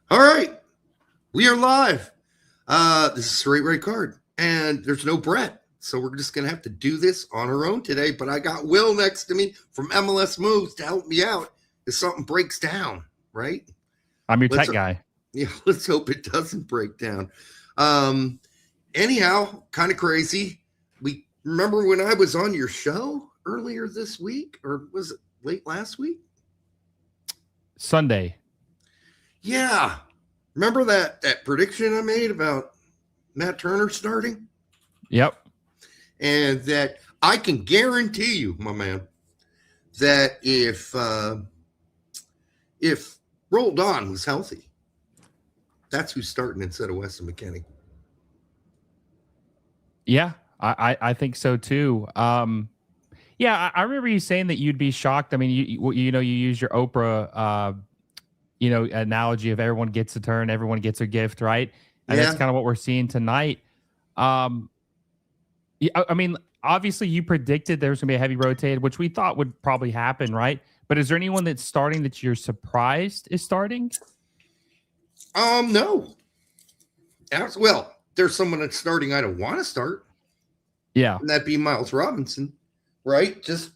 All right, we are live. This is Straight Red Card, and there's no Brett, so we're just gonna have to do this on our own today. But I got Will next to me from MLS Moves to help me out if something breaks down. Right? I'm your Let's tech guy. yeah, let's hope it doesn't break down. Um, anyhow, kind of crazy. We remember when I was on your show earlier this week, or was it late last week? Sunday. Yeah. Remember that prediction I made about Matt Turner starting? Yep. And that I can guarantee you, my man, that if Roldan was healthy, that's who's starting instead of Weston McKennie. Yeah, I think so too. I remember you saying that you'd be shocked. I mean, you use your Oprah analogy of everyone gets a turn, everyone gets a gift, right? And that's kind of what we're seeing tonight. I mean, obviously you predicted there was going to be a heavy rotated, which we thought would probably happen, right? But is there anyone that's starting that you're surprised is starting? No. Well, there's someone that's starting I don't want to start. Yeah. And that'd be Miles Robinson, right? Just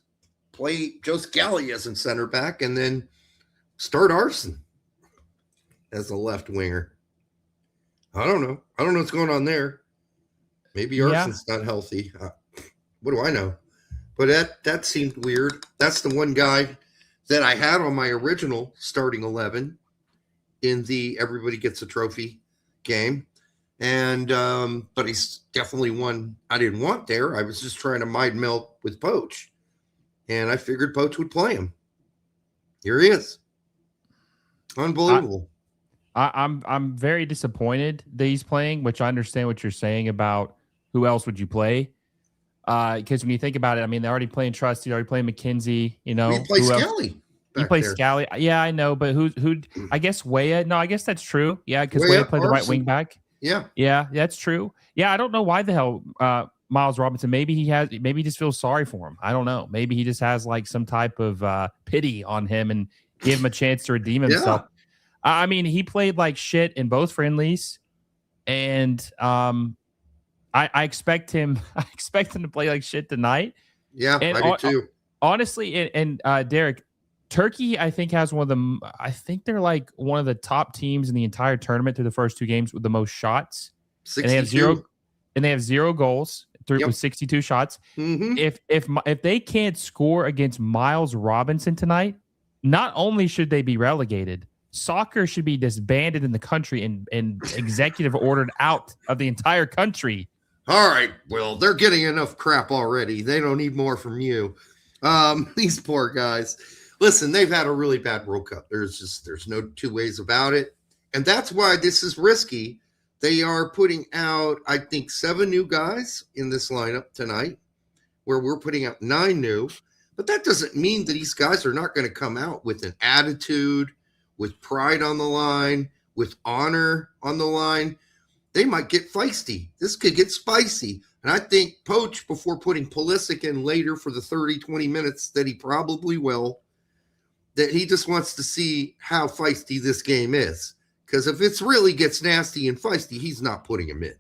play Joe Scally as a center back and then start Arson as a left winger. I don't know. I don't know what's going on there. Maybe Arson's not healthy. What do I know? But that seemed weird. That's the one guy that I had on my original starting 11 in the everybody gets a trophy game. And but he's definitely one I didn't want there. I was just trying to mind melt with Poach. And I figured Poach would play him. Here he is. Unbelievable. I'm very disappointed that he's playing, which I understand what you're saying about who else would you play. Because when you think about it, I mean, they're already playing Trusty, they're already playing McKenzie, you know. You play Scally. You play Scally. Yeah, I know, but who I guess Weah. No, I guess that's true. Yeah, because Weah played the right wing back. Yeah, that's true. Yeah, I don't know why the hell Miles Robinson. Maybe he just feels sorry for him. I don't know. Maybe he just has like some type of pity on him and give him a chance to redeem himself. I mean, he played like shit in both friendlies, and I expect him. I expect him to play like shit tonight. Yeah, and I do too. Honestly, and Derek, Turkey, I think has one of the. I think they're like one of the top teams in the entire tournament through the first two games with the most shots. 62. And they have zero goals with 62 shots. Mm-hmm. If they can't score against Miles Robinson tonight, not only should they be relegated, soccer should be disbanded in the country and executive ordered out of the entire country. All right, well, they're getting enough crap already. They don't need more from you. These poor guys. Listen, they've had a really bad World Cup. There's no two ways about it. And that's why this is risky. They are putting out, I think, 7 new guys in this lineup tonight, where we're putting out 9 new. But that doesn't mean that these guys are not going to come out with an attitude, with pride on the line, with honor on the line. They might get feisty. This could get spicy. And I think Poach, before putting Pulisic in later for the 30, 20 minutes that he probably will, that he just wants to see how feisty this game is. Because if it really gets nasty and feisty, he's not putting him in.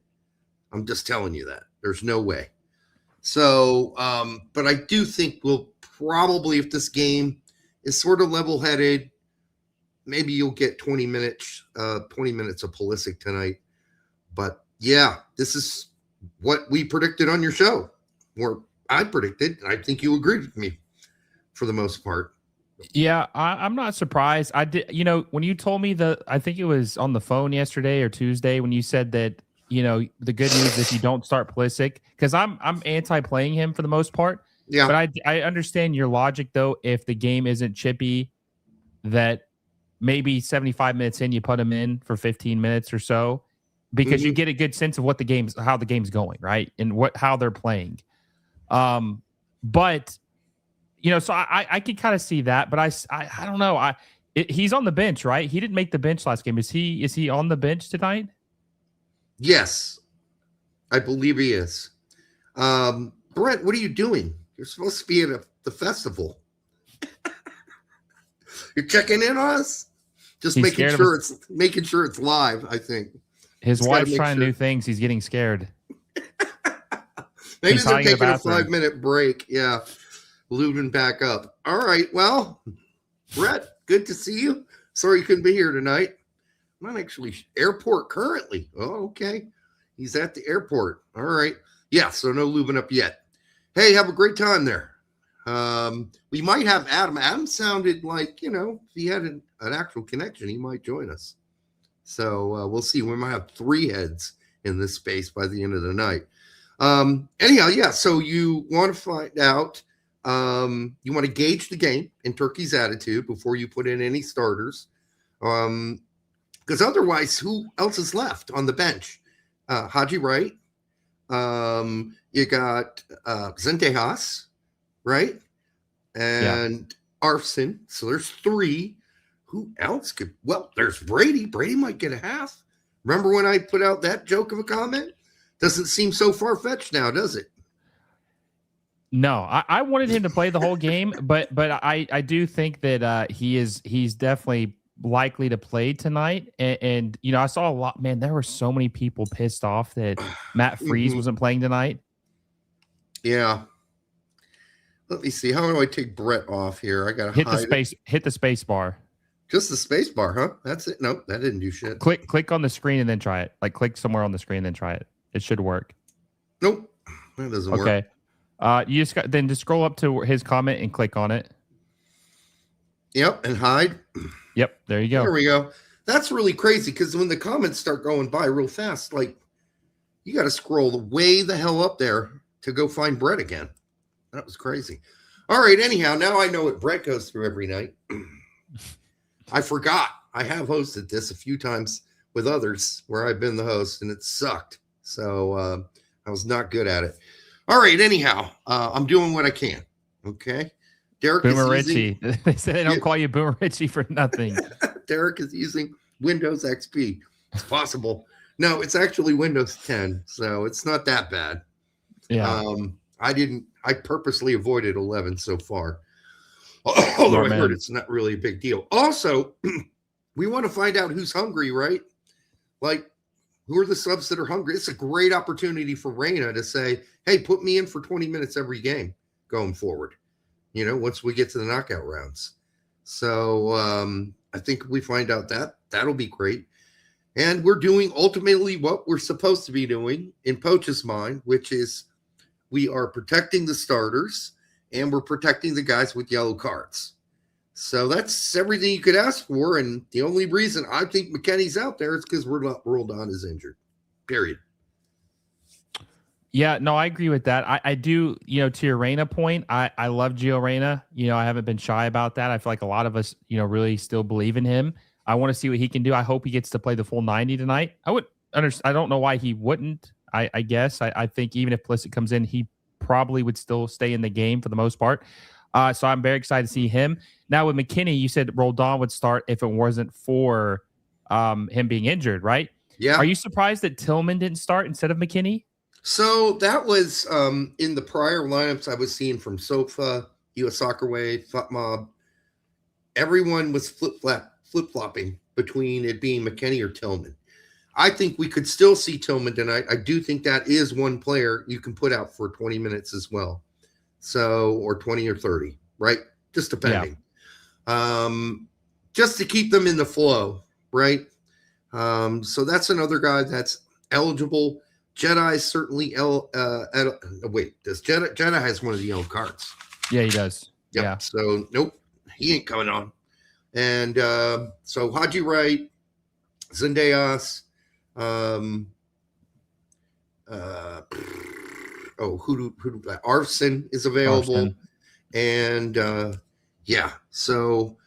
I'm just telling you that. There's no way. So, but I do think we'll probably, if this game is sort of level-headed, maybe you'll get 20 minutes of Pulisic tonight. But yeah, this is what we predicted on your show, or I predicted, and I think you agreed with me for the most part. Yeah, I'm not surprised. I did, when you told me I think it was on the phone yesterday or Tuesday when you said that, the good news if you don't start Pulisic, because I'm anti-playing him for the most part. Yeah. But I understand your logic though. If the game isn't chippy, that maybe 75 minutes in, you put him in for 15 minutes or so, because you get a good sense of how the game's going, right, and how they're playing. But. So I can kind of see that, but I don't know. He's on the bench, right? He didn't make the bench last game. Is he on the bench tonight? Yes, I believe he is. Brent, what are you doing? You're supposed to be at the festival. You're checking in on us? Just making sure it's live, I think. His wife's trying new things. He's getting scared. Maybe they're taking a 5-minute break. Yeah. Lubing back up. All right. Well, Brett, good to see you. Sorry you couldn't be here tonight. I'm not actually airport currently. Oh, okay. He's at the airport. All right. Yeah, so no lubing up yet. Hey, have a great time there. We might have Adam. Adam sounded like, if he had an actual connection, he might join us. So we'll see. We might have 3 heads in this space by the end of the night. Anyhow, yeah, so you want to find out, you want to gauge the game and Turkey's attitude before you put in any starters. Because otherwise, who else is left on the bench? Haji Wright. You got Zentejas, right? And Arfson. So there's 3. Who else could? Well, there's Brady. Brady might get a half. Remember when I put out that joke of a comment? Doesn't seem so far-fetched now, does it? No, I wanted him to play the whole game, but I do think that he's definitely likely to play tonight. And I saw a lot, man, there were so many people pissed off that Matt Freese wasn't playing tonight. Yeah. Let me see. How do I take Brett off here? I gotta hit the space bar. Just the space bar, huh? That's it. Nope, that didn't do shit. Click on the screen and then try it. Like click somewhere on the screen and then try it. It should work. Nope. That doesn't work. Okay. You just scroll up to his comment and click on it. Yep, and hide. Yep, there you go. There we go. That's really crazy because when the comments start going by real fast, like you got to scroll way the hell up there to go find Brett again. That was crazy. All right. Anyhow, now I know what Brett goes through every night. I forgot. I have hosted this a few times with others where I've been the host and it sucked. So I was not good at it. All right. Anyhow, I'm doing what I can. Okay. Derek Boomer Richie. They said they don't call you Boomer Richie for nothing. Derek is using Windows XP. It's possible. No, it's actually Windows 10. So it's not that bad. Yeah. I purposely avoided 11 so far. Although I heard it's not really a big deal. Also, we want to find out who's hungry, right? Like, who are the subs that are hungry? It's a great opportunity for Reyna to say, hey, put me in for 20 minutes every game going forward, once we get to the knockout rounds. So I think we find out that'll be great. And we're doing ultimately what we're supposed to be doing in Poach's mind, which is we are protecting the starters and we're protecting the guys with yellow cards. So that's everything you could ask for. And the only reason I think McKennie's out there is because Roldan is injured. Period. Yeah, no, I agree with that. I do, to your Reyna point, I love Gio Reyna. I haven't been shy about that. I feel like a lot of us, really still believe in him. I want to see what he can do. I hope he gets to play the full 90 tonight. I don't know why he wouldn't. I guess. I think even if Pulisic comes in, he probably would still stay in the game for the most part. So I'm very excited to see him. Now with McKennie, you said Roldan would start if it wasn't for him being injured, right? Yeah. Are you surprised that Tillman didn't start instead of McKennie? So that was in the prior lineups I was seeing from Sofa, US Soccer Way, FUTMob. Everyone was flip-flopping between it being McKennie or Tillman. I think we could still see Tillman tonight. I do think that is one player you can put out for 20 minutes as well. So, or 20 or 30, right? Just depending. Yeah. Just to keep them in the flow, right? So that's another guy that's eligible. Jedi is certainly Jedi has one of the yellow cards. Yeah, he does. Yep. Yeah. So nope, he ain't coming on. And so Haji Wright, Zendejas, Arfson is available. Arfson. And yeah, so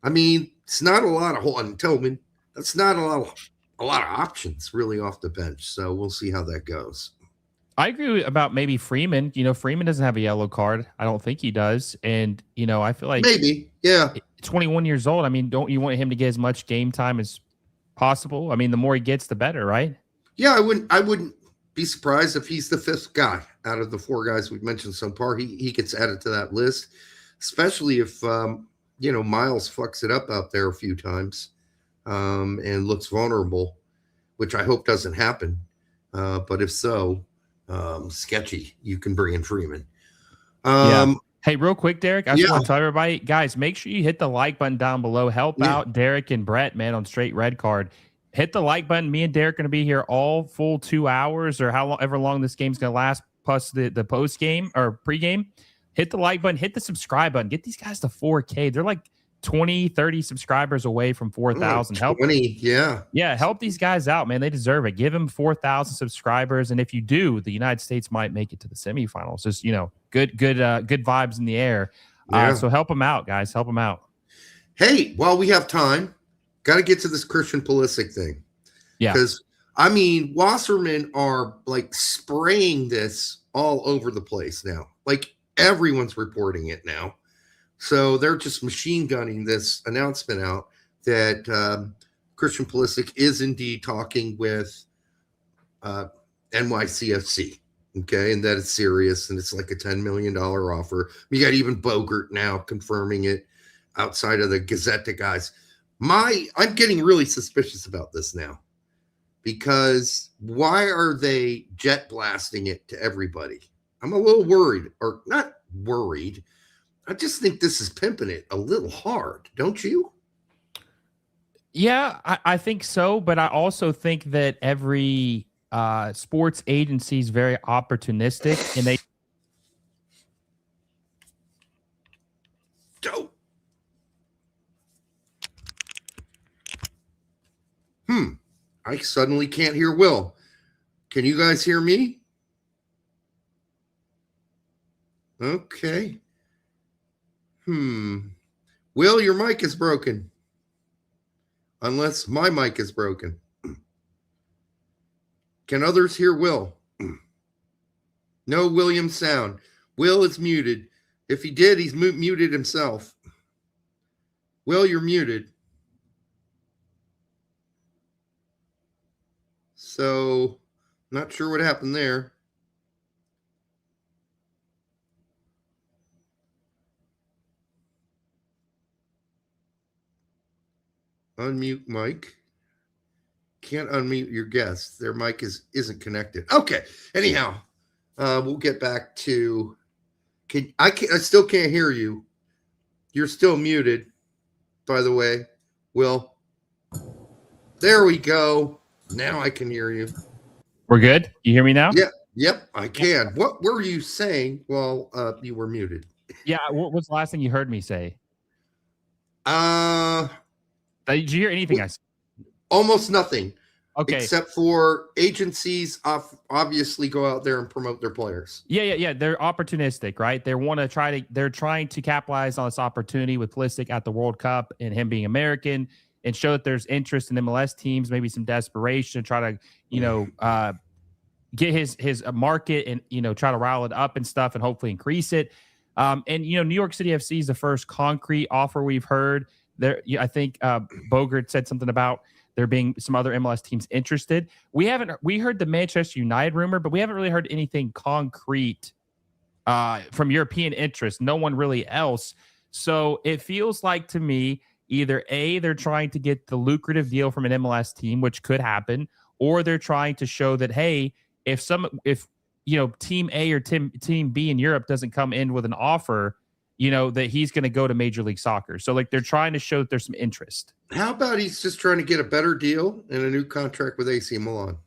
I mean, it's not a lot of Tillman. That's not a lot of options really off the bench. So we'll see how that goes. I agree about maybe Freeman. Freeman doesn't have a yellow card. I don't think he does. And, I feel like maybe, yeah. 21 years old. I mean, don't you want him to get as much game time as possible? I mean, the more he gets, the better, right? Yeah, I wouldn't be surprised if he's the 5th guy out of the 4 guys we've mentioned so far. He gets added to that list, especially if, Miles fucks it up out there a few times. and looks vulnerable, which I hope doesn't happen. But if so, sketchy. You can bring in Freeman. Yeah. Hey, real quick, Derek, I just want to tell everybody, guys, make sure you hit the like button down below. Help out Derek and Brett, man, on Straight Red Card. Hit the like button. Me and Derek are going to be here all full 2 hours or however long this game's going to last, plus the post game or pregame. Hit the like button. Hit the subscribe button. Get these guys to 4K. They're like 20, 30 subscribers away from 4,000. Help. 20, yeah. Help these guys out, man. They deserve it. Give them 4,000 subscribers. And if you do, the United States might make it to the semifinals. Just, good vibes in the air. So help them out, guys. Help them out. Hey, while we have time, got to get to this Christian Pulisic thing. Yeah. Because, Wasserman are like spraying this all over the place now. Like everyone's reporting it now. So they're just machine gunning this announcement out that Christian Pulisic is indeed talking with NYCFC. Okay, and that it's serious, and it's like a $10 million offer. We got even Bogert now confirming it outside of the Gazette guys. I'm getting really suspicious about this now, because why are they jet blasting it to everybody? I'm a little worried, or not worried. I just think this is pimping it a little hard, don't you? Yeah, I think so, but I also think that every sports agency is very opportunistic, and they I suddenly can't hear Will. Can you guys hear me? Okay. Will, your mic is broken. Unless my mic is broken. Can others hear Will? No William sound. Will is muted. If he did, he's muted himself. Will, you're muted. So, not sure what happened there. Unmute mic. Can't unmute your guest. Their mic isn't connected. Okay. Anyhow, we'll get back to. I still can't hear you. You're still muted, by the way. Will. There we go. Now I can hear you. We're good. You hear me now? Yeah. Yep, I can. What were you saying while you were muted? Yeah. What's the last thing you heard me say? Did you hear anything I said? Almost nothing. Okay. Except for agencies obviously go out there and promote their players. Yeah. They're opportunistic, right? They're trying to capitalize on this opportunity with Pulisic at the World Cup and him being American, and show that there's interest in MLS teams, maybe some desperation to try to, get his market and, try to rile it up and stuff and hopefully increase it. And New York City FC is the first concrete offer we've heard. There, I think Bogert said something about there being some other MLS teams interested. We heard the Manchester United rumor, but we haven't really heard anything concrete from European interest. No one really else. So it feels like to me, either A, they're trying to get the lucrative deal from an MLS team, which could happen, or they're trying to show that, hey, if team A or team B in Europe doesn't come in with an offer, that he's going to go to Major League Soccer. So they're trying to show that there's some interest. How about he's just trying to get a better deal and a new contract with AC Milan?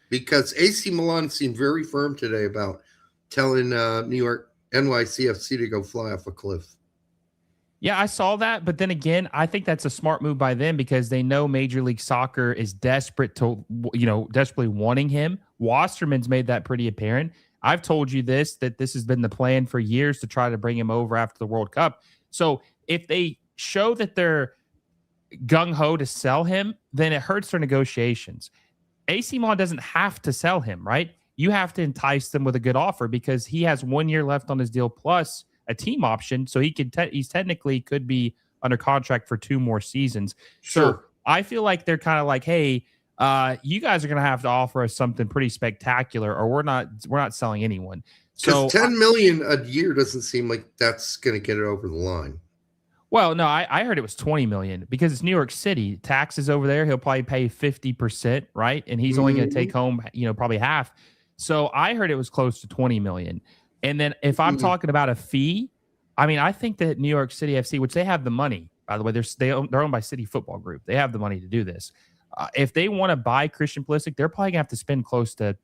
Because AC Milan seemed very firm today about telling New York NYCFC to go fly off a cliff. Yeah, I saw that, but then again, I think that's a smart move by them because they know Major League Soccer is desperately wanting him. Wasserman's made that pretty apparent. I've told you that this has been the plan for years to try to bring him over after the World Cup. So if they show that they're gung-ho to sell him, then it hurts their negotiations. AC Milan doesn't have to sell him, right? You have to entice them with a good offer because he has 1 year left on his deal plus a team option. So he's technically could be under contract for 2 more seasons. Sure. So I feel like they're kind of like, hey, you guys are going to have to offer us something pretty spectacular or we're not selling anyone. So $10 million a year doesn't seem like that's going to get it over the line. Well, no, I heard it was 20 million because it's New York City. Taxes over there, he'll probably pay 50%, right? And he's only going to take home, probably half. So I heard it was close to 20 million. And then if I'm talking about a fee, I mean, I think that New York City FC, which they have the money, by the way, they're owned by City Football Group. They have the money to do this. If they want to buy Christian Pulisic, they're probably going to have to spend close to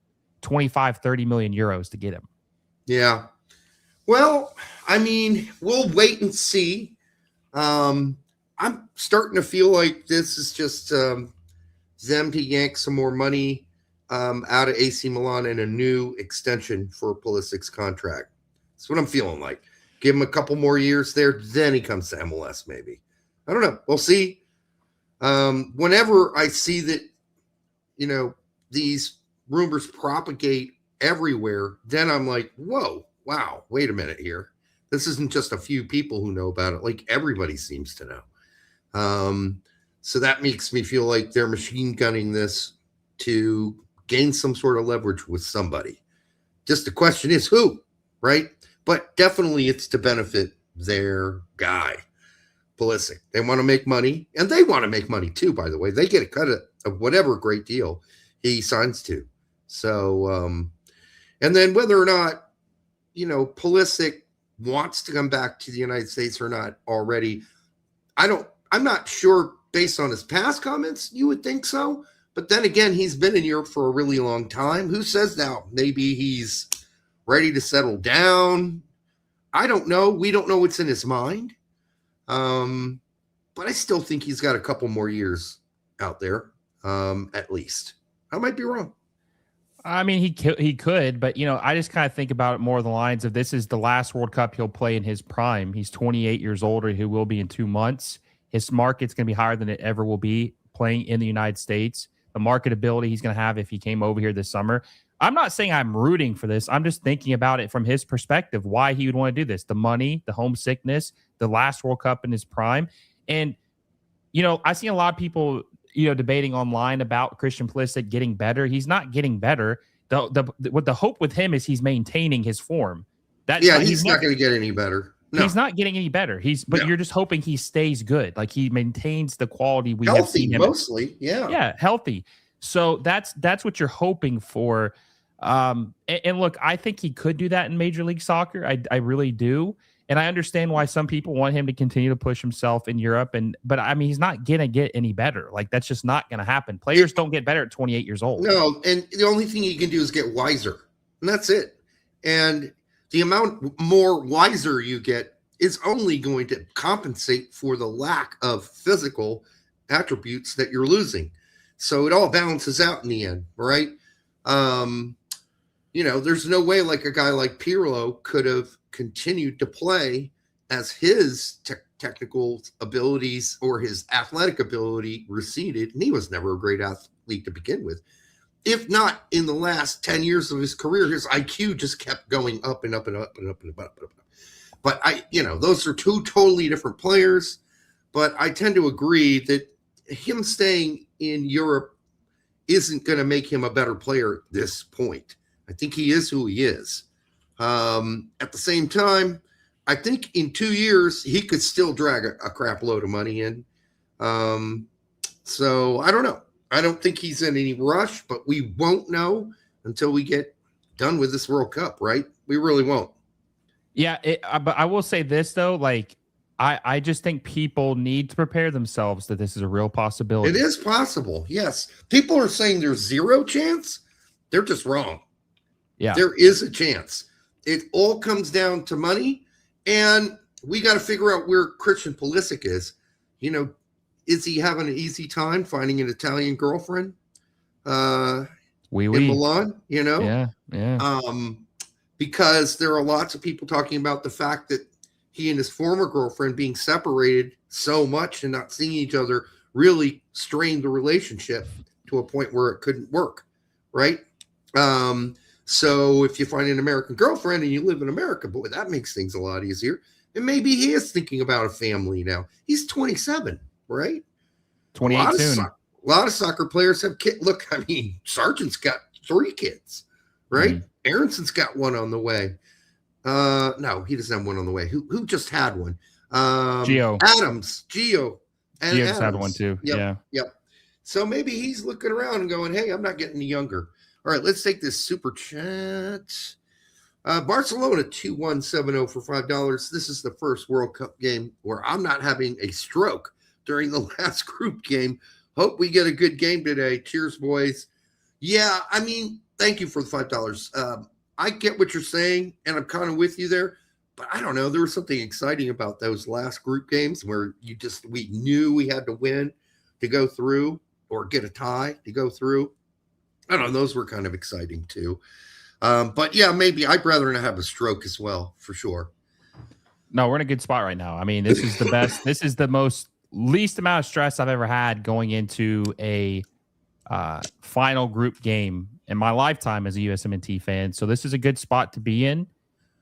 25, 30 million euros to get him. Yeah. Well, I mean, we'll wait and see. I'm starting to feel like this is just them to yank some more money out of AC Milan and a new extension for Pulisic's contract. That's what I'm feeling like. Give him a couple more years there, then he comes to MLS maybe. I don't know. We'll see. Whenever I see that, these rumors propagate everywhere, then I'm like, whoa, wow, wait a minute here. This isn't just a few people who know about it. Like everybody seems to know. So that makes me feel like they're machine gunning this to gain some sort of leverage with somebody. Just the question is who, right? But definitely it's to benefit their guy, Pulisic. They want to make money, and they want to make money too, by the way. They get a cut of whatever great deal he signs to. So, and then whether or not, Pulisic wants to come back to the United States or not already, I'm not sure based on his past comments, you would think so. But then again, he's been in Europe for a really long time. Who says now? Maybe he's ready to settle down. I don't know. We don't know what's in his mind. But I still think he's got a couple more years out there, at least. I might be wrong. I mean, he could, but I just kind of think about it more the lines of this is the last World Cup he'll play in his prime. He's 28 years old, or he will be in 2 months. His market's going to be higher than it ever will be playing in the United States. The marketability he's going to have if he came over here this summer. I'm not saying I'm rooting for this. I'm just thinking about it from his perspective, why he would want to do this. The money, the homesickness, the last World Cup in his prime. And, I've seen a lot of people, debating online about Christian Pulisic getting better. He's not getting better. The hope with him is he's maintaining his form. He's not going to get any better. No. He's not getting any better. You're just hoping he stays good. Like he maintains the quality we healthy, have seen him mostly. Yeah, healthy. So that's what you're hoping for. And look, I think he could do that in Major League Soccer. I really do. And I understand why some people want him to continue to push himself in Europe. But I mean, he's not going to get any better. Like that's just not going to happen. Players don't get better at 28 years old. No. And the only thing he can do is get wiser, and that's it. And the amount more wiser you get is only going to compensate for the lack of physical attributes that you're losing. So it all balances out in the end, right? There's no way like a guy like Pirlo could have continued to play as his technical abilities or his athletic ability receded. And he was never a great athlete to begin with. If not in the last 10 years of his career, his IQ just kept going up and up and up and up and up and up. But those are two totally different players. But I tend to agree that him staying in Europe isn't going to make him a better player at this point. I think he is who he is. At the same time, I think in 2 years, he could still drag a crap load of money in. So I don't know. I don't think he's in any rush, but we won't know until we get done with this World Cup, right? We really won't. Yeah, but I will say this, though. Like, I just think people need to prepare themselves that this is a real possibility. It is possible, yes. People are saying there's zero chance. They're just wrong. Yeah. There is a chance. It all comes down to money, and we got to figure out where Christian Pulisic is. Is he having an easy time finding an Italian girlfriend in Milan? Yeah. Because there are lots of people talking about the fact that he and his former girlfriend being separated so much and not seeing each other really strained the relationship to a point where it couldn't work, right? So if you find an American girlfriend and you live in America, boy, that makes things a lot easier. And maybe he is thinking about a family now. He's 27, right? 28 soon. A lot of soccer players have kids. Look, I mean, Sargent's got 3 kids, right? Mm-hmm. Aaronson's got one on the way. No, he doesn't have one on the way. Who just had one? Adams, Gio, and Gio Adams. just had one too. Yep. So maybe he's looking around and going, "Hey, I'm not getting any younger." All right, let's take this super chat. Barcelona 2170 for $5. This is the first World Cup game where I'm not having a stroke during the last group game. Hope we get a good game today. Cheers, boys. Yeah, I mean, thank you for the $5. I get what you're saying, and I'm kind of with you there. But I don't know. There was something exciting about those last group games where we knew we had to win to go through or get a tie to go through. I don't know. Those were kind of exciting too. But yeah, maybe I'd rather not have a stroke as well, for sure. No, we're in a good spot right now. I mean, this is the best. This is the least amount of stress I've ever had going into a final group game in my lifetime as a USMNT fan. So this is a good spot to be in.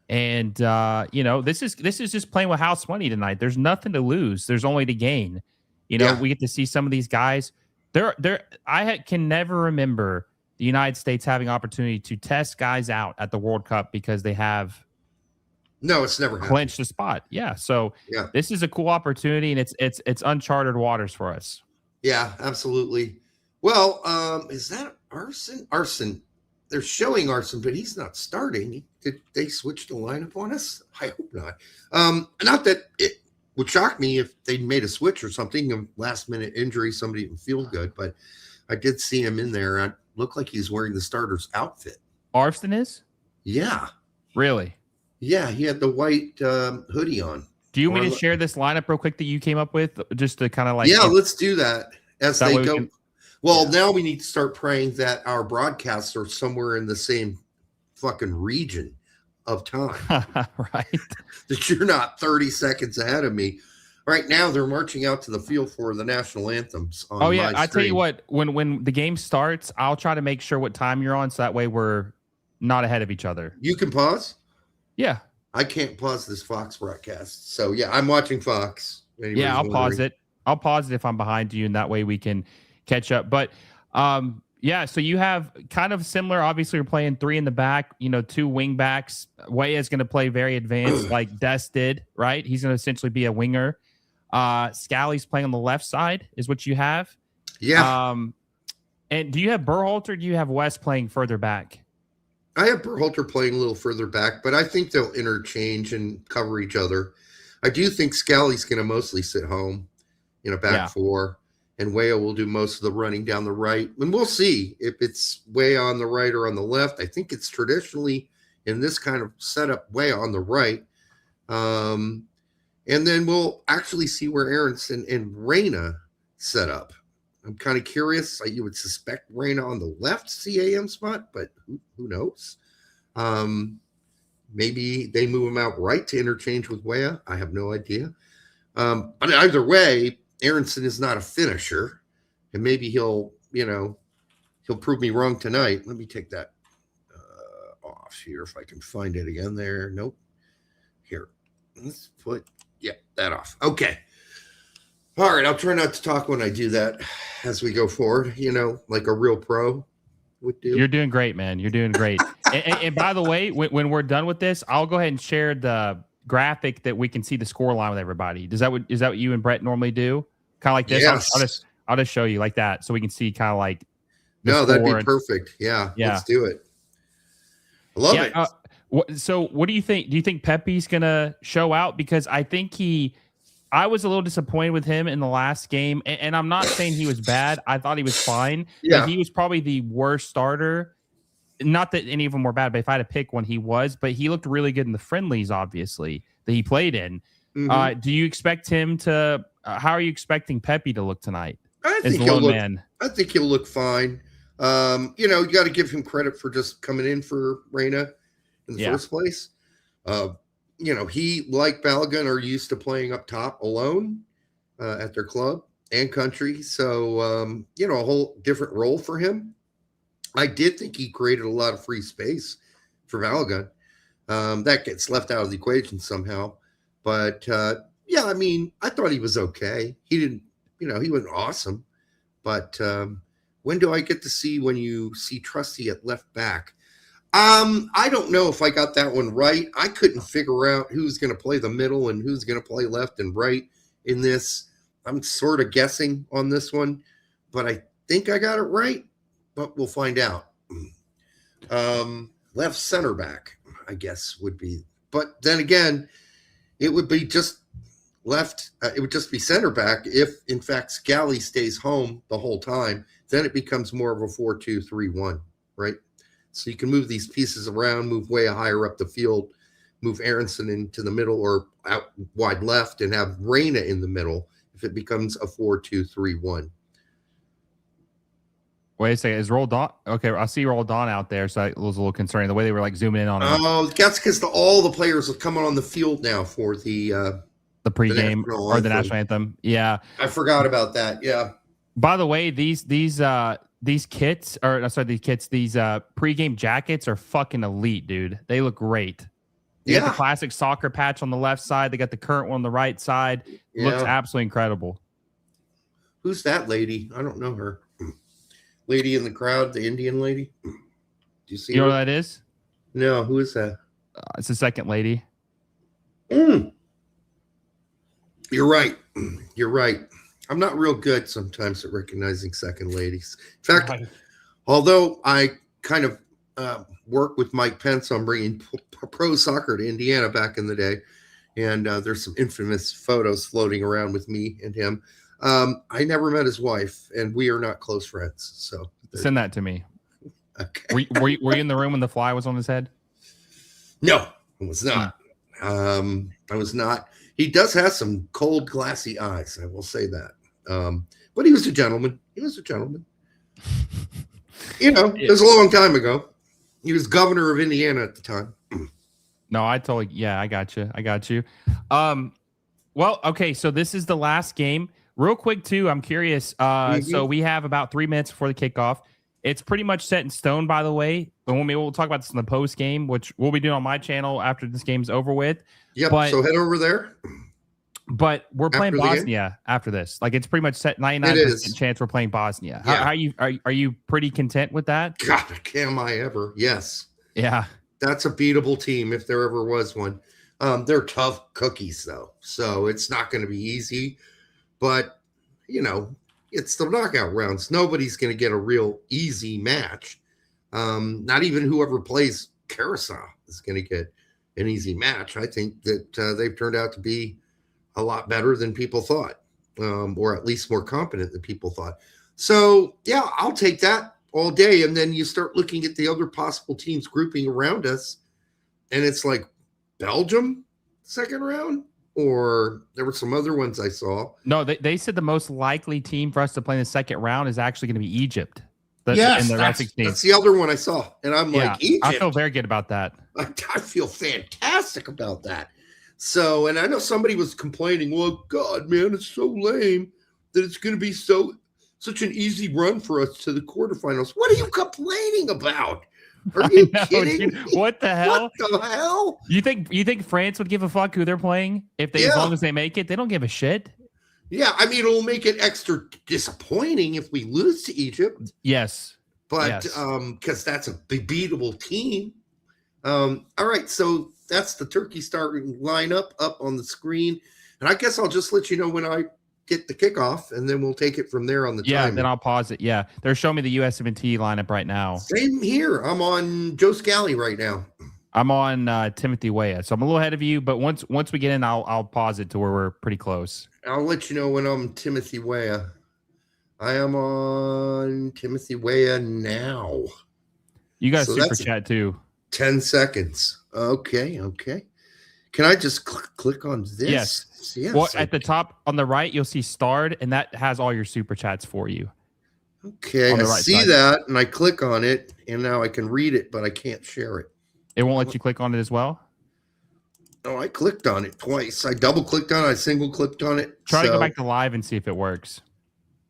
And this is just playing with house money tonight. There's nothing to lose. There's only to gain. We get to see some of these guys. I can never remember the United States having opportunity to test guys out at the World Cup because they have it's never clinched a spot. Yeah. So this is a cool opportunity, and it's uncharted waters for us. Yeah, absolutely. Well, is that Arson? Arson. They're showing Arson, but he's not starting. Did they switch the lineup on us? I hope not. Not that it would shock me if they made a switch or something, a last-minute injury, somebody didn't feel good, but I did see him in there. I looked like he's wearing the starter's outfit. Arson is? Yeah. Really? Yeah, he had the white hoodie on. Do you want me to share this lineup real quick that you came up with, just to kind of like... Yeah, let's do that as they go. Now we need to start praying that our broadcasts are somewhere in the same fucking region of time. Right. That you're not 30 seconds ahead of me. Right now, they're marching out to the field for the national anthems. I tell you what, when the game starts, I'll try to make sure what time you're on, so that way we're not ahead of each other. You can pause? Yeah. I can't pause this Fox broadcast. So, yeah, I'm watching Fox. I'll pause it. I'll pause it if I'm behind you, and that way we can catch up. But, so you have kind of similar. Obviously, we're playing three in the back, two wing backs. Weah is going to play very advanced like Des did, right? He's going to essentially be a winger. Scally's playing on the left side is what you have. Yeah. And do you have Berhalter or do you have West playing further back? I have Berhalter playing a little further back, but I think they'll interchange and cover each other. I do think Scally's going to mostly sit home in a back four, and Weah will do most of the running down the right. And we'll see if it's Weah on the right or on the left. I think it's traditionally in this kind of setup Weah on the right. And then we'll actually see where Aronson and Reyna set up. I'm kind of curious. You would suspect Reyna on the left CAM spot, but who knows? Maybe they move him out right to interchange with Weah. I have no idea. But either way, Aronson is not a finisher, and maybe he'll prove me wrong tonight. Let me take that off here if I can find it again there. Nope. Here. Let's put that off. Okay. All right. I'll try not to talk when I do that as we go forward, like a real pro would do. You're doing great, man. You're doing great. and by the way, when we're done with this, I'll go ahead and share the graphic that we can see the score line with everybody. Is that what you and Brett normally do? Kind of like this? Yes. I'll just show you like that so we can see kind of like that'd be perfect. Yeah. Let's do it. I love it. So what do you think? Do you think Pepe's going to show out? Because I think I was a little disappointed with him in the last game. And I'm not saying he was bad. I thought he was fine. Yeah. But he was probably the worst starter. Not that any of them were bad, but if I had to pick one, he was. But he looked really good in the friendlies, obviously, that he played in. Mm-hmm. Do you expect him to how are you expecting Pepe to look tonight? I think he'll look fine. You got to give him credit for just coming in for Reyna in the first place. He, like Balogun, are used to playing up top alone at their club and country. So, a whole different role for him. I did think he created a lot of free space for Balogun. That gets left out of the equation somehow. But, I thought he was okay. He didn't, he wasn't awesome. But when do I get to see when you see Trusty at left back? I don't know if I got that one right. I couldn't figure out who's going to play the middle and who's going to play left and right in this. I'm sort of guessing on this one, but I think I got it right, but we'll find out. Left center back, I guess, would be, but then again, it would be just left. It would just be center back if, in fact, Scally stays home the whole time. Then it becomes more of a 4-2-3-1, right? So you can move these pieces around, move way higher up the field, move Aronson into the middle or out wide left, and have Reyna in the middle if it becomes a 4-2-3-1. Wait a second. Is Roldan? Okay, I see Roldan out there, so that was a little concerning. The way they were like zooming in on him. Oh, that's because all the players are coming on the field now for the pregame or the national anthem. Yeah, I forgot about that. Yeah. By the way, these kits, or sorry, these pregame jackets are fucking elite, dude. They look great. They got the classic soccer patch on the left side. They got the current one on the right side. Looks absolutely incredible. Who's that lady? I don't know her. Lady in the crowd, the Indian lady. Do you see? You know what that is? No, who is that? It's the second lady. You're right. You're right. I'm not real good sometimes at recognizing second ladies. In fact, although I kind of work with Mike Pence on bringing pro soccer to Indiana back in the day, and there's some infamous photos floating around with me and him. I never met his wife, and we are not close friends. So send that to me. Okay. Were you in the room when the fly was on his head? No, I was not. I was not. He does have some cold, glassy eyes. I will say that. But he was a gentleman. It was a long time ago. He was governor of Indiana at the time. No, I got you. Well, okay, so this is the last game. Real quick, too, I'm curious. So we have about 3 minutes before the kickoff. It's pretty much set in stone, by the way. But we'll talk about this in the post game, which we'll be doing on my channel after this game's over with. Yep. So head over there. But we're playing Bosnia after this. Like, it's pretty much set 99% chance we're playing Bosnia. Yeah. Are you pretty content with that? God, am I ever? Yes. Yeah. That's a beatable team if there ever was one. They're tough cookies, though, so it's not going to be easy. But, it's the knockout rounds. Nobody's going to get a real easy match. Not even whoever plays Curacao is going to get an easy match. I think that they've turned out to be a lot better than people thought, or at least more competent than people thought. So, yeah, I'll take that all day. And then you start looking at the other possible teams grouping around us, and it's like Belgium, second round, or there were some other ones I saw. No, they said the most likely team for us to play in the second round is actually going to be Egypt. Yes, that's the other one I saw. And I'm like, Egypt. I feel very good about that. I feel fantastic about that. So, and I know somebody was complaining, well, God, man, it's so lame that it's going to be such an easy run for us to the quarterfinals. What are you complaining about? Are you kidding? Dude, what the hell? What the hell? You think France would give a fuck who they're playing as long as they make it? They don't give a shit. Yeah, I mean, it'll make it extra disappointing if we lose to Egypt. Yes. But because that's a beatable team. All right, so that's the Turkey starting lineup up on the screen. And I guess I'll just let you know when I get the kickoff, and then we'll take it from there on the time. Yeah, then I'll pause it. Yeah, they're showing me the USMNT lineup right now. Same here. I'm on Joe Scally right now. I'm on Timothy Weah, so I'm a little ahead of you. But once we get in, I'll pause it to where we're pretty close. I'll let you know when I'm Timothy Weah. I am on Timothy Weah now. You got a super chat too. 10 seconds. Okay. Can I just click on this? Yes. Well, at the top on the right, you'll see starred, and that has all your super chats for you. Okay, I see that, and I click on it, and now I can read it, but I can't share it. It won't let you click on it as well? Oh, I clicked on it twice. I double-clicked on it. I single-clicked on it. Try to go back to live and see if it works.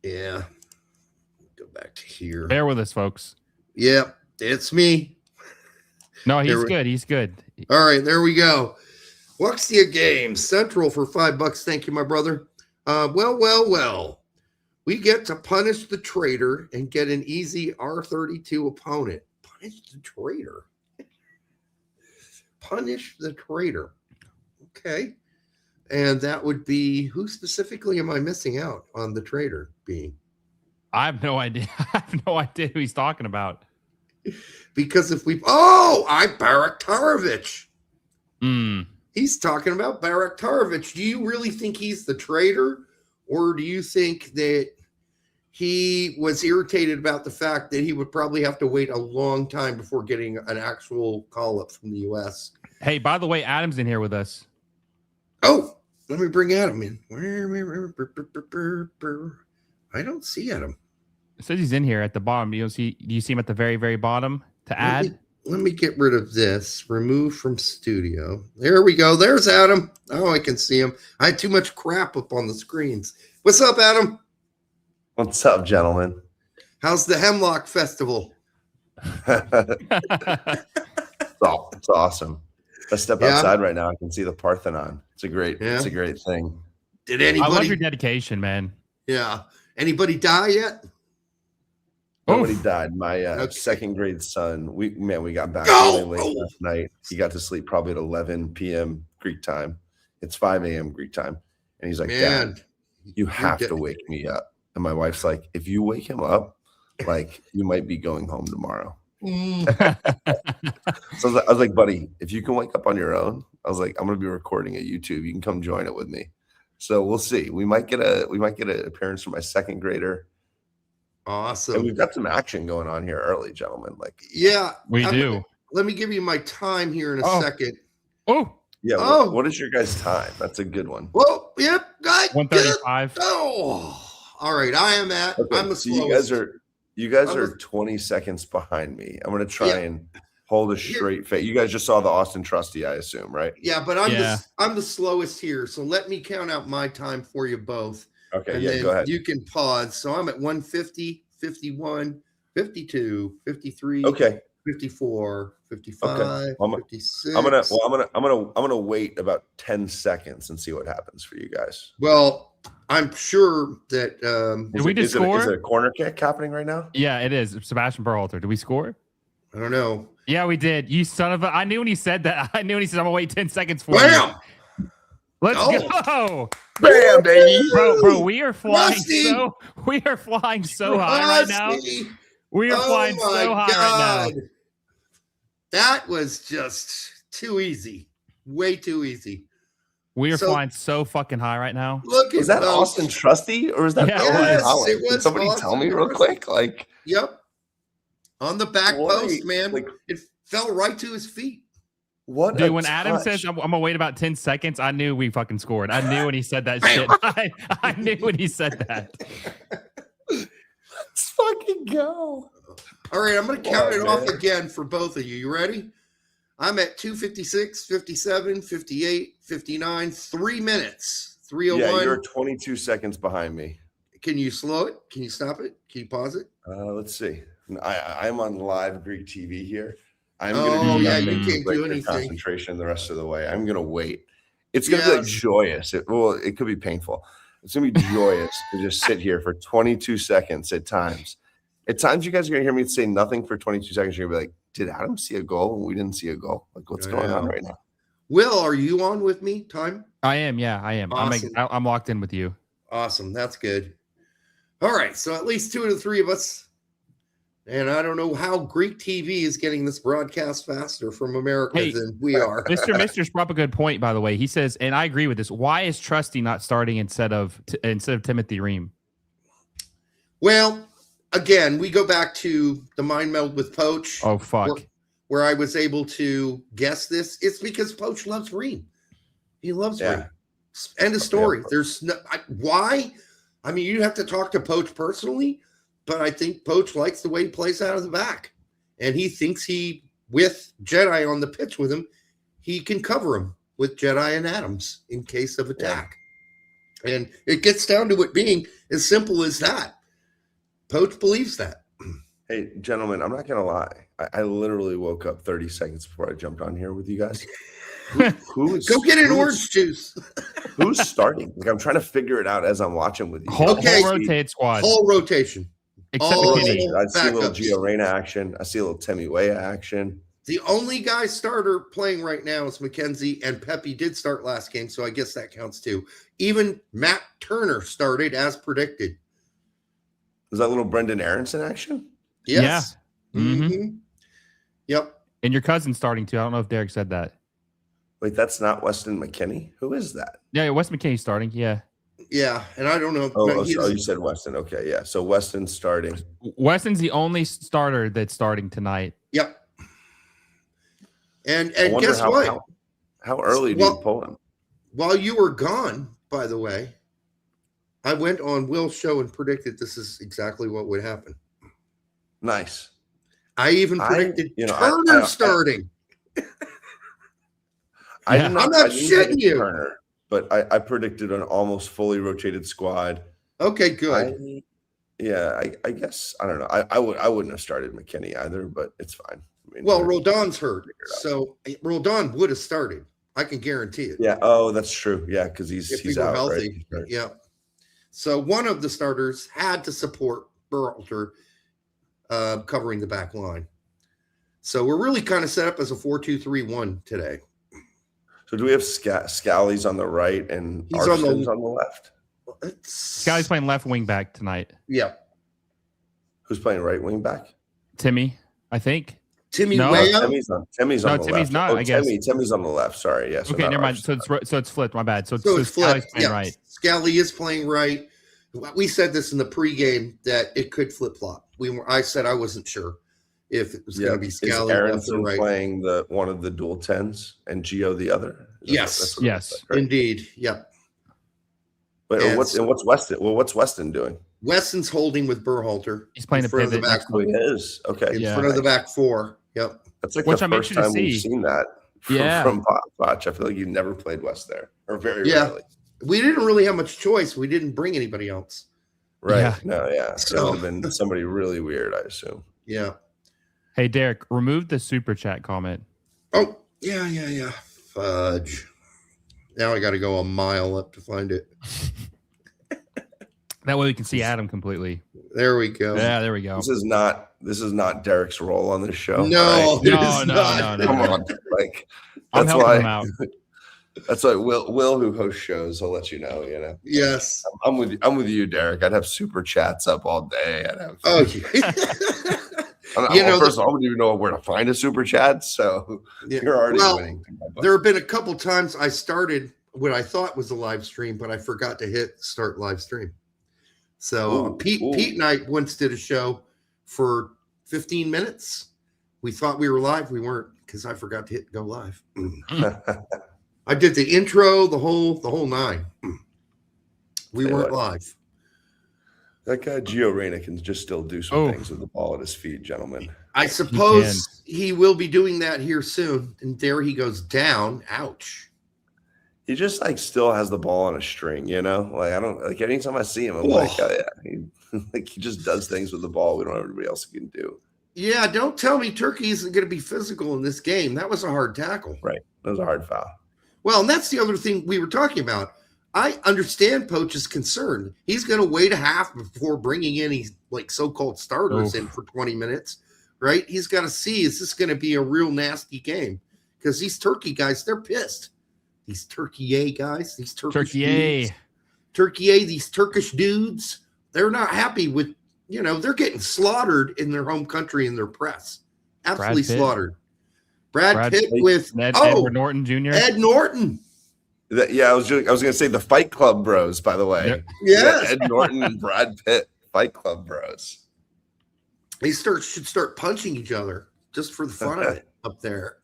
Yeah. Go back to here. Bear with us, folks. Yep, it's me. No, he's good. He's good. All right, there we go. Wuxia Games Central for $5. Thank you, my brother. Well. We get to punish the traitor and get an easy R32 opponent. Punish the traitor. punish the traitor. Okay. And that would be, who specifically am I missing out on the traitor being? I have no idea. I have no idea who he's talking about. Because if I'm Baraktarovich. He's talking about Baraktarovich. Do you really think he's the traitor? Or do you think that he was irritated about the fact that he would probably have to wait a long time before getting an actual call up from the U.S.? Hey, by the way, Adam's in here with us. Oh, let me bring Adam in. I don't see Adam. It says he's in here at the bottom. Do you see him at the very, very bottom to add? Let me get rid of this. Remove from studio. There we go. There's Adam. Oh, I can see him. I had too much crap up on the screens. What's up, Adam? What's up, gentlemen? How's the Hemlock Festival? It's awesome. If I step outside right now, I can see the Parthenon. It's a great thing. Did anybody? I love your dedication, man. Yeah. Anybody die yet? Nobody died. My second grade son, we got back really late last night. He got to sleep probably at 11 p.m. Greek time. It's 5 a.m. Greek time. And he's like, Dad, you have to wake me up. And my wife's like, if you wake him up, like, you might be going home tomorrow. So I was like, buddy, if you can wake up on your own, I was like, I'm going to be recording at YouTube. You can come join it with me. So we'll see. We might get an appearance from my second grader. Awesome. And we've got some action going on here early, gentlemen. Like, yeah, we do. Let me give you my time here in a second. Yeah. What is your guys' time? That's a good one. Well, yep, guys. 1:35. Oh, all right. I am at. Okay, I'm the slowest. You guys are 20 seconds behind me. I'm gonna try and hold a straight face. You guys just saw the Austin Trusty, I assume, right? Yeah, but I'm the slowest here. So let me count out my time for you both. Okay, and then go ahead. You can pause. So I'm at 150, 51, 52, 53, 54, 55, 56. I'm gonna wait about 10 seconds and see what happens for you guys. Well, I'm sure that did we just score? Is it a corner kick happening right now? Yeah, it is. Sebastian Berhalter. Did we score? I don't know. Yeah, we did. You son of a! I knew when he said that. I knew when he said, "I'm gonna wait 10 seconds for you." Let's go. Bam, baby. Bro, we are flying so high right now. We are flying so high right now. That was just too easy. Way too easy. We are flying so fucking high right now. Look, is that Austin Trusty or is that it was Can somebody Austin tell me real quick? Like, yep. On the back post, man. Like, it fell right to his feet. What? Dude, when Adam says I'm gonna wait about 10 seconds, I knew we fucking scored. I knew when he said that shit. I knew when he said that. Let's fucking go. All right, I'm gonna count it off again for both of you. You ready? I'm at 2:56, 57, 58, 59, 3 minutes. 3:01. Yeah, you're 22 seconds behind me. Can you slow it? Can you stop it? Can you pause it? Let's see. I'm on live Greek TV here. I'm going to you can't do anything. Concentration the rest of the way. I'm going to wait. It's going to be like joyous. It could be painful. It's going to be joyous to just sit here for 22 seconds at times. At times, you guys are going to hear me say nothing for 22 seconds. You're going to be like, did Adam see a goal? And we didn't see a goal. Like, what's going on right now? Will, are you on with me? Time? I am. Yeah, I am. Awesome. I'm locked in with you. Awesome. That's good. All right. So at least 2 of the 3 of us. And I don't know how Greek TV is getting this broadcast faster from America than we are. Mr. brought up a good point, by the way. He says, and I agree with this. Why is Trusty not starting instead of Timothy Ream? Well, again, we go back to the mind meld with Poach. Oh, fuck. Where I was able to guess this. It's because Poach loves Ream. He loves Ream. End of story. There's no why. I mean, you have to talk to Poach personally. But I think Poach likes the way he plays out of the back. And he thinks with Jedi on the pitch with him, he can cover him with Jedi and Adams in case of attack. Yeah. And it gets down to it being as simple as that. Poach believes that. Hey, gentlemen, I'm not going to lie. I literally woke up 30 seconds before I jumped on here with you guys. Go get an orange juice. Who's starting? Like, I'm trying to figure it out as I'm watching with you. Whole rotate squad. Whole rotation. Except McKinney. I see a little Gio Reyna action. I see a little Temi Weah action. The only guy starter playing right now is McKenzie, and Pepe did start last game, so I guess that counts too. Even Matt Turner started as predicted. Is that little Brendan Aronson action? Yes. Yeah. Mm-hmm. Yep. And your cousin's starting too. I don't know if Derek said that. Wait, that's not Weston McKinney? Who is that? Yeah, Weston McKinney's starting. Yeah. Yeah, and I don't know. Oh, you said Weston. Okay, yeah. So Weston's starting. Weston's the only starter that's starting tonight. Yep. And guess what? How early do you pull him? While you were gone, by the way, I went on Will's show and predicted this is exactly what would happen. Nice. I even predicted Turner starting. I'm not shitting you. Turner, but I predicted an almost fully rotated squad. Okay, good. I guess I don't know. I wouldn't have started McKinney either, but it's fine. I mean, Roldan's hurt, so Roldan would have started. I can guarantee it. Yeah. Oh, that's true. Yeah, because he's out, healthy. Right? Yeah. So one of the starters had to support Berhalter covering the back line. So we're really kind of set up as a 4-2-3-1 today. So do we have Scally's on the right and Arson's on the left? Scally's playing left wing back tonight. Yeah. Who's playing right wing back? Timmy, I think. Timmy's on the Timmy's left. Not. I guess Timmy's on the left. Sorry. Yes. Okay, never mind. So it's flipped. My bad. So it's Scally's flipped. playing right. Scally is playing right. We said this in the pregame that it could flip flop. I said I wasn't sure if it was going to be Scally. Is Aronson playing one of the dual 10s and Gio the other? Yes. Indeed. Yep. But what's Weston? Well, what's Weston doing? Weston's holding with Berhalter. He's playing a pivot. He is. Okay. In front of the back four. Yep. That's like the first time we've seen that from Botch. I feel like you've never played West there, or very rarely. We didn't really have much choice. We didn't bring anybody else. Right. Yeah. No, yeah. So it would have been somebody really weird, I assume. Yeah. Hey, Derek, remove the super chat comment. Oh, yeah. Fudge. Now I got to go a mile up to find it. That way we can see Adam completely. There we go. Yeah, there we go. This is not Derek's role on this show. No, right? No. Come on, like I'm helping him out. That's why Will, who hosts shows, he'll let you know. You know. Yes, I'm with you, Derek. I'd have super chats up all day. I'd have. Oh, first of all, I wouldn't even know where to find a super chat. So you're already winning. There have been a couple times I started what I thought was a live stream, but I forgot to hit start live stream. So Pete and I once did a show for 15 minutes. We thought we were live. We weren't because I forgot to hit go live. I did the intro, the whole nine. We weren't live. That guy Gio Reyna can just still do some things with the ball at his feet, gentlemen. I suppose he will be doing that here soon. And there he goes down. Ouch. He just still has the ball on a string, you know. Like I don't like anytime I see him, I'm like, oh, yeah, he just does things with the ball we don't have everybody else can do. Yeah, don't tell me Turkey isn't going to be physical in this game. That was a hard tackle. Right, that was a hard foul. Well, and that's the other thing we were talking about. I understand Poach's concern. He's going to wait a half before bringing any so-called starters in for 20 minutes, right? He's got to see, is this going to be a real nasty game? Because these Turkey guys, they're pissed. These Turkiye guys, these Turkiye, these Turkish dudes, they're not happy with, they're getting slaughtered in their home country in their press. Absolutely slaughtered. Brad Pitt with Edward Norton Jr. Ed Norton. I was going to say the Fight Club bros, by the way. Yeah. Ed Norton and Brad Pitt, Fight Club bros. They should start punching each other just for the fun of it up there.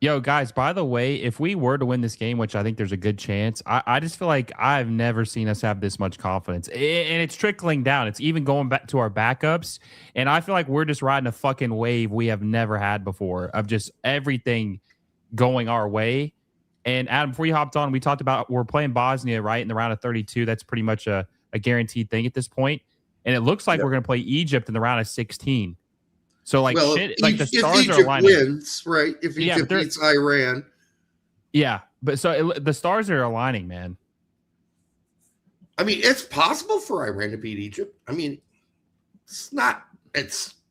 Yo, guys, by the way, if we were to win this game, which I think there's a good chance, I just feel like I've never seen us have this much confidence. And it's trickling down. It's even going back to our backups. And I feel like we're just riding a fucking wave we have never had before of just everything going our way. And Adam, before you hopped on, we talked about we're playing Bosnia, right, in the round of 32. That's pretty much a guaranteed thing at this point. And it looks like we're going to play Egypt in the round of 16. So the stars are aligning. Wins, right? If Egypt beats Iran. Yeah, but the stars are aligning, man. I mean, it's possible for Iran to beat Egypt. I mean, it's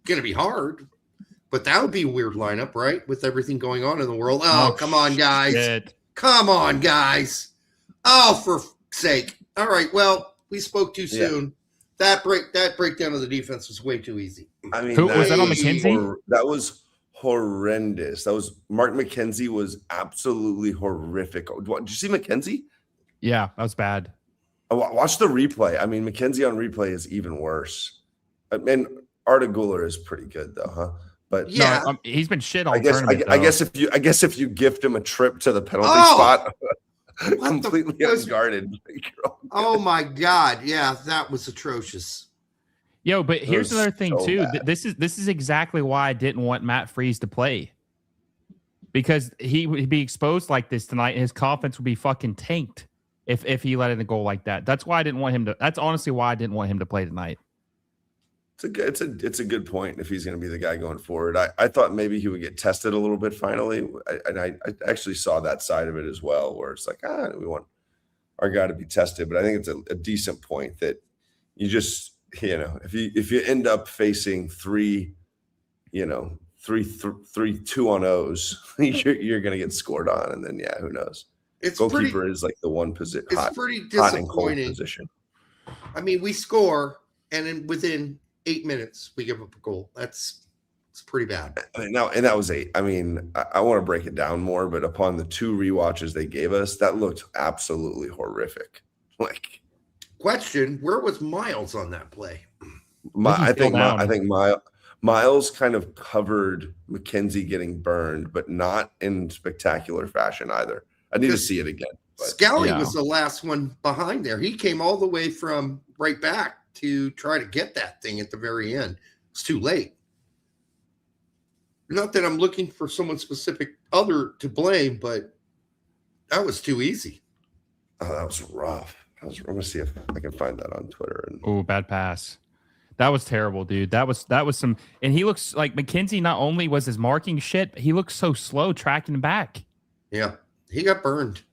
going to be hard, But that would be a weird lineup, right? With everything going on in the world. Oh, come on, guys. Shit. Come on, guys. Oh, for sake. All right. Well, we spoke too soon. That breakdown of the defense was way too easy. I mean, who was that on McKenzie? That was horrendous. That was Mark McKenzie was absolutely horrific. Did you see McKenzie? Yeah, that was bad. Watch the replay. I mean, McKenzie on replay is even worse. And Arda Guler is pretty good though, huh? But yeah, no, he's been shit all I guess if you gift him a trip to the penalty spot, completely unguarded. Oh my God! Yeah, that was atrocious. Yo, but here's another thing so too. This is exactly why I didn't want Matt Freese to play, because he would be exposed like this tonight, and his confidence would be fucking tanked if he let in a goal like that. That's why I didn't want him to. That's honestly why I didn't want him to play tonight. It's a good point if he's going to be the guy going forward. I thought maybe he would get tested a little bit finally, and I actually saw that side of it as well, where it's like, we want our guy to be tested. But I think it's a decent point that you just, if you end up facing three 2-on-0s, you're going to get scored on, and then who knows? Goalkeeper is like the one position. It's pretty disappointing. Hot and cold position. I mean, we score, and then within 8 minutes we give up a goal. It's pretty bad. And that was 8. I mean, I want to break it down more, but upon the 2 rewatches they gave us, that looked absolutely horrific. Like, question: where was Miles on that play? I think Miles kind of covered McKenzie getting burned, but not in spectacular fashion either. I need to see it again. Scally was the last one behind there. He came all the way from right back to try to get that thing at the very end. It's too late. Not that I'm looking for someone specific other to blame, but that was too easy. Oh, that was rough. I'm going to see if I can find that on Twitter. Oh, bad pass. That was terrible, dude. That was some, and he looks like McKenzie. Not only was his marking shit, he looks so slow tracking back. Yeah, he got burned.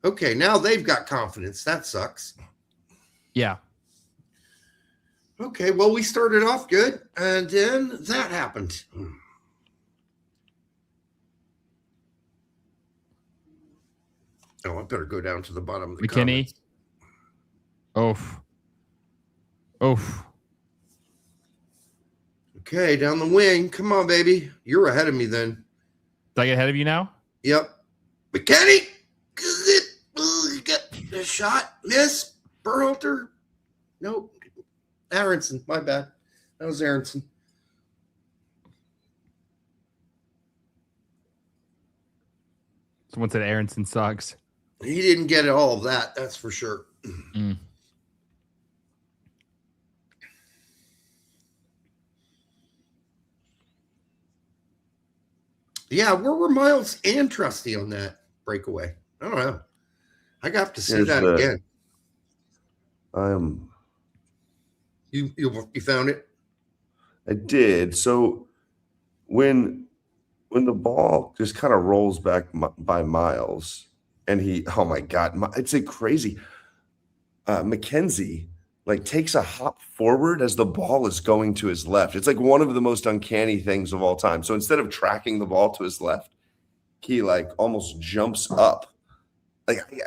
Okay, now they've got confidence. That sucks. Yeah. Okay, well, we started off good, and then that happened. Oh, I better go down to the bottom of the McKinney. comments. Oof. Okay, down the wing. Come on, baby. You're ahead of me then. Did I get ahead of you now? Yep. McKinney. Get the shot. Miss. Berhalter. Nope. Aronson. My bad. That was Aronson. Someone said Aronson sucks. He didn't get all of that. That's for sure. Mm. Yeah, where were Miles and Trusty on that breakaway? I don't know. I got to see that again. You found it? I did. So when the ball just kind of rolls back by Miles, and oh my God, it's a crazy. McKenzie takes a hop forward as the ball is going to his left. It's like one of the most uncanny things of all time. So instead of tracking the ball to his left, he almost jumps up.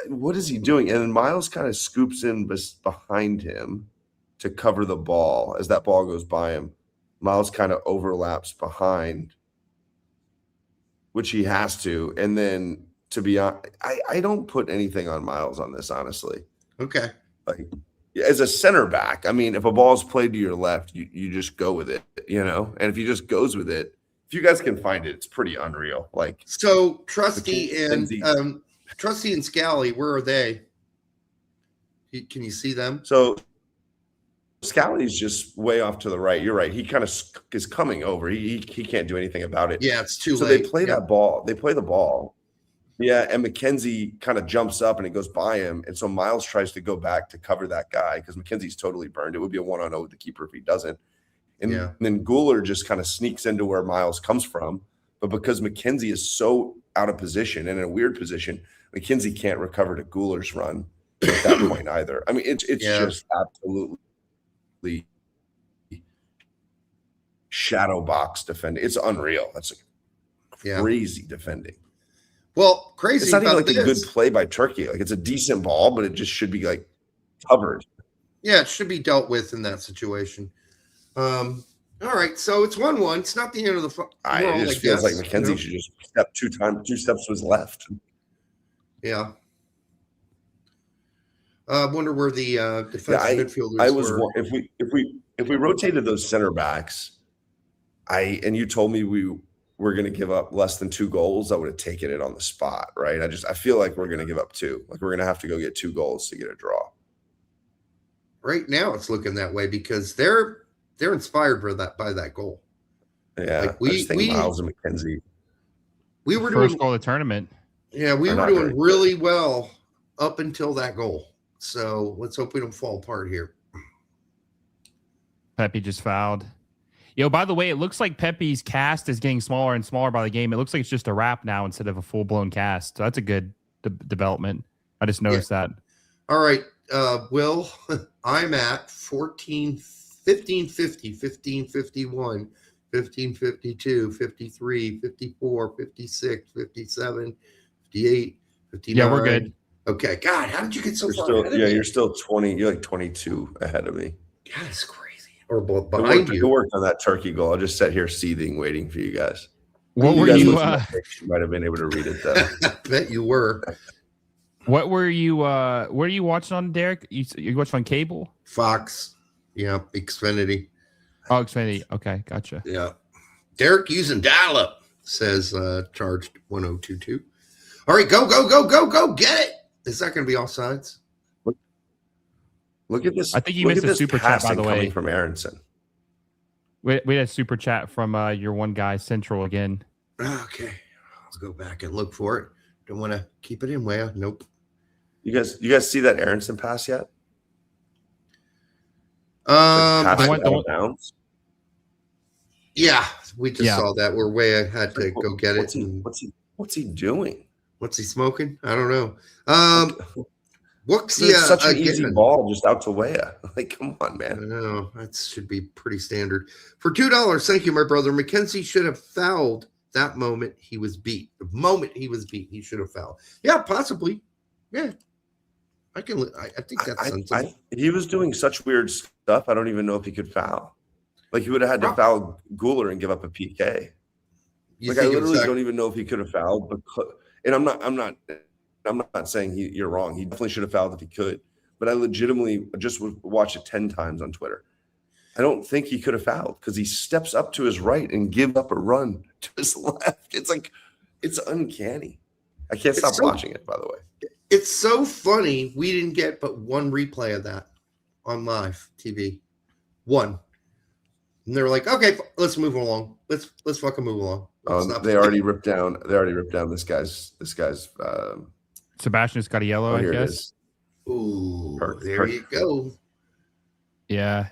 What is he doing? And then Miles kind of scoops in behind him to cover the ball. As that ball goes by him, Miles kind of overlaps behind, which he has to. And then, to be honest, I don't put anything on Miles on this, honestly. Okay. As a center back, I mean, if a ball's played to your left, you just go with it, And if he just goes with it, if you guys can find it, it's pretty unreal. So Trusty and Scally, where are they? Can you see them? So Scally's just way off to the right. You're right. He kind of is coming over. He can't do anything about it. Yeah, it's too late. So they play that ball. They play the ball. Yeah, and McKenzie kind of jumps up and it goes by him. And so Miles tries to go back to cover that guy because McKenzie's totally burned. It would be a 1-on-0 with the keeper if he doesn't. And then Guler just kind of sneaks into where Miles comes from. But because McKenzie is so out of position and in a weird position, McKenzie can't recover to Guler's run at that point either. I mean, it's just absolutely shadow box defending. It's unreal. That's crazy defending. Well, crazy. It's not even like a good play by Turkey. Like it's a decent ball, but it just should be like covered. Yeah, it should be dealt with in that situation. All right, so it's 1-1. It's not the end of the world. It just feels like McKenzie should just step 2 steps to his left. Yeah. I wonder where the defensive midfielders were. If we rotated those center backs, and you told me we were going to give up less than 2 goals, I would have taken it on the spot, right? I feel like we're going to give up 2. Like we're going to have to go get 2 goals to get a draw. Right now, it's looking that way because they're inspired by that goal. Yeah, like we Miles and McKenzie. We were first goal of the tournament. Yeah, we were doing really well up until that goal. So let's hope we don't fall apart here. Pepe just fouled. By the way, it looks like Pepe's cast is getting smaller and smaller by the game. It looks like it's just a wrap now instead of a full-blown cast. So that's a good development. I just noticed that. All right, Will, I'm at 1550, 1551, 1552, 53, 54, 56, 57, 58, 59. Yeah, we're good. Okay. God, how did you get so far ahead of me? You're still 20. You're like 22 ahead of me. God, it's crazy. Or behind you. Who worked on that Turkey goal? I'll just sit here seething, waiting for you guys. What were you? You might have been able to read it though. I bet you were. What were you? Where are you watching on, Derek? You watching on cable? Fox. Yeah, Xfinity. Oh, Xfinity. Okay, gotcha. Yeah. Derek using dial-up, says charged 1022. All right, go, get it. Is that going to be offsides? Look at this. I think you missed a super chat, by the way. From Aronson. We had a super chat from your one guy, Central, again. Okay. Let's go back and look for it. Don't want to keep it in way. Nope. You guys see that Aronson pass yet? Bounds. Yeah, we just saw that. We're way ahead to go get it. What's he doing? What's he smoking? I don't know. What's such an easy ball just out to Weah. Like, come on, man. I know. That should be pretty standard. For $2, thank you, my brother. McKenzie should have fouled that moment he was beat. The moment he was beat, he should have fouled. Yeah, possibly. Yeah. I think that's sensible. He was doing such weird stuff. I don't even know if he could foul. Like, he would have had to foul Guler and give up a PK. I literally don't even know if he could have fouled. And I'm not saying you're wrong. He definitely should have fouled if he could. But I legitimately just watched it 10 times on Twitter. I don't think he could have fouled because he steps up to his right and gives up a run to his left. It's like, it's uncanny. I can't stop watching it, by the way. It's so funny. We didn't get but one replay of that on live TV. One. And they're like, okay, let's move along. Let's fucking move along. They already ripped down this guy's Sebastian's got a yellow, I guess. Ooh, there you go. Yeah.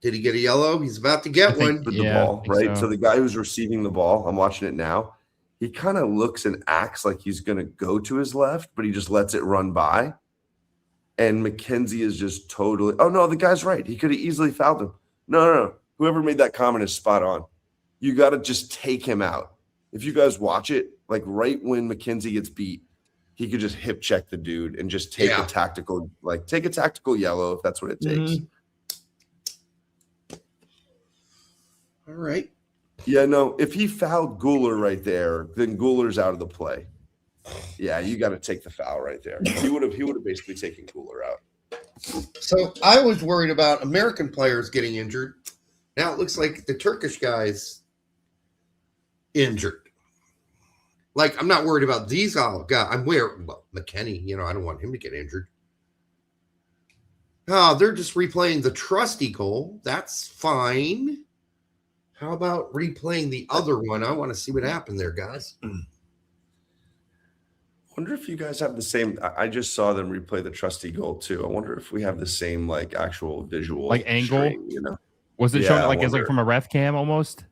Did he get a yellow? He's about to get one. With the ball, right? So the guy who's receiving the ball, I'm watching it now. He kind of looks and acts like he's going to go to his left, but he just lets it run by. And McKenzie is just totally, oh, no, the guy's right. He could have easily fouled him. No. Whoever made that comment is spot on. You got to just take him out. If you guys watch it, like right when McKenzie gets beat, he could just hip check the dude and just take a tactical yellow if that's what it takes. All right. Yeah, no, if he fouled Guler right there, then Guler's out of the play. Yeah, you got to take the foul right there. He would have basically taken Guler out. So I was worried about American players getting injured. Now it looks like the Turkish guy's injured. Like, I'm not worried about these guys. I'm worried about McKennie. I don't want him to get injured. Oh, they're just replaying the trusty goal. That's fine. How about replaying the other one? I want to see what happened there, guys. I wonder if you guys have the same. I just saw them replay the trusty goal too. I wonder if we have the same actual visual angle. String, Was it showing it's like from a ref cam almost?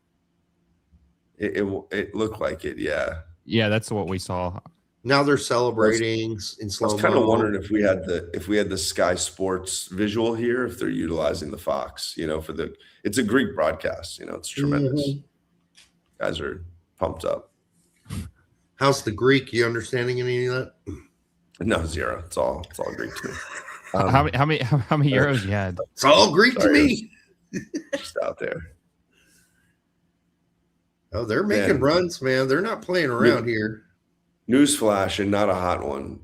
It looked like it, yeah. Yeah, that's what we saw. Now they're celebrating in slow mo. I was kind of wondering if we had the Sky Sports visual here, if they're utilizing the Fox, it's a Greek broadcast, it's tremendous. Mm-hmm. Guys are pumped up. How's the Greek? You understanding any of that? No, zero. It's all Greek to me. How many euros you had? It's all Greek to me. Just out there. Oh, they're making runs, man. They're not playing around here. Newsflash, and not a hot one.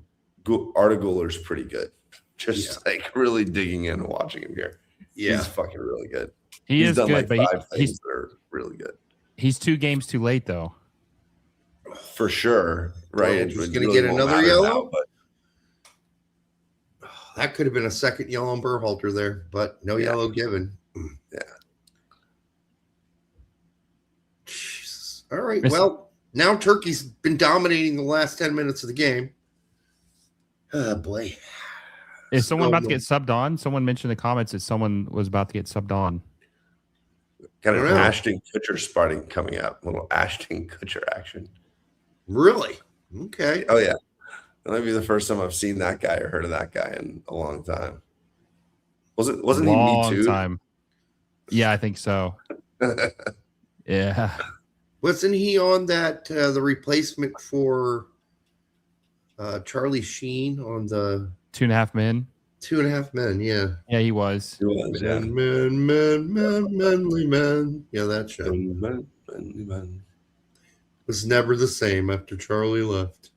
Arda Güler's pretty good. Just like really digging in and watching him here. Yeah, he's fucking really good. He's done good, like but five things that are really good. He's 2 games too late, though. For sure, right? He's going to get another yellow. Now, but that could have been a second yellow on Berhalter there, but no yellow given. Yeah. Jesus. All right. Well. Now Turkey's been dominating the last 10 minutes of the game. Oh, boy. Is someone about to get subbed on? Someone mentioned in the comments that someone was about to get subbed on. Got an Ashton Kutcher spotting coming up. A little Ashton Kutcher action. Really? Okay. Oh, yeah. That might be the first time I've seen that guy or heard of that guy in a long time. Wasn't he Me Too? Time. Yeah, I think so. Yeah. Wasn't he on that the replacement for Charlie Sheen on the 2.5 Men? 2.5 Men, yeah. Yeah, he was. He was, yeah. Manly men. Yeah, that show. Manly men. Was never the same after Charlie left.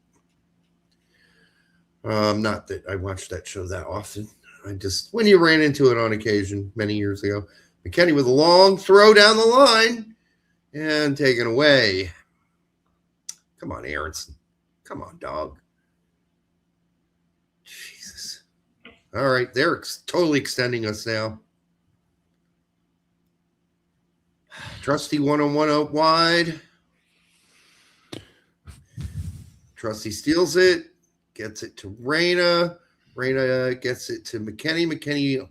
Not that I watched that show that often. I just, when you ran into it on occasion many years ago, McKenny with a long throw down the line. And taken away. Come on, Aronson. Come on, dog. Jesus. All right, they're totally extending us now. Trusty 1-on-1 out wide. Trusty steals it. Gets it to Reyna. Reyna gets it to McKenny. McKenny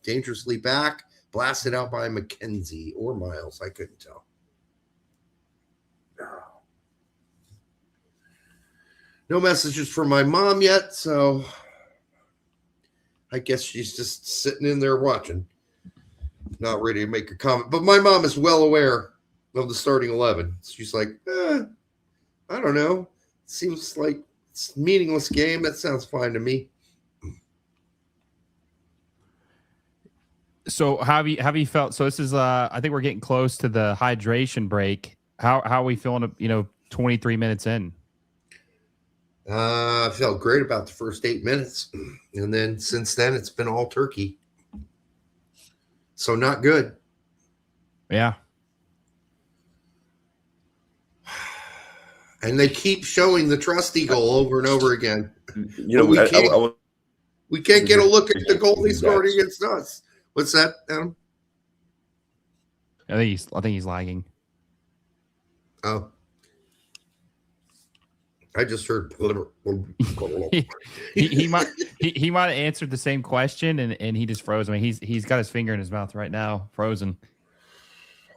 dangerously back. Blasted out by McKenzie or Miles. I couldn't tell. No messages from my mom yet, so I guess she's just sitting in there watching, not ready to make a comment. But my mom is well aware of the starting 11. She's like, I don't know. Seems like it's a meaningless game. That sounds fine to me. So how have you felt? So this is I think we're getting close to the hydration break. How are we feeling? 23 minutes in. I felt great about the first 8 minutes. And then since then, it's been all Turkey. So not good. Yeah. And they keep showing the trusty goal over and over again. We can't get a look at the goal they scored against us. What's that, Adam? I think he's lagging. Oh. I just heard he might have answered the same question and he just froze. I mean, he's got his finger in his mouth right now, frozen.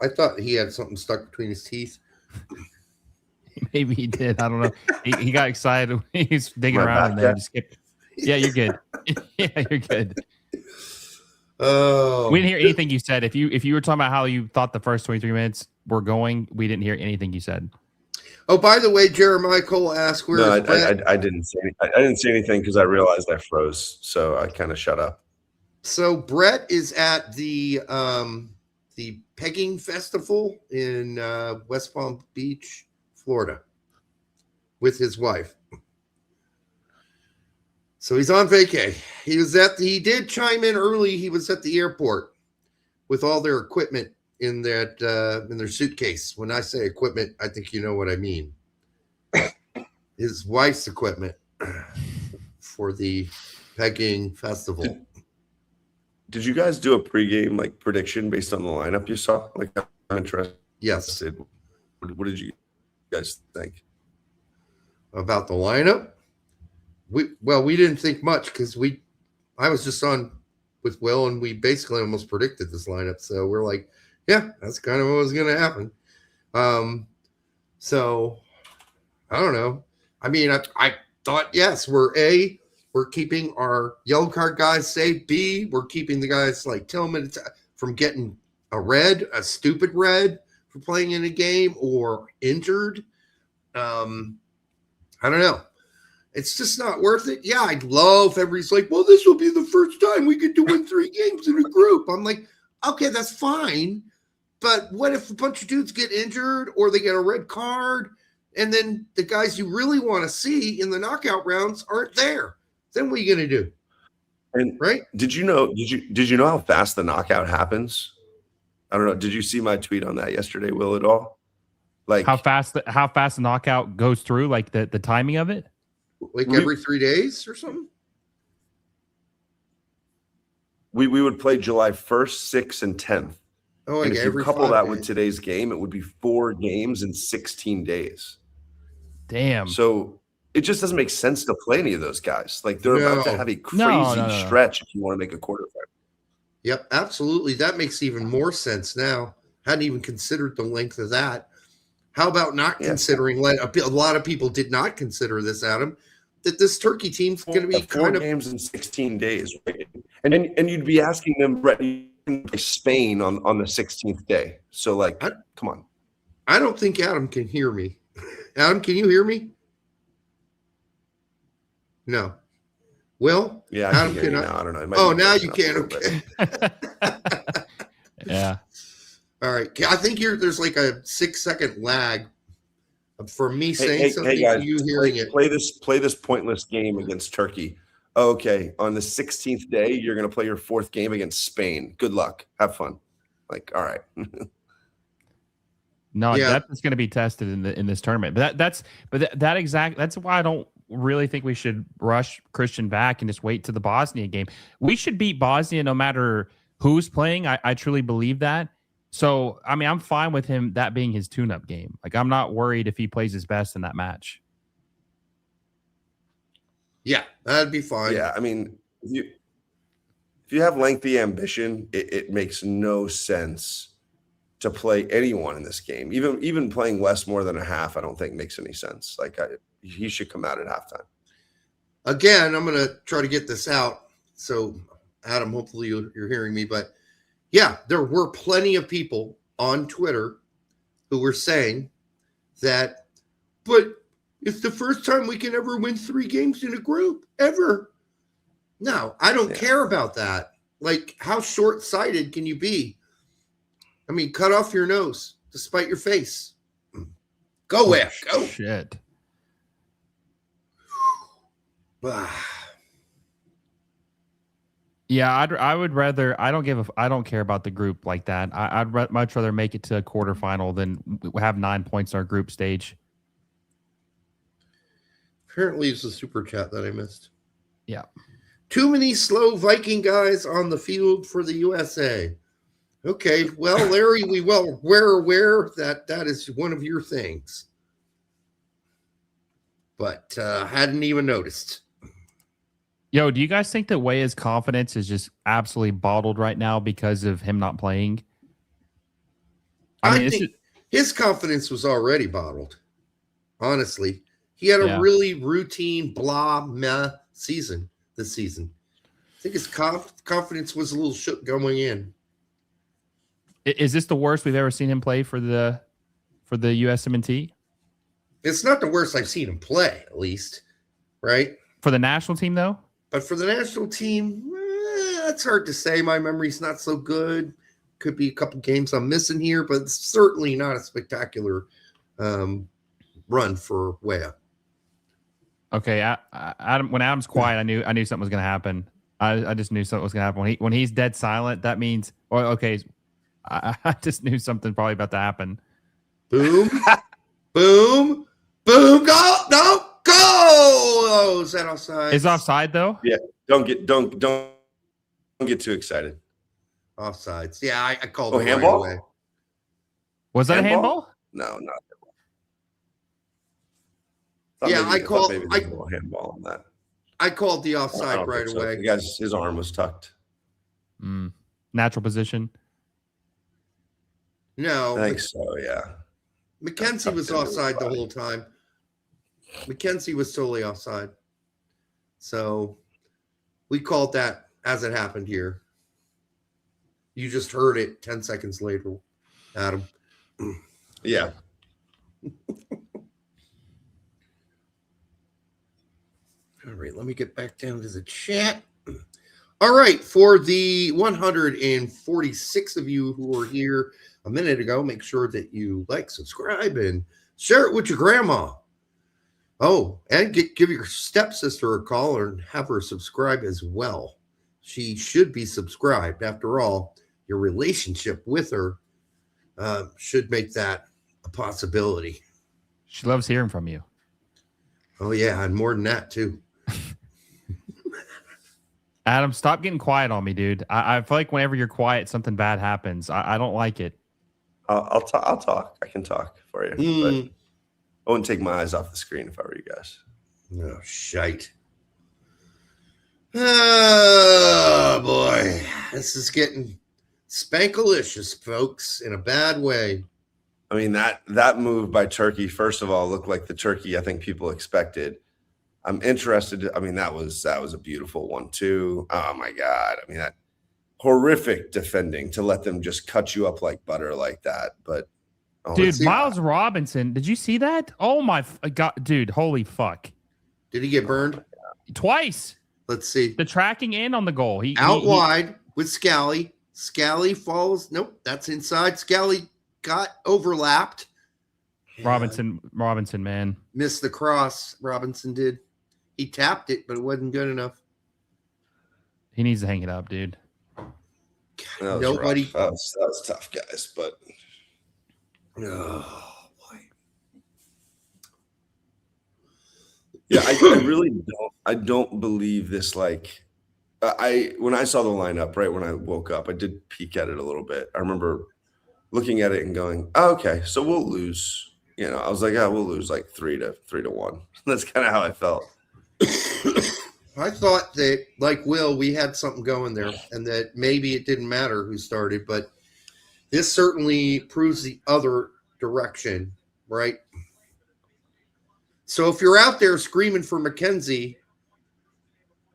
I thought he had something stuck between his teeth. Maybe he did. I don't know. He got excited. He's digging around and then just skipped. Yeah, you're good. Yeah, you're good. Oh, we didn't hear anything you said. If you were talking about how you thought the first 23 minutes were going, we didn't hear anything you said. Oh, by the way, Jeremiah Cole asked where. No, I didn't say anything. I didn't say anything because I realized I froze, so I kind of shut up. So Brett is at the pegging festival in West Palm Beach, Florida, with his wife. So he's on vacay. He did chime in early. He was at the airport with all their equipment in their suitcase. When I say equipment, I think you know what I mean. His wife's equipment for the pegging festival. Did you guys do a pregame prediction based on the lineup you saw? I'm interested. Yes. What did you guys think about the lineup? We didn't think much because I was just on with Will and we basically almost predicted this lineup. So we're like, yeah, that's kind of what was going to happen. So I don't know. I mean, I thought, yes, we're keeping our yellow card guys safe. B, we're keeping the guys like Tillman from getting a stupid red for playing in a game or injured. I don't know. It's just not worth it. Yeah, I'd love everybody's like, well, this will be the first time we get to win 3 games in a group. I'm like, okay, that's fine. But what if a bunch of dudes get injured or they get a red card and then the guys you really want to see in the knockout rounds aren't there? Then what are you going to do? And right? Did you know how fast the knockout happens? I don't know. Did you see my tweet on that yesterday, Will, at all? Like how fast the knockout goes through, like the timing of it? Like every 3 days or something? We would play July 1st, 6th, and 10th. Oh, and if you couple that with today's game, it would be 4 games in 16 days. Damn. So it just doesn't make sense to play any of those guys. Like they're about to have a crazy stretch if you want to make a quarterfinal. Yep, absolutely. That makes even more sense now. Hadn't even considered the length of that. How about not considering? A lot of people did not consider this, Adam, that this Turkey team's going to be 4 games in 16 days, right? And you'd be asking them ready to play Spain on the 16th day. So like, come on. I don't think Adam can hear me. Adam, can you hear me? No. Will? Yeah, I can hear you now. I don't know. Oh, now you can. Okay. Yeah. All right. I think there's like a 6-second lag from me saying something guys, to you hearing it. Play this pointless game against Turkey. Okay. On the 16th day, you're going to play your 4th game against Spain. Good luck. Have fun. Like, all right. No, that's going to be tested in this tournament. But that's why I don't really think we should rush Christian back and just wait to the Bosnia game. We should beat Bosnia no matter who's playing. I truly believe that. So, I mean, I'm fine with him that being his tune-up game. Like, I'm not worried if he plays his best in that match. Yeah, that'd be fine. Yeah, I mean, if you have lengthy ambition, it makes no sense to play anyone in this game. Even playing Wes more than a half, I don't think makes any sense. Like, he should come out at halftime. Again, I'm going to try to get this out. So, Adam, hopefully you're hearing me. But, yeah, there were plenty of people on Twitter who were saying that, but it's the first time we can ever win 3 games in a group, ever. No, I don't care about that. Like, how short-sighted can you be? I mean, cut off your nose to spite your face. Go where? Go. Shit. Yeah, I would rather. I don't care about the group like that. I'd much rather make it to a quarterfinal than have 9 points in our group stage. Apparently, it's a super chat that I missed. Yeah. Too many slow Viking guys on the field for the USA. Okay, well, Larry, we're aware that is one of your things, but hadn't even noticed. Yo, do you guys think that Weah's confidence is just absolutely bottled right now because of him not playing? I mean, think his confidence was already bottled. Honestly, he had a really routine, blah, meh season this season. I think his confidence was a little shook going in. Is this the worst we've ever seen him play for the USMNT? It's not the worst I've seen him play, at least, right? For the national team, though? But for the national team, that's hard to say. My memory's not so good. Could be a couple games I'm missing here, but it's certainly not a spectacular run for Weah. Okay, Adam. When Adam's quiet, I knew something was going to happen. I just knew something was going to happen. When he's dead silent, that means, I just knew something probably about to happen. Boom, boom, boom, go, no, go! Oh, is that offside? Is offside though? Yeah. Don't get too excited. Offsides. Yeah, I called it handball? right away. Was that a handball? No, not handball. Yeah, I called handball on that. I called the offside right away. His arm was tucked. Natural position. No, I think so. Yeah. McKenzie was offside the whole time. McKenzie was totally offside. So we called that as it happened here. You just heard it 10 seconds later, Adam. Yeah. All right, let me get back down to the chat. All right, for the 146 of you who were here a minute ago, make sure that you like, subscribe, and share it with your grandma. Oh, and give your stepsister a call and have her subscribe as well. She should be subscribed. After all, your relationship with her should make that a possibility. She loves hearing from you. Oh, yeah, and more than that, too. Adam, stop getting quiet on me, dude. I feel like whenever you're quiet, something bad happens. I don't like it. I'll talk. I can talk for you. But I wouldn't take my eyes off the screen if I were you guys. Oh, shite. Oh, boy. This is getting spankalicious, folks, in a bad way. I mean, that move by Turkey, first of all, looked like the Turkey I think people expected. I'm interested. I mean, that was a beautiful one, too. Oh, my God. I mean, that horrific defending to let them just cut you up like butter like that. But, dude, Miles Robinson, did you see that? Oh, my God. Dude, holy fuck. Did he get burned? Twice. Let's see. The tracking in on the goal. He wide with Scally. Scally falls. Nope, that's inside. Scally got overlapped. Robinson, man. Missed the cross. Robinson did. He tapped it, but it wasn't good enough. He needs to hang it up, dude. God, nobody. That was tough, guys. But oh boy. Yeah, I really don't. I don't believe this. Like, when I saw the lineup, right when I woke up, I did peek at it a little bit. I remember looking at it and going, oh, "Okay, so we'll lose." You know, I was like, "Yeah, we'll lose like 3-1." That's kind of how I felt. I thought that, like Will, we had something going there, and that maybe it didn't matter who started, but this certainly proves the other direction, right? So if you're out there screaming for McKenzie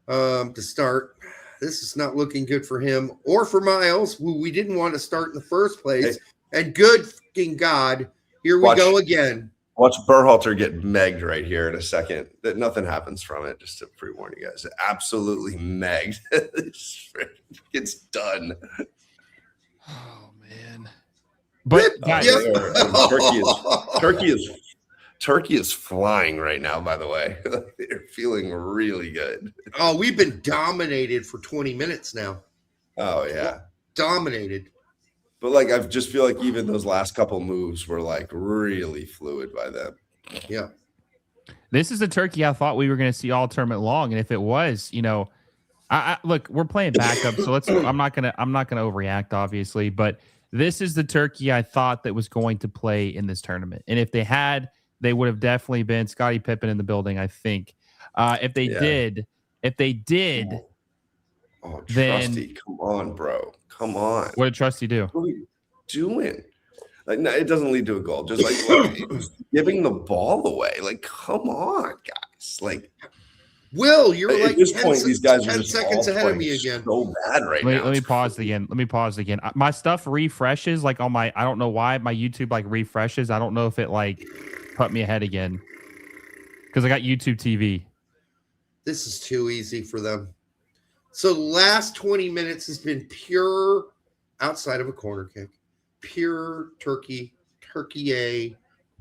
to start, this is not looking good for him or for Miles, who we didn't want to start in the first place. Hey. And good fucking God, here we go again. Watch Berhalter get megged right here in a second. That nothing happens from it, just to pre-warn you guys. Absolutely megged. It's done. Oh, man. But Turkey is flying right now, by the way. They're feeling really good. Oh, we've been dominated for 20 minutes now. Oh, yeah. Dominated. But, like, I just feel like even those last couple moves were, like, really fluid by them. Yeah. This is the Turkey I thought we were going to see all tournament long. And if it was, you know, I look, we're playing backup. So I'm not going to overreact, obviously. But this is the Turkey I thought that was going to play in this tournament. And if they had, they would have definitely been Scottie Pippen in the building, I think. If they did, oh, then Trusty, come on, bro. Come on. What did Trusty do? What are you doing? Like, no, it doesn't lead to a goal. Just like giving the ball away. Like, come on, guys. Like, Will, you're at like this point, these guys are 10 just seconds ahead of me again. So bad right now. Let me pause again. My stuff refreshes like on my. I don't know why my YouTube like refreshes. I don't know if it like put me ahead again because I got YouTube TV. This is too easy for them. So the last 20 minutes has been pure, outside of a corner kick, pure Turkiye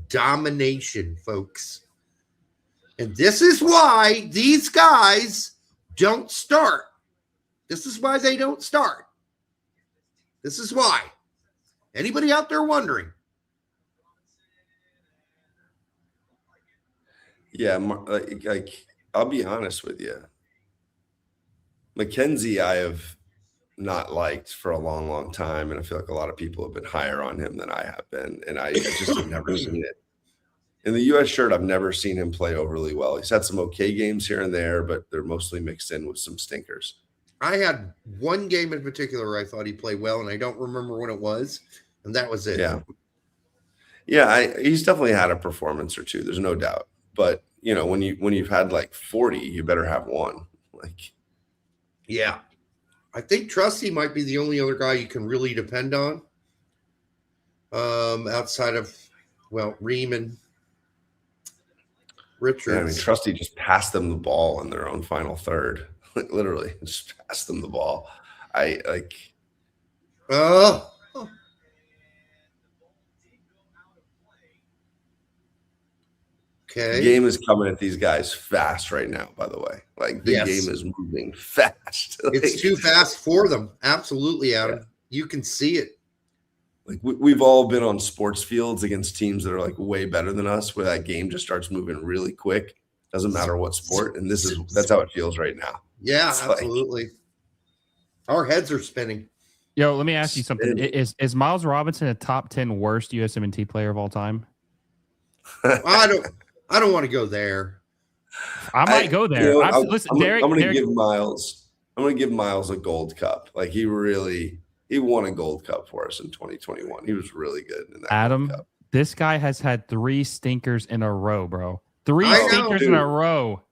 domination, folks. And this is why these guys don't start. This is why they don't start. This is why. Anybody out there wondering? Yeah, like I'll be honest with you. McKenzie, I have not liked for a long, long time, and I feel like a lot of people have been higher on him than I have been, and I just have never seen it. In the U.S. shirt, I've never seen him play overly well. He's had some okay games here and there, but they're mostly mixed in with some stinkers. I had one game in particular where I thought he played well, and I don't remember when it was, and that was it. Yeah. Yeah, he's definitely had a performance or two. There's no doubt. But when you've had like 40, you better have one. Like, yeah, I think Trusty might be the only other guy you can really depend on. Outside of Ream and Richards. Yeah, I mean, Trusty just passed them the ball in their own final third. Like, literally, just passed them the ball. Okay. The game is coming at these guys fast right now, by the way. Like, the game is moving fast. Like, it's too fast for them. Absolutely, Adam. Yeah. You can see it. Like, we've all been on sports fields against teams that are like way better than us, where that game just starts moving really quick. Doesn't matter what sport. And that's how it feels right now. Yeah, it's absolutely. Like, our heads are spinning. Yo, let me ask you something. Is Miles Robinson a top 10 worst USMNT player of all time? I don't want to go there. I might go there. Listen, Derek, I'm going to give Miles a gold cup. Like, he won a gold cup for us in 2021. He was really good in that. Adam, this guy has had 3 stinkers in a row, bro. 3 stinkers in a row.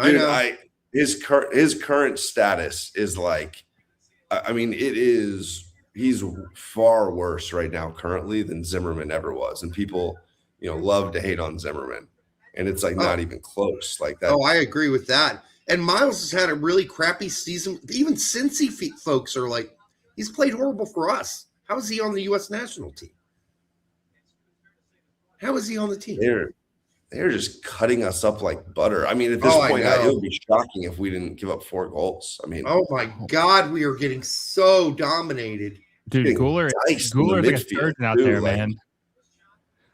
Dude, his current status is like, I mean, he's far worse right now currently than Zimmerman ever was. And people, love to hate on Zimmerman. And it's like not even close like that. Oh, I agree with that. And Miles has had a really crappy season. Even Cincy folks are like, he's played horrible for us. How is he on the U.S. national team? How is he on the team? They're just cutting us up like butter. I mean, at this point, it would be shocking if we didn't give up 4 goals. I mean, oh my God, we are getting so dominated. Dude, Guler is like a surgeon out there, man.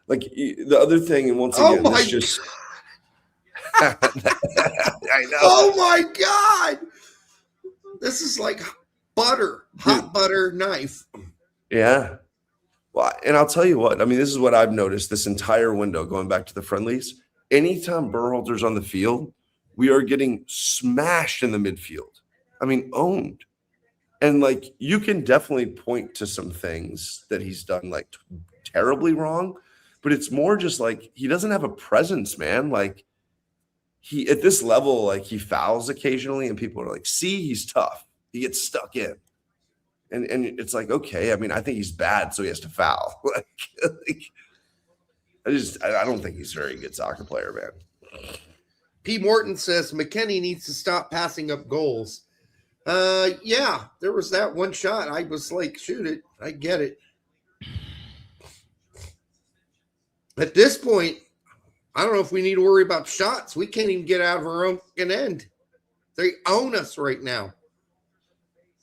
Like, the other thing, and once again, it's just I know. Oh my God. This is like butter, hot butter knife. Yeah. Well, and I'll tell you what, I mean, this is what I've noticed this entire window going back to the friendlies. Anytime Berhalter's on the field, we are getting smashed in the midfield. I mean, owned. And like, you can definitely point to some things that he's done like terribly wrong, but it's more just like he doesn't have a presence, man. Like, he at this level, like, he fouls occasionally and people are like, see, he's tough. He gets stuck in. And it's like, okay, I mean, I think he's bad, so he has to foul. I don't think he's a very good soccer player, man. P. Morton says McKennie needs to stop passing up goals. Yeah, there was that one shot. I was like, shoot it. I get it. At this point, I don't know if we need to worry about shots. We can't even get out of our own end. They own us right now.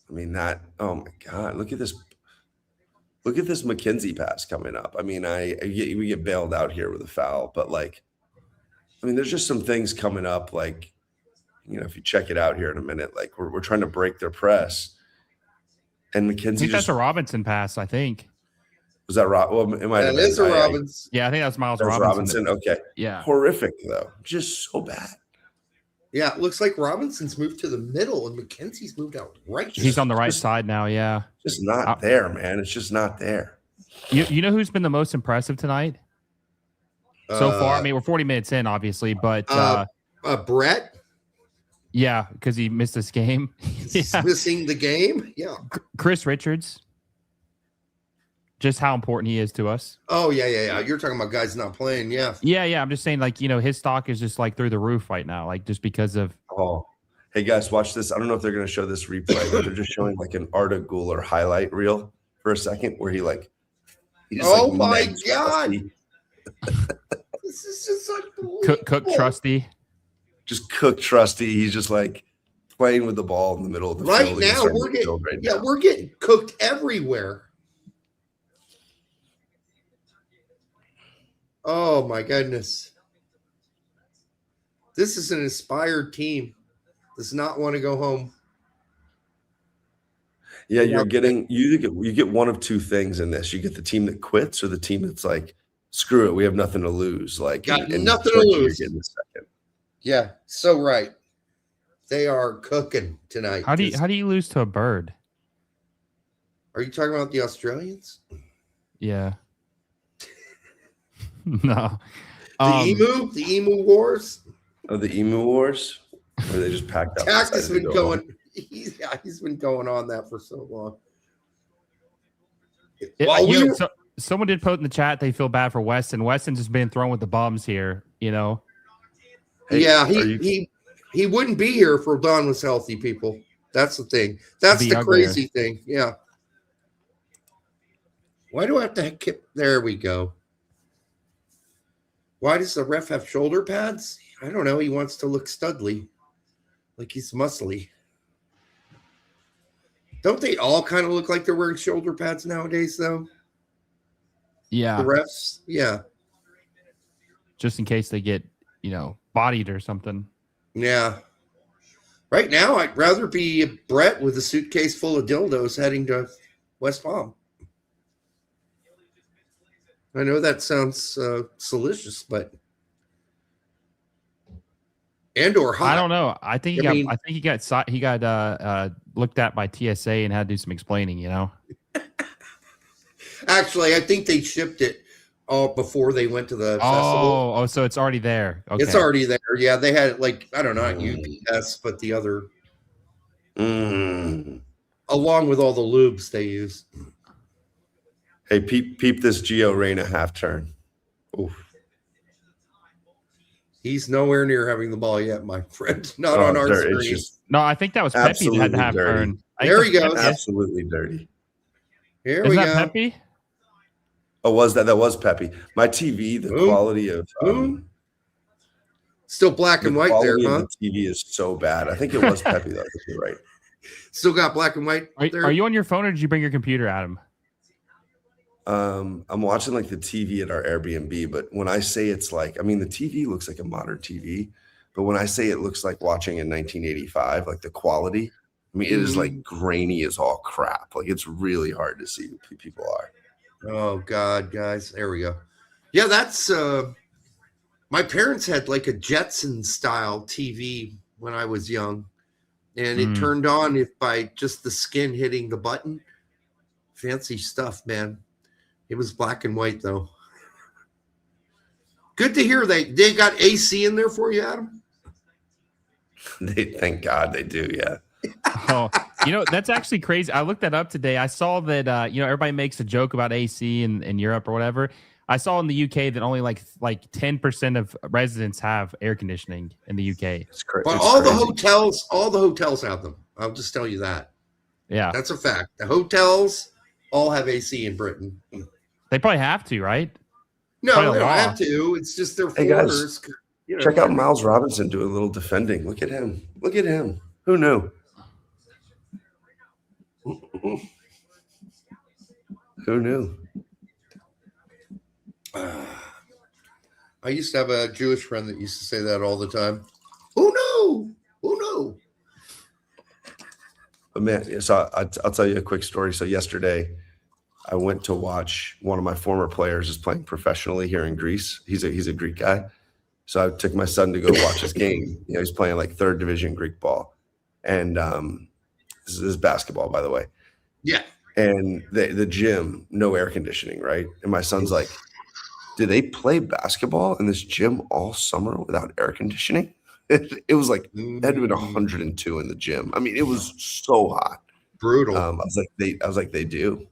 I mean, oh my God, look at this McKenzie pass coming up. I mean, we get bailed out here with a foul, but like, I mean, there's just some things coming up. Like, if you check it out here in a minute, like we're trying to break their press, and McKenzie. I think that's a Robinson pass. I think. Was that Rob? Well, it might have been. That is a Robinson. Yeah, I think that's Miles Robinson. Okay. Yeah. Horrific though, just so bad. Yeah, it looks like Robinson's moved to the middle and McKenzie's moved out right. He's on the right side now, yeah. Just not there, man. It's just not there. You know who's been the most impressive tonight? So far, I mean, we're 40 minutes in, obviously, but Brett? Yeah, because he missed this game. He's missing the game? Yeah. Chris Richards. Just how important he is to us. Oh, yeah. You're talking about guys not playing, yeah. Yeah. I'm just saying, like, his stock is just like through the roof right now, like just because of. Oh, hey guys, watch this. I don't know if they're going to show this replay, but they're just showing like an Arda Guler highlight reel for a second where he like. Oh my God! This is just unbelievable. Cook Trusty. Just Cook Trusty. He's just like playing with the ball in the middle of the right field. Now we're getting cooked everywhere. Oh my goodness. This is an inspired team. Does not want to go home. Yeah, you get one of two things in this. You get the team that quits or the team that's like, screw it, we have nothing to lose. Like nothing to lose. Yeah, so right. They are cooking tonight. How do you lose to a bird? Are you talking about the Australians? Yeah. No. The emu wars. Oh, the emu wars. Or they just packed up. Tack has been going. He's been going on that for so long. Someone did put in the chat they feel bad for Weston. Weston's just been thrown with the bums here, you know. Hey, yeah, he wouldn't be here if Rodon was healthy, people. That's the thing. That's the crazy thing. Yeah. Why do I have to keep? There we go. Why does the ref have shoulder pads? I don't know. He wants to look studly, like he's muscly. Don't they all kind of look like they're wearing shoulder pads nowadays, though? Yeah. The refs? Yeah. Just in case they get, bodied or something. Yeah. Right now, I'd rather be Brett with a suitcase full of dildos heading to West Palm. I know that sounds salacious, but or hot. I don't know. I think he got looked at by TSA and had to do some explaining. Actually, I think they shipped it before they went to the festival. Oh, so it's already there. Okay. It's already there. Yeah, they had it I don't know, not UPS, but the other, along with all the lubes they use. Hey, peep this Gio Reyna half turn. Oof. He's nowhere near having the ball yet, my friend. Not on our screen. No, I think that was Pepe that had the half turn. There he goes. Absolutely dirty. Here we go. Pepe? Oh, was that was Pepe? My TV, the quality of still black and white there, huh? The TV is so bad. I think it was Pepe though. You're right. Still got black and white. Are you on your phone or did you bring your computer, Adam? I'm watching the TV at our Airbnb, but when I say it's the TV looks like a modern TV, but when I say it looks like watching in 1985, the quality, it is grainy as all crap. It's really hard to see who people are. Oh God, guys, there we go. Yeah, that's my parents had a Jetson style TV when I was young, and it turned on by just the skin hitting the button. Fancy stuff, man. It was black and white, though. Good to hear they got AC in there for you, Adam. Thank God they do, yeah. Oh, that's actually crazy. I looked that up today. I saw that everybody makes a joke about AC in Europe or whatever. I saw in the UK that only like 10% of residents have air conditioning in the UK. It's crazy. But all the hotels have them. I'll just tell you that. Yeah, that's a fact. The hotels all have AC in Britain. They probably have to, right? No, they don't have to. It's just their foreigners. Check out Miles Robinson doing a little defending. Look at him. Look at him. Who knew? Who knew? I used to have a Jewish friend that used to say that all the time. Who knew? Who knew? But man, so I'll tell you a quick story. So yesterday, I went to watch one of my former players is playing professionally here in Greece. He's a Greek guy. So I took my son to go watch his game. He's playing third division Greek ball. And this is basketball, by the way. Yeah. And the gym, no air conditioning, right? And my son's like, do they play basketball in this gym all summer without air conditioning? It was it had to be 102 in the gym. it was so hot. Brutal. I was like, they do.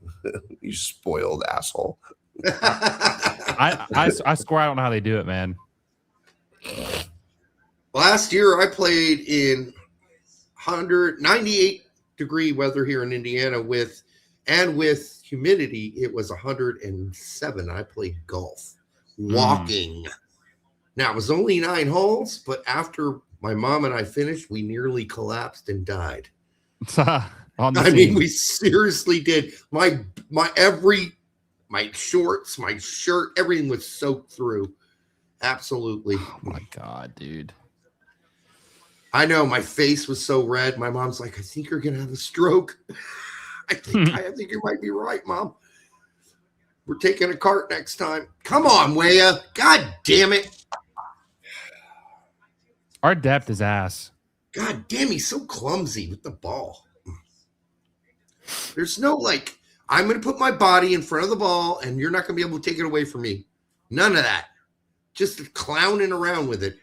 You spoiled asshole. I swear I don't know how they do it, man. Last year I played in 198 degree weather here in Indiana with humidity. It was 107. I played golf walking. Now it was only 9 holes, but after my mom and I finished, we nearly collapsed and died. We seriously did. My shorts, my shirt, everything was soaked through. Absolutely. Oh my God, dude. I know, my face was so red. My mom's like, I think you're gonna have a stroke. I think you might be right, Mom. We're taking a cart next time. Come on, Weah. God damn it. Our depth is ass. God damn, he's so clumsy with the ball. There's no I'm going to put my body in front of the ball and you're not going to be able to take it away from me. None of that. just clowning around with it.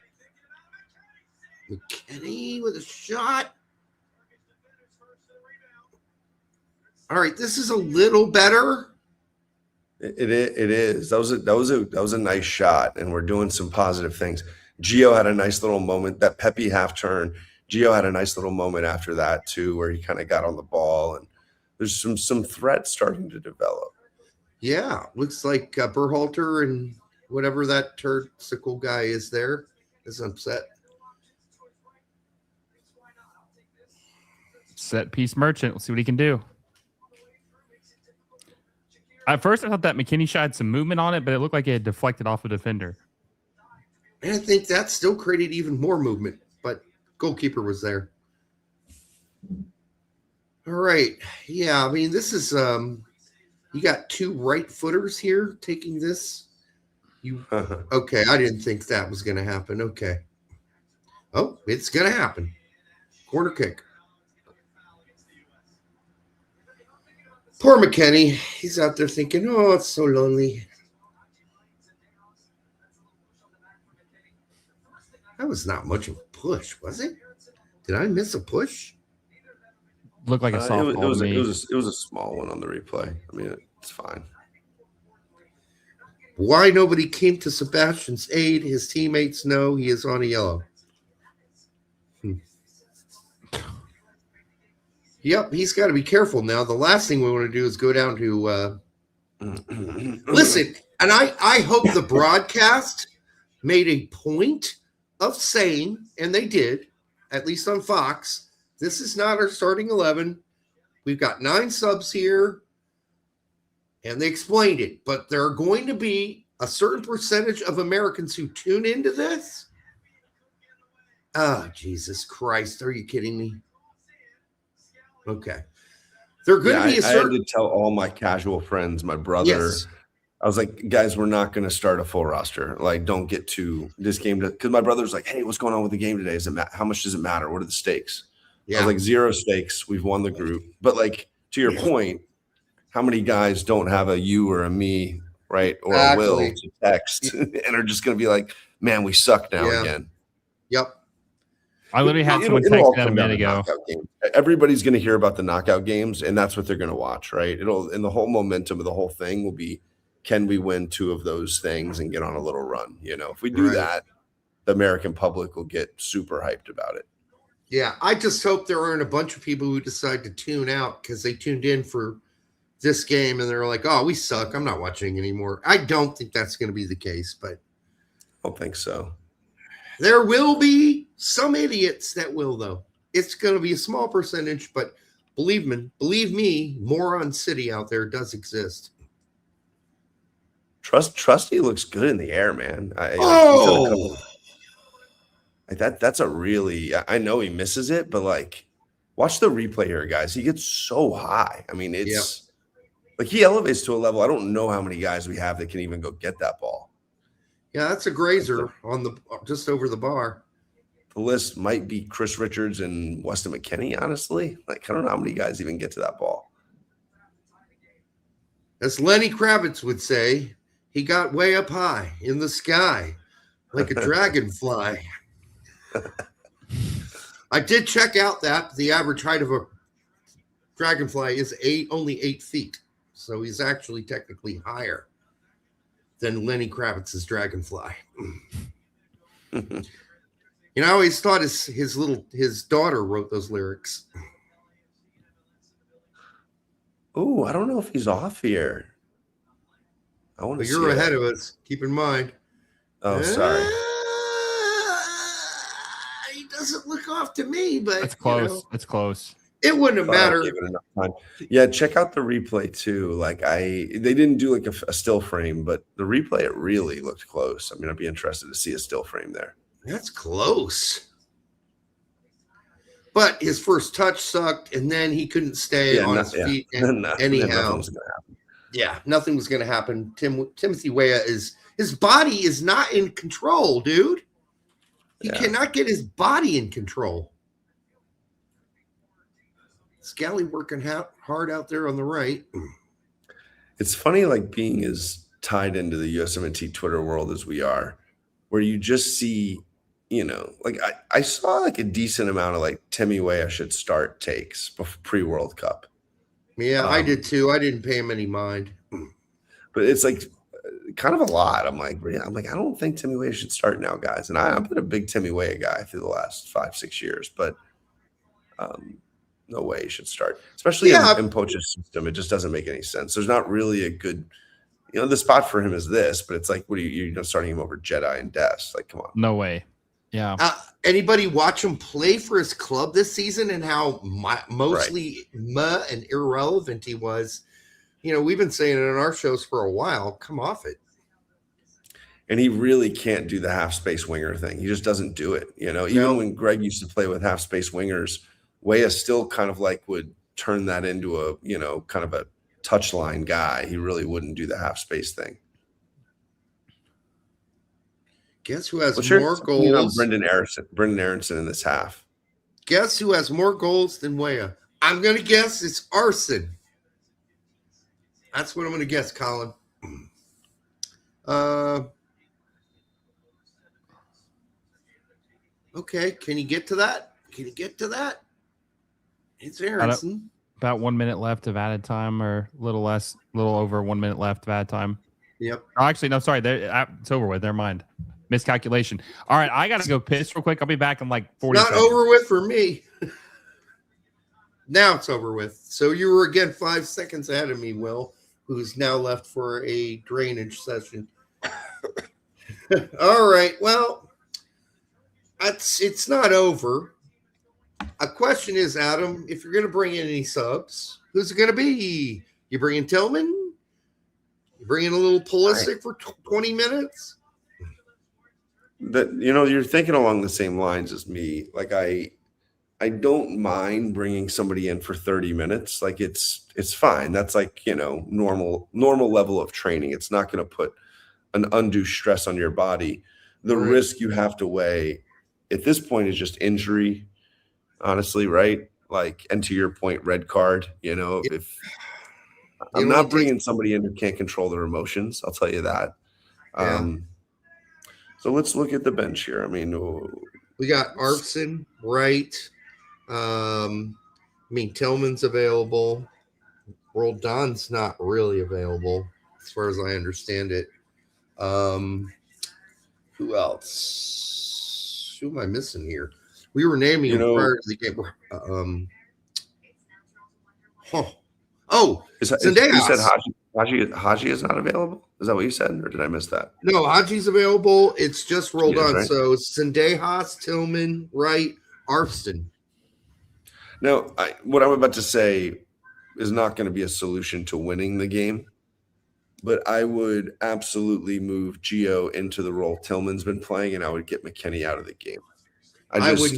McKenny with a shot. All right, this is a little better. It is. That was a nice shot, and we're doing some positive things. Gio had a nice little moment, that Pepe half turn. Gio had a nice little moment after that too, where he kind of got on the ball, and there's some threats starting to develop. Yeah, looks like Berhalter and whatever that Turcical guy is there is upset. Set piece merchant. We'll see what he can do. At first, I thought that McKinney shot had some movement on it, but it looked like it had deflected off a defender. And I think that still created even more movement, but goalkeeper was there. All right. Yeah, I mean, this is you got two right footers here taking this. Okay, I didn't think that was going to happen. Okay. Oh, it's going to happen. Corner kick. Poor McKenny. He's out there thinking, oh, it's so lonely. That was not much of a push, was it? Did I miss a push? Looked like a soft it was a small one on the replay. I mean, it's fine. Why nobody came to Sebastian's aid? His teammates know he is on a yellow. Yep, he's got to be careful now. The last thing we want to do is go down to listen, and I hope the broadcast made a point of saying, and they did, at least on Fox, this is not our starting 11. We've got 9 subs here, and they explained it, but there are going to be a certain percentage of Americans who tune into this. Oh, Jesus Christ. Are you kidding me? Okay. They're going to be a certain... I had to tell all my casual friends, my brother, yes. I was like, guys, we're not going to start a full roster. Like, don't get to this game. Because my brother's like, hey, what's going on with the game today? How much does it matter? What are the stakes? Yeah. I was like, 0 stakes. We've won the group. But like, to your point, how many guys don't have a you or a me, right? Or a will to text and are just going to be like, man, we suck now again. Yep. I literally had someone text that a minute ago. Everybody's going to hear about the knockout games, and that's what they're going to watch, right? And the whole momentum of the whole thing will be, can we win 2 of those things and get on a little run? You know, if we do that, the American public will get super hyped about it. Yeah, I just hope there aren't a bunch of people who decide to tune out because they tuned in for this game and they're like, oh, we suck. I'm not watching anymore. I don't think that's going to be the case, but I don't think so. There will be some idiots that will, though. It's going to be a small percentage, but believe me, moron city out there does exist. Trusty looks good in the air, man. That's a really, I know he misses it, but like, watch the replay here, guys. He gets so high. I mean, it's like he elevates to a level. I don't know how many guys we have that can even go get that ball. Yeah, that's a grazer on the just over the bar. The list might be Chris Richards and Weston McKennie, honestly. Like, I don't know how many guys even get to that ball. As Lenny Kravitz would say, he got way up high in the sky like a dragonfly. I did check out that the average height of a dragonfly is only 8 feet. So he's actually technically higher than Lenny Kravitz's dragonfly. You know, I always thought his daughter wrote those lyrics. Oh, I don't know if he's off here. I want to. You're ahead of us. Keep in mind. Oh, sorry. He doesn't look off to me, but it's close. You know, it's close. It wouldn't have mattered. Yeah, check out the replay too. Like they didn't do like a still frame, but the replay it really looked close. I mean, I'd be interested to see a still frame there. That's close. But his first touch sucked, and then he couldn't stay on his feet. And anyhow, nothing was going to happen. Timothy Weah his body is not in control, dude. He cannot get his body in control. Scally working hard out there on the right. It's funny, like being as tied into the USMNT Twitter world as we are. where you just see, like I saw like a decent amount of like Timmy Weah should start takes pre-World Cup. Yeah, I did too. I didn't pay him any mind. But it's like kind of a lot. I'm like, I don't think Timmy Weah should start now, guys. And I've been a big Timmy Weah guy through the last 5-6 years, but no way he should start, especially in Poach's system. It just doesn't make any sense. There's not really a good, the spot for him is this, but it's like, what are you're starting him over Jedi and Des? Like, come on. No way. Yeah. Anybody watch him play for his club this season and how mostly and irrelevant he was? We've been saying it in our shows for a while. Come off it. And he really can't do the half space winger thing. He just doesn't do it. Even when Greg used to play with half space wingers, Weah still kind of like would turn that into a, kind of a touchline guy. He really wouldn't do the half space thing. Guess who has more goals? Brendan Aronson in this half. Guess who has more goals than Weah? I'm going to guess it's Arson. That's what I'm going to guess, Colin. Okay, can you get to that? It's Aronson. About 1 minute left of added time, or a little over 1 minute left of added time. Yep. Oh, actually, no, sorry. It's over with. Never mind. Miscalculation. All right, I got to go piss real quick. I'll be back in like 40 seconds. Not over with for me. Now it's over with. So you were again 5 seconds ahead of me, Will, who's now left for a drainage session. All right. Well, it's not over. A question is, Adam, if you're going to bring in any subs, who's it going to be? You bring in Tillman? You bring in a little Pulisic for 20 minutes? You're thinking along the same lines as me. Like I don't mind bringing somebody in for 30 minutes. Like it's fine. That's like, normal level of training. It's not going to put an undue stress on your body. The risk you have to weigh at this point is just injury, honestly, right? Like, and to your point, red card, if I'm not bringing somebody in who can't control their emotions, I'll tell you that. Yeah. So let's look at the bench here. I mean, we got Arson, right? Tillman's available. Roldan's not really available, as far as I understand it. Who else? Who am I missing here? We were naming him prior to the game. Zendejas. You said Haji is not available? Is that what you said, or did I miss that? No, Haji's available. It's just rolled on. Right? So Zendejas, Tillman, Wright, Arston. Now, what I'm about to say is not going to be a solution to winning the game, but I would absolutely move Gio into the role Tillman's been playing, and I would get McKennie out of the game. I agree.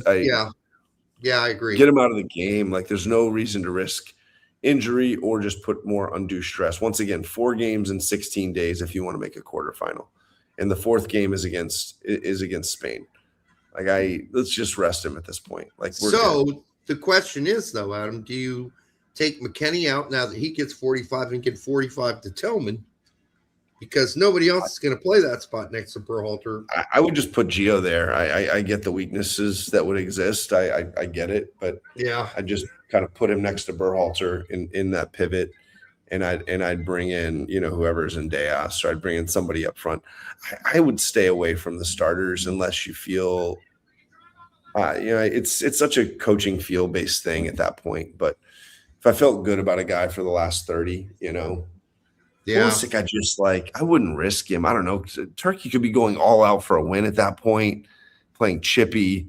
Get him out of the game. Like, there's no reason to risk injury or just put more undue stress. Once again, 4 games in 16 days if you want to make a quarterfinal, and the 4th game is against Spain. Like, let's just rest him at this point. Like, the question is, though, Adam, do you take McKennie out now that he gets 45 and get 45 to Tillman? Because nobody else is going to play that spot next to Berhalter. I would just put Gio there. I get the weaknesses that would exist. I get it, but yeah, I just kind of put him next to Berhalter in that pivot, and I'd bring in whoever's in Deas, or I'd bring in somebody up front. I would stay away from the starters unless you feel, it's such a coaching feel based thing at that point. But if I felt good about a guy for the last 30, Pulisic, I wouldn't risk him. I don't know. Turkey could be going all out for a win at that point, playing chippy,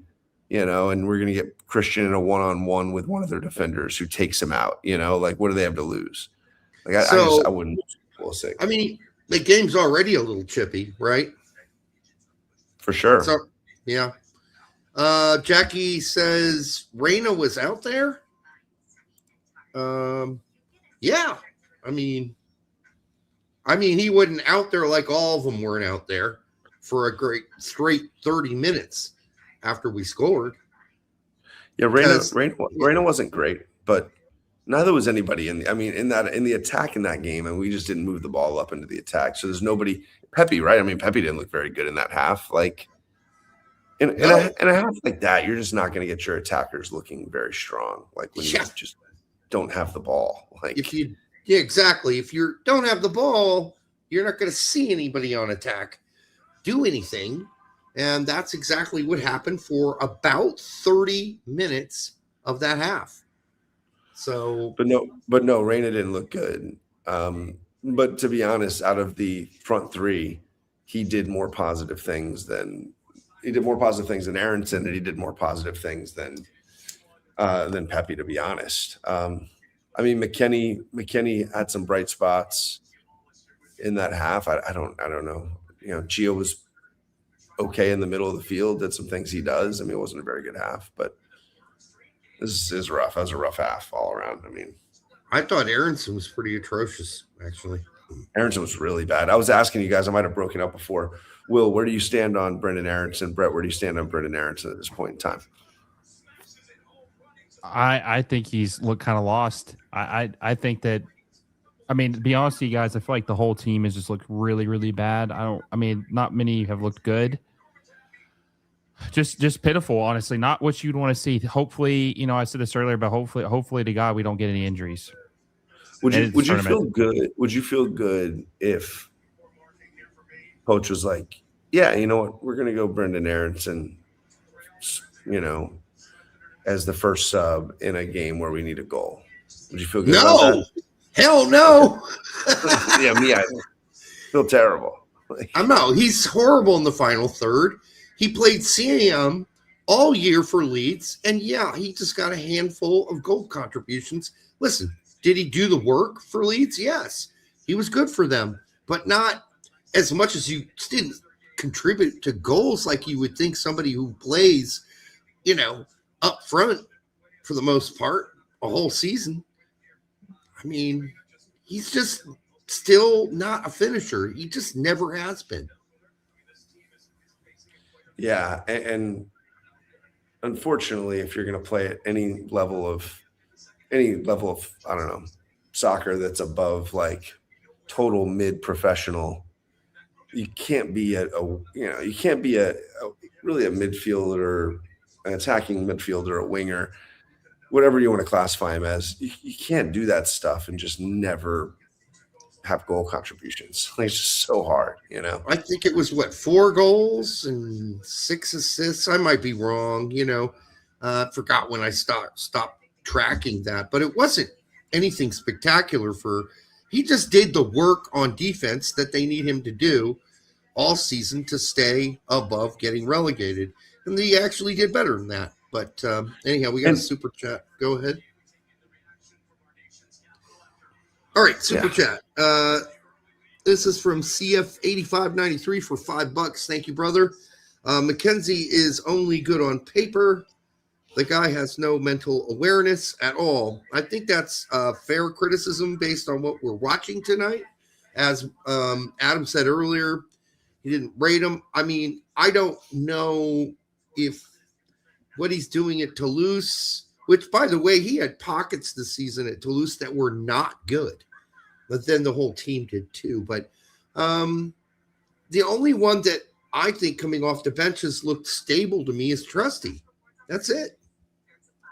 and we're going to get Christian in a one-on-one with one of their defenders who takes him out. What do they have to lose? I wouldn't risk Pulisic. I mean, the game's already a little chippy, right? For sure. So, yeah. Jackie says Reyna was out there. Yeah. I mean, he wasn't out there like all of them weren't out there for a great straight 30 minutes after we scored. Yeah, Reyna wasn't great, but Neither was anybody in the attack in that game, and we just didn't move the ball up into the attack. So there's nobody. Pepe, right? I mean, Pepe didn't look very good in that half. Like in a half like that, you're just not going to get your attackers looking very strong. Like when you just don't have the ball. Like exactly. If you don't have the ball, you're not going to see anybody on attack do anything, and that's exactly what happened for about 30 minutes of that half. So, but no, Reyna didn't look good. But to be honest, out of the front three, he did more positive things than Aronson, and he did more positive things than Pepe, to be honest. I mean, McKennie had some bright spots in that half. I don't know. You know, Gio was okay in the middle of the field, did some things he does. I mean, it wasn't a very good half, but this is rough. That was a rough half all around. I mean, I thought Aronson was pretty atrocious, actually. Aronson was really bad. I was asking you guys, I might have broken up before. Will, where do you stand on Brendan Aronson? Brett, where do you stand on Brendan Aronson at this point in time? I think he's looked kind of lost. I think that, I mean, to be honest with you guys, I feel like the whole team has just looked really, really bad. Not many have looked good. Just pitiful, honestly. Not what you'd want to see. Hopefully, you know, I said this earlier, but hopefully to God we don't get any injuries. Would you feel good? Would you feel good if coach was like, yeah, you know what, we're gonna go Brendan Aronson, you know, as the first sub in a game where we need a goal? Would you feel good about that? Hell no. Yeah, me either. Feel terrible. I know he's horrible in the final third. He played CAM all year for Leeds, and he just got a handful of goal contributions. Listen, did he do the work for Leeds? Yes, he was good for them, but not as much as you didn't contribute to goals like you would think somebody who plays, you know, up front for the most part a whole season. I mean, he's just still not a finisher. He just never has been. Yeah, and unfortunately, if you're going to play at any level of I don't know, soccer that's above like total mid-professional, you can't be a really a midfielder, an attacking midfielder, a winger, whatever you want to classify him as. You can't do that stuff and just never have goal contributions. Like, it's just so hard, you know. I think it was 4 goals and 6 assists. I might be wrong, you know. Forgot when I stopped tracking that, but it wasn't anything spectacular. He just did the work on defense that they need him to do all season to stay above getting relegated, and he actually did better than that. But anyhow, we got a super chat. Go ahead. All right, super chat. This is from CF8593 for $5. Thank you, brother. Mackenzie is only good on paper. The guy has no mental awareness at all. I think that's fair criticism based on what we're watching tonight. As Adam said earlier, he didn't rate him. I mean, I don't know if what he's doing at Toulouse, which, by the way, he had pockets this season at Toulouse that were not good. But then the whole team did too. But the only one that I think coming off the benches looked stable to me is Trusty. That's it.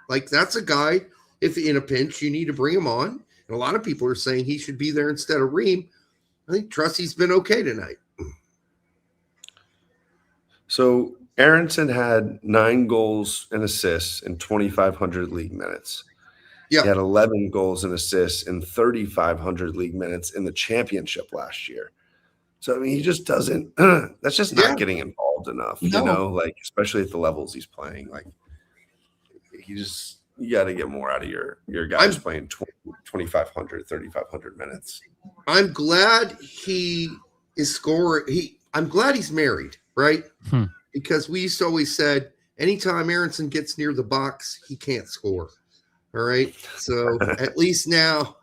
Like, that's a guy, if in a pinch, you need to bring him on. And a lot of people are saying he should be there instead of Ream. I think Trusty's been okay tonight. So Aronson had 9 goals and assists in 2,500 league minutes. Yeah. He had 11 goals and assists in 3,500 league minutes in the championship last year. So, I mean, he just doesn't – that's just not getting involved enough, you know, like, especially at the levels he's playing. Like, you got to get more out of your guys playing 2,500, 3,500 minutes. I'm glad he is scoring. I'm glad he's married, right? Because we used to always said anytime Aronson gets near the box, he can't score. All right. So at least now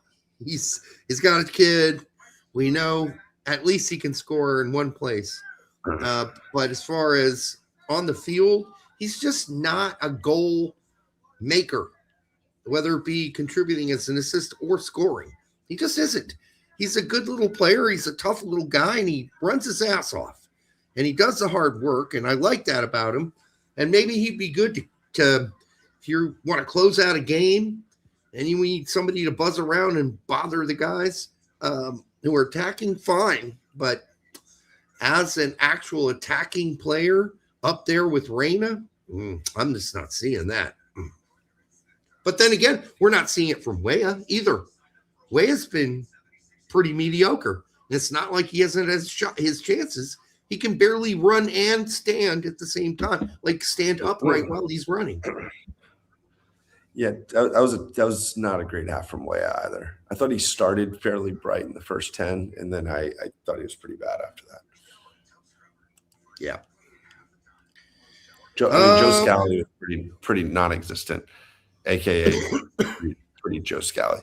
he's got a kid. We know at least he can score in one place. But as far as on the field, he's just not a goal maker. whether it be contributing as an assist or scoring. He just isn't. He's a good little player. He's a tough little guy, and he runs his ass off. And he does the hard work, and I like that about him. And maybe he'd be good to if you want to close out a game and you need somebody to buzz around and bother the guys who are attacking, fine. But as an actual attacking player up there with Reyna, I'm just not seeing that. But then again, we're not seeing it from Weah either. Weah's been pretty mediocre. It's not like he hasn't his chances. He can barely run and stand at the same time, like stand upright while he's running. Yeah, that was not a great half from Weah either. I thought he started fairly bright in the first 10, and then I thought he was pretty bad after that. Yeah. Joe Scally was pretty non-existent, aka pretty Joe Scally.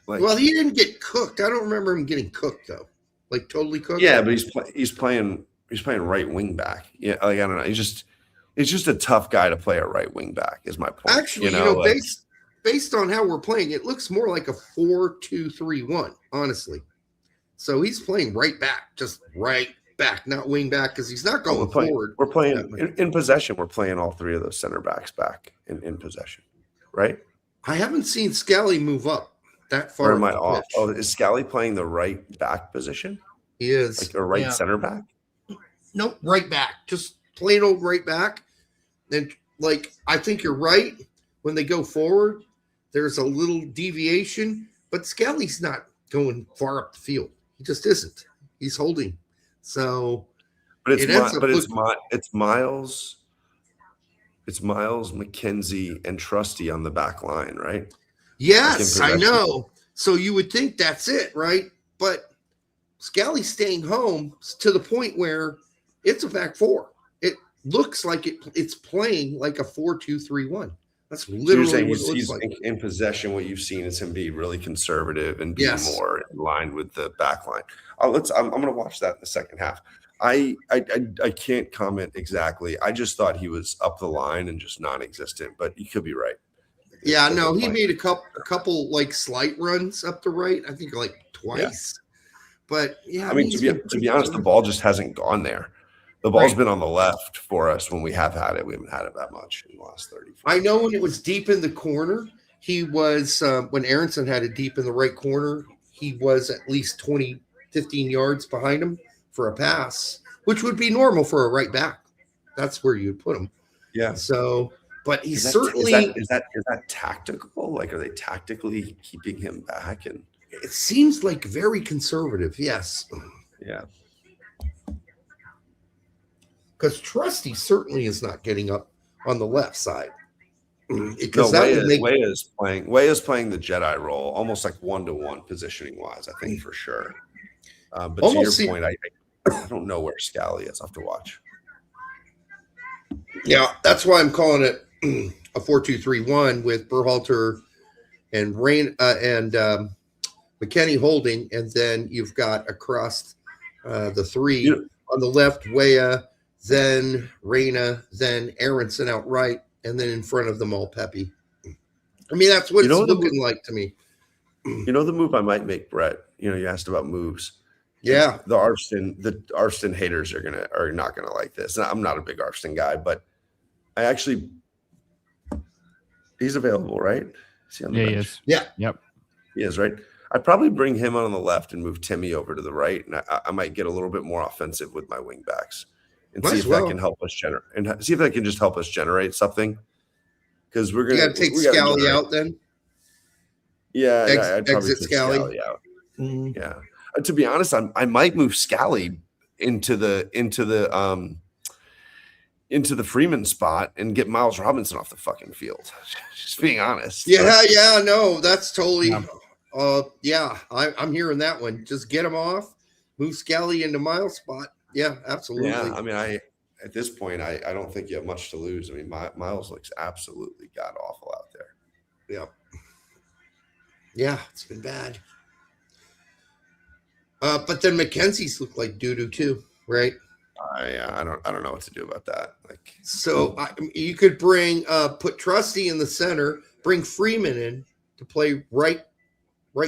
Well, he didn't get cooked. I don't remember him getting cooked though, like totally cooked. Yeah, but he's playing right wing back. Yeah, like I don't know. He's just a tough guy to play a right wing back. Is my point. Actually, based on how we're playing, it looks more like a 4-2-3-1. Honestly, so he's playing right back, just right back, not wing back, because he's not going forward. We're playing in possession. We're playing all three of those center backs back in possession, right? I haven't seen Scally move up that far. Or am I off? Oh, is Scally playing the right back position? He is. Like a right center back? Nope, right back. Just plain old right back. And like, I think you're right. When they go forward, there's a little deviation, but Scally's not going far up the field. He just isn't. He's holding. So, but it's Miles, McKenzie, and Trusty on the back line, right? Yes, I know. So you would think that's it, right? But Scally's staying home to the point where it's a back four. It looks like it's playing like a 4-2-3-1. That's literally what it looks like. In possession, what you've seen is him be really conservative and be more in line with the back line. I'm going to watch that in the second half. I can't comment exactly. I just thought he was up the line and just non-existent, but you could be right. Yeah, no, he made a couple like slight runs up the right. I think like twice. Yeah. But yeah, I mean, to be honest, the ball just hasn't gone there. The ball's been on the left for us when we have had it. We haven't had it that much in the last 30. I know when it was deep in the corner, he was when Aronson had it deep in the right corner, he was at least 20, 15 yards behind him for a pass, which would be normal for a right back. That's where you'd put him. Yeah. So, but he's certainly is that tactical? Like, are they tactically keeping him back? And it seems like very conservative. Yes. Yeah. Because Trusty certainly is not getting up on the left side. Because Way is playing the Jedi role, almost like 1-to-1 positioning wise, I think for sure. But almost to your point, I don't know where Scally is. I have to watch. Yeah, that's why I'm calling it a 4-2-3-1 with Berhalter and McKennie holding, and then you've got across the three on the left, Weah, then Reyna, then Aronson outright, and then in front of them all Pepe. I mean, that's what it's looking like to me. You know the move I might make, Brett? You know, you asked about moves. Yeah. The Arston haters are not gonna like this. I'm not a big Arston guy, but he's available, right? Is he on the bench? He is. Yeah. Yep. He is, right? I'd probably bring him on the left and move Timmy over to the right, and I might get a little bit more offensive with my wing backs. And see if that can help us generate, and see if that can just help us generate something. Because we're gonna take Scally out then. Yeah, I'd probably exit take Scally out. Mm-hmm. Yeah, to be honest, I might move Scally into the Freeman spot and get Miles Robinson off the fucking field. Just being honest. Yeah, no, that's totally. Yeah. I'm hearing that one. Just get him off, move Scally into Miles' spot. Yeah, absolutely. Yeah, I mean, at this point, I don't think you have much to lose. I mean, Miles looks absolutely god awful out there. Yeah. Yeah, it's been bad. But then McKenzie's looked like doo-doo too, right? I don't know what to do about that. Like, so you could put Trusty in the center, bring Freeman in to play right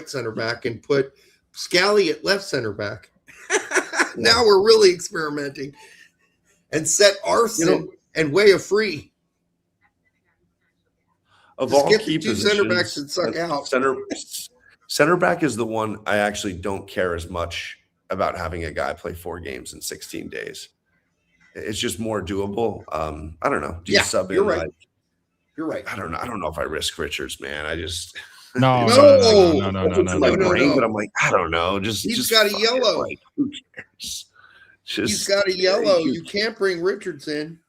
center back, and put Scally at left center back. Now we're really experimenting, and set Arson and Weah free. Of Just all get key the two positions, center backs and suck out. Center back is the one I actually don't care as much about having a guy play 4 games in 16 days. It's just more doable. I don't know. Do you sub in? Right. Like, you're right. I don't know. I don't know if I risk Richards, man. I just no. My brain, but I'm like, I don't know. He's got a yellow. Like, who cares? He's got a yellow. You can't bring Richards in.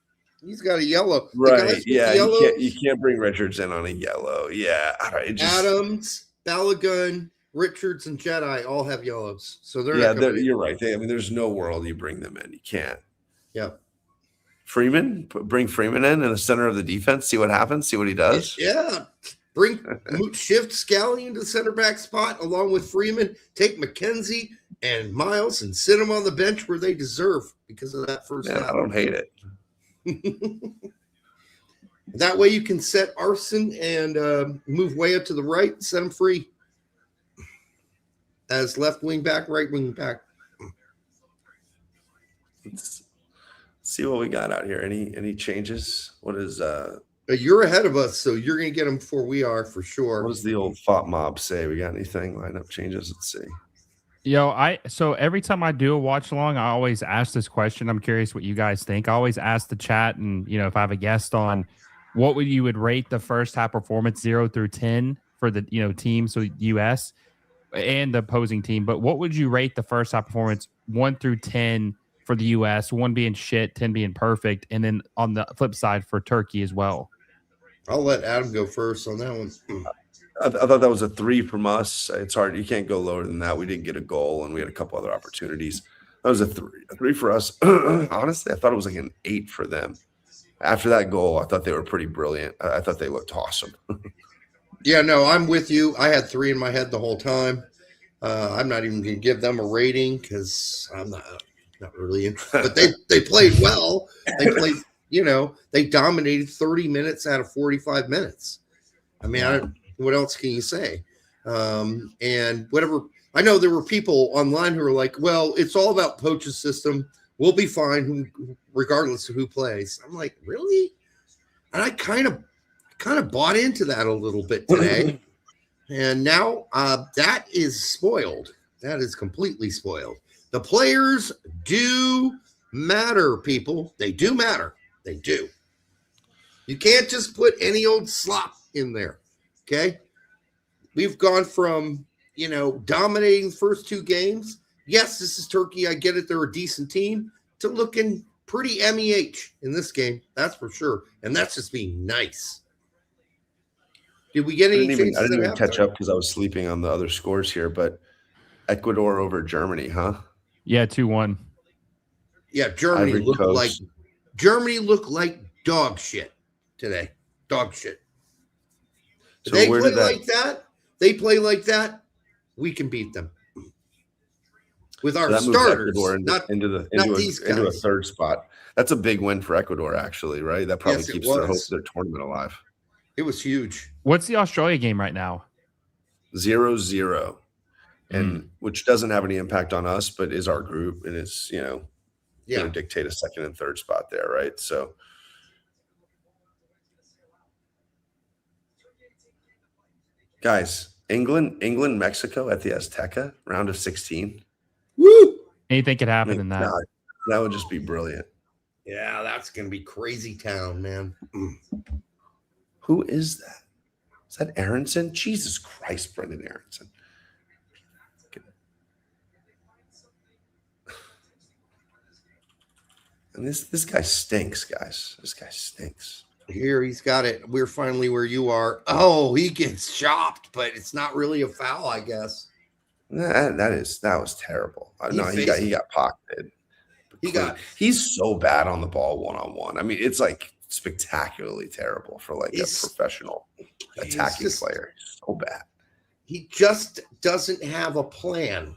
He's got a yellow. Right. Yeah. You can't bring Richards in on a yellow. Yeah. Adams, Balogun, Richards, and Jedi all have yellows. So they're you're right. There's no world you bring them in. You can't. Yeah. Bring Freeman in the center of the defense. See what happens. See what he does. Yeah. Shift Scally into the center back spot along with Freeman. Take McKenzie and Miles and sit them on the bench where they deserve because of that first half. I don't hate it. That way you can set Arson and move way up to the right, set him free as left wing back, right wing back. Let's see what we got out here. Any changes? What is you're ahead of us, so you're going to get them before we are for sure. What does the old Fop Mob say? We got anything lineup changes? Let's see. So every time I do a watch along, I always ask this question. I'm curious what you guys think. I always ask the chat, and if I have a guest on, what would rate the first half performance 0 through 10 for the team, so US and the opposing team. But what would you rate the first half performance 1 through 10 for the US, 1 being shit, 10 being perfect, and then on the flip side for Turkey as well? I'll let Adam go first on that one. I thought that was a 3 from us. It's hard. You can't go lower than that. We didn't get a goal, and we had a couple other opportunities. That was a 3. A 3 for us. Honestly, I thought it was like an 8 for them. After that goal, I thought they were pretty brilliant. I thought they looked awesome. Yeah, no, I'm with you. I had 3 in my head the whole time. I'm not even going to give them a rating because I'm not really interested. But they played well. They played, they dominated 30 minutes out of 45 minutes. I mean, what else can you say? And whatever. I know there were people online who were like, well, it's all about Poach's system. We'll be fine regardless of who plays. I'm like, really? And I kind of bought into that a little bit today. And now that is spoiled. That is completely spoiled. The players do matter, people. They do matter. They do. You can't just put any old slop in there. Okay? We've gone from, dominating the first 2 games. Yes, this is Turkey. I get it. They're a decent team. To looking pretty MEH in this game. That's for sure. And that's just being nice. Did we get any changes? I didn't even catch up because I was sleeping on the other scores here, but Ecuador over Germany, huh? Yeah, 2-1. Yeah, Germany looked like dog shit today. Dog shit. So they play like that. They play like that. We can beat them with our starters. Into a third spot. That's a big win for Ecuador, actually, right? That probably keeps their tournament alive. It was huge. What's the Australia game right now? 0-0, and which doesn't have any impact on us, but is our group and is going to dictate a second and third spot there, right? So. Guys, England, Mexico at the Azteca, round of 16. Woo! Anything could happen in that. That would just be brilliant. Yeah, that's going to be crazy town, man. Who is that? Is that Aronson? Jesus Christ, Brendan Aronson. And this guy stinks, guys. This guy stinks. Here, he's got it. We're finally where you are. Oh, he gets chopped, but it's not really a foul, I guess. That was terrible. He got pocketed. He's so bad on the ball one-on-one. I mean, it's like spectacularly terrible for like a professional attacking player. So bad. He just doesn't have a plan.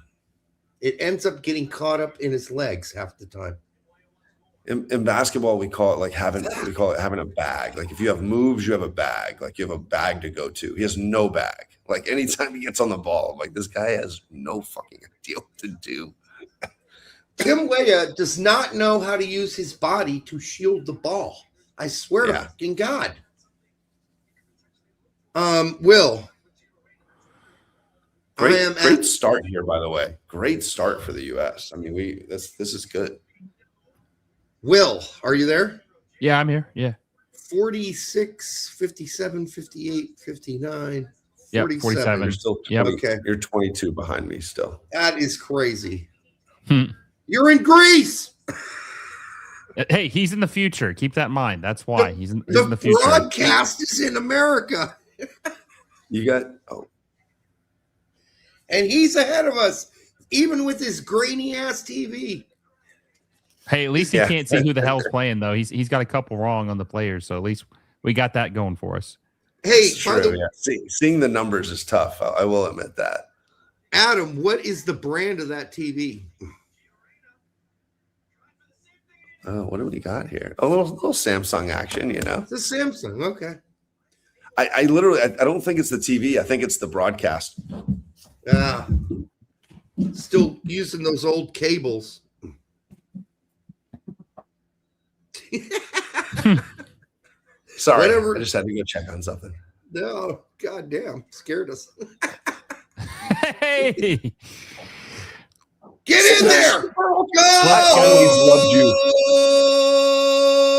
It ends up getting caught up in his legs half the time. In basketball, we call it having a bag. Like if you have moves, you have a bag. Like you have a bag to go to. He has no bag. Like anytime he gets on the ball, I'm like, this guy has no fucking idea what to do. Tim Weah does not know how to use his body to shield the ball. I swear to fucking God. Will. Great start here, by the way. Great start for the U.S. I mean, this is good. Will, are you there? Yeah, I'm here. Yeah. 46, 57, 58, 59, 47. 47. You're still 20, okay. You're 22 behind me still. That is crazy. You're in Greece. Hey, he's in the future. Keep that in mind. That's why he's in the future. The broadcast is in America. You got and he's ahead of us, even with his grainy ass TV. Hey, at least he can't see who the hell's playing though. He's got a couple wrong on the players, so at least we got that going for us. Hey, seeing the numbers is tough. I will admit that. Adam, what is the brand of that TV? What do we got here? A little Samsung action, you know. It's a Samsung, okay. I literally don't think it's the TV. I think it's the broadcast. Still using those old cables. Sorry, I just had to go check on something. No, goddamn, scared us. Hey, get in there! Go!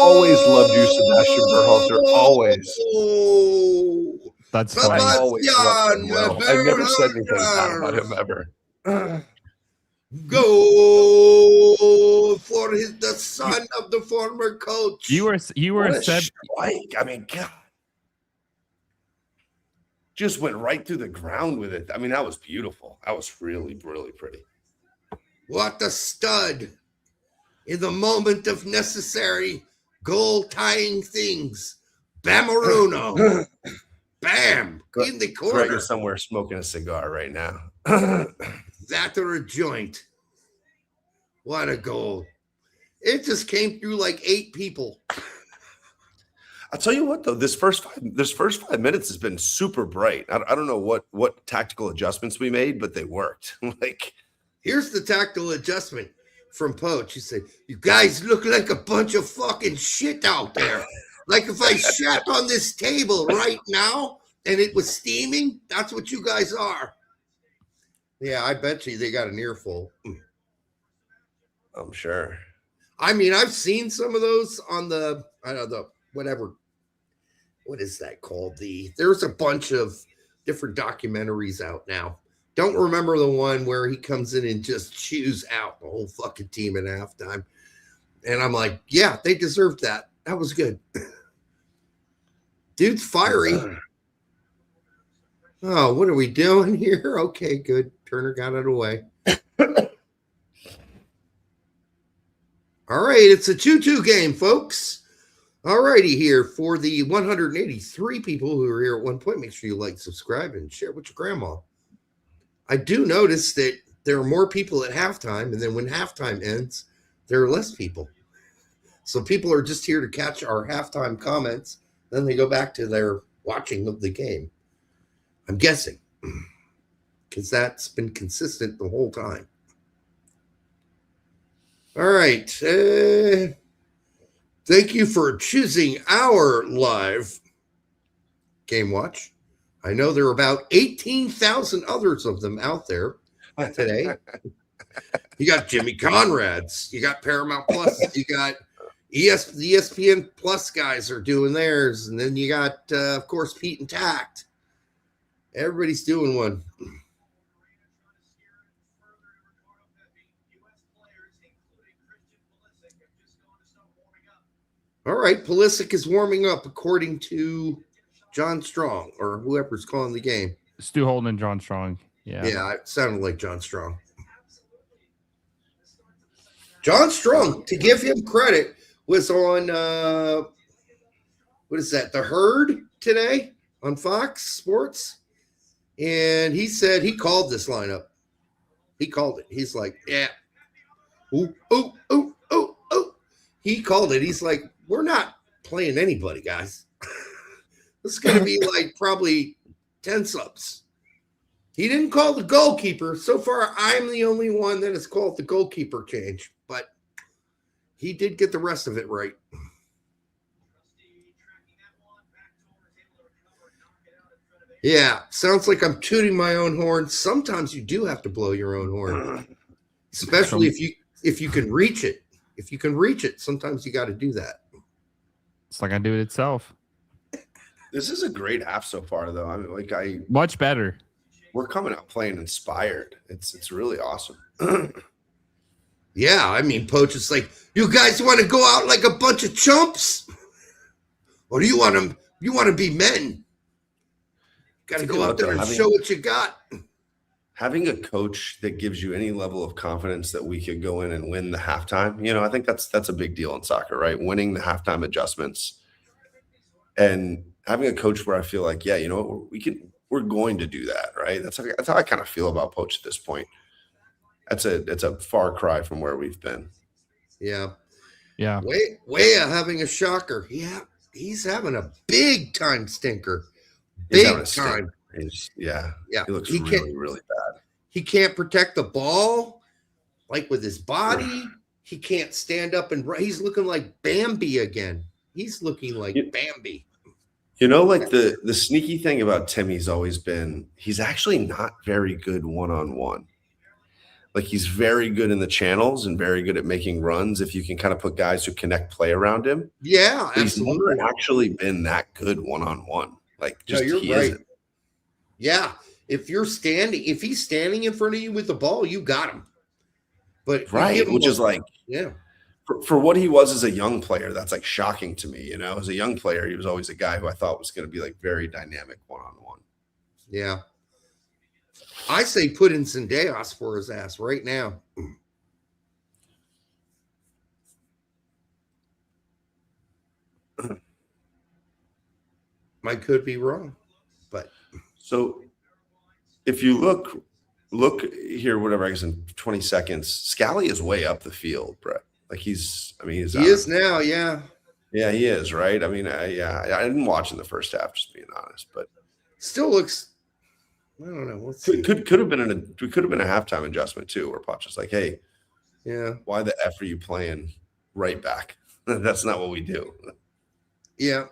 Always loved you, Sebastian Berhalter. Always. That's funny. Always loved him well. I've never said anything bad about him ever. Go for the son of the former coach. You were strike. I mean, God, just went right through the ground with it. I mean, that was beautiful. That was really, really pretty. What a stud! In the moment of necessary goal tying things, Bamaruno, bam in the corner. Greg is somewhere smoking a cigar right now. That or a joint. What a goal. It just came through like 8 people. I'll tell you what, though, this first 5 minutes has been super bright. I don't know what tactical adjustments we made, but they worked. Here's the tactical adjustment from Poach. He said, you guys look like a bunch of fucking shit out there. Like if I shat on this table right now and it was steaming, that's what you guys are. Yeah, I bet you they got an earful. I'm sure. I mean, I've seen some of those on the whatever. What is that called? There's a bunch of different documentaries out now. Don't remember the one where he comes in and just chews out the whole fucking team at halftime. And I'm like, yeah, they deserved that. That was good. Dude's fiery. Oh, what are we doing here? Okay, good. Turner got it away. All right, it's a 2-2 game, folks. All righty, here for the 183 people who are here at one point. Make sure you like, subscribe, and share with your grandma. I do notice that there are more people at halftime, and then when halftime ends, there are less people. So people are just here to catch our halftime comments. Then they go back to their watching of the game. I'm guessing, because that's been consistent the whole time. All right. Thank you for choosing our live game watch. I know there are about 18,000 others of them out there today. You got Jimmy Conrad's. You got Paramount Plus. You got the ESPN Plus guys are doing theirs. And then you got, of course, Pete and Tact. Everybody's doing one. All right, Pulisic is warming up according to John Strong or whoever's calling the game. Stu Holden and John Strong. Yeah, it sounded like John Strong. John Strong, to give him credit, was on what is that? The Herd today on Fox Sports, and he said he called this lineup. He called it. He's like, yeah, ooh, ooh, ooh, ooh, ooh. he called it. He's like, we're not playing anybody, guys. This is going to be like probably 10 subs. He didn't call the goalkeeper. So far, I'm the only one that has called the goalkeeper change, but he did get the rest of it right. Yeah, sounds like I'm tooting my own horn. Sometimes you do have to blow your own horn, especially if you can reach it. If you can reach it, sometimes you got to do that. It's like I do it itself. This is a great half so far, though. I mean, much better. We're coming out playing inspired. It's really awesome. Yeah, I mean, Poach is like, you guys want to go out like a bunch of chumps, or do you want to be men? Got to go out there and show what you got. Having a coach that gives you any level of confidence that we could go in and win the halftime, I think that's a big deal in soccer, right? Winning the halftime adjustments and having a coach where I feel like, yeah, you know what, we're going to do that, right? That's how I kind of feel about Poach at this point. It's a far cry from where we've been. Yeah. Yeah. Weah having a shocker. Yeah, he's having a big time stinker. Big time. Yeah. He looks really bad. He can't protect the ball, like with his body. He can't stand up and he's looking like Bambi again. He's looking like Bambi. Like the sneaky thing about Timmy's always been he's actually not very good one-on-one. Like he's very good in the channels and very good at making runs if you can kind of put guys who connect play around him. Yeah, absolutely. He's never actually been that good one-on-one. Like just you're he right. isn't. Yeah. If he's standing in front of you with the ball, you got him. But which is like, yeah. For what he was as a young player, that's like shocking to me. As a young player, he was always a guy who I thought was going to be like very dynamic one-on-one. Yeah. I say put in Zendejas for his ass right now. I could be wrong, but so if you look here, whatever, I guess in 20 seconds, Scally is way up the field, Brett. Like he is now. Yeah. Yeah, he is. Right. I mean, I didn't watch in the first half, just being honest, but still looks, I don't know. Could have been a halftime adjustment too, where Pot's just like, hey, yeah, why the F are you playing right back? That's not what we do. Yeah.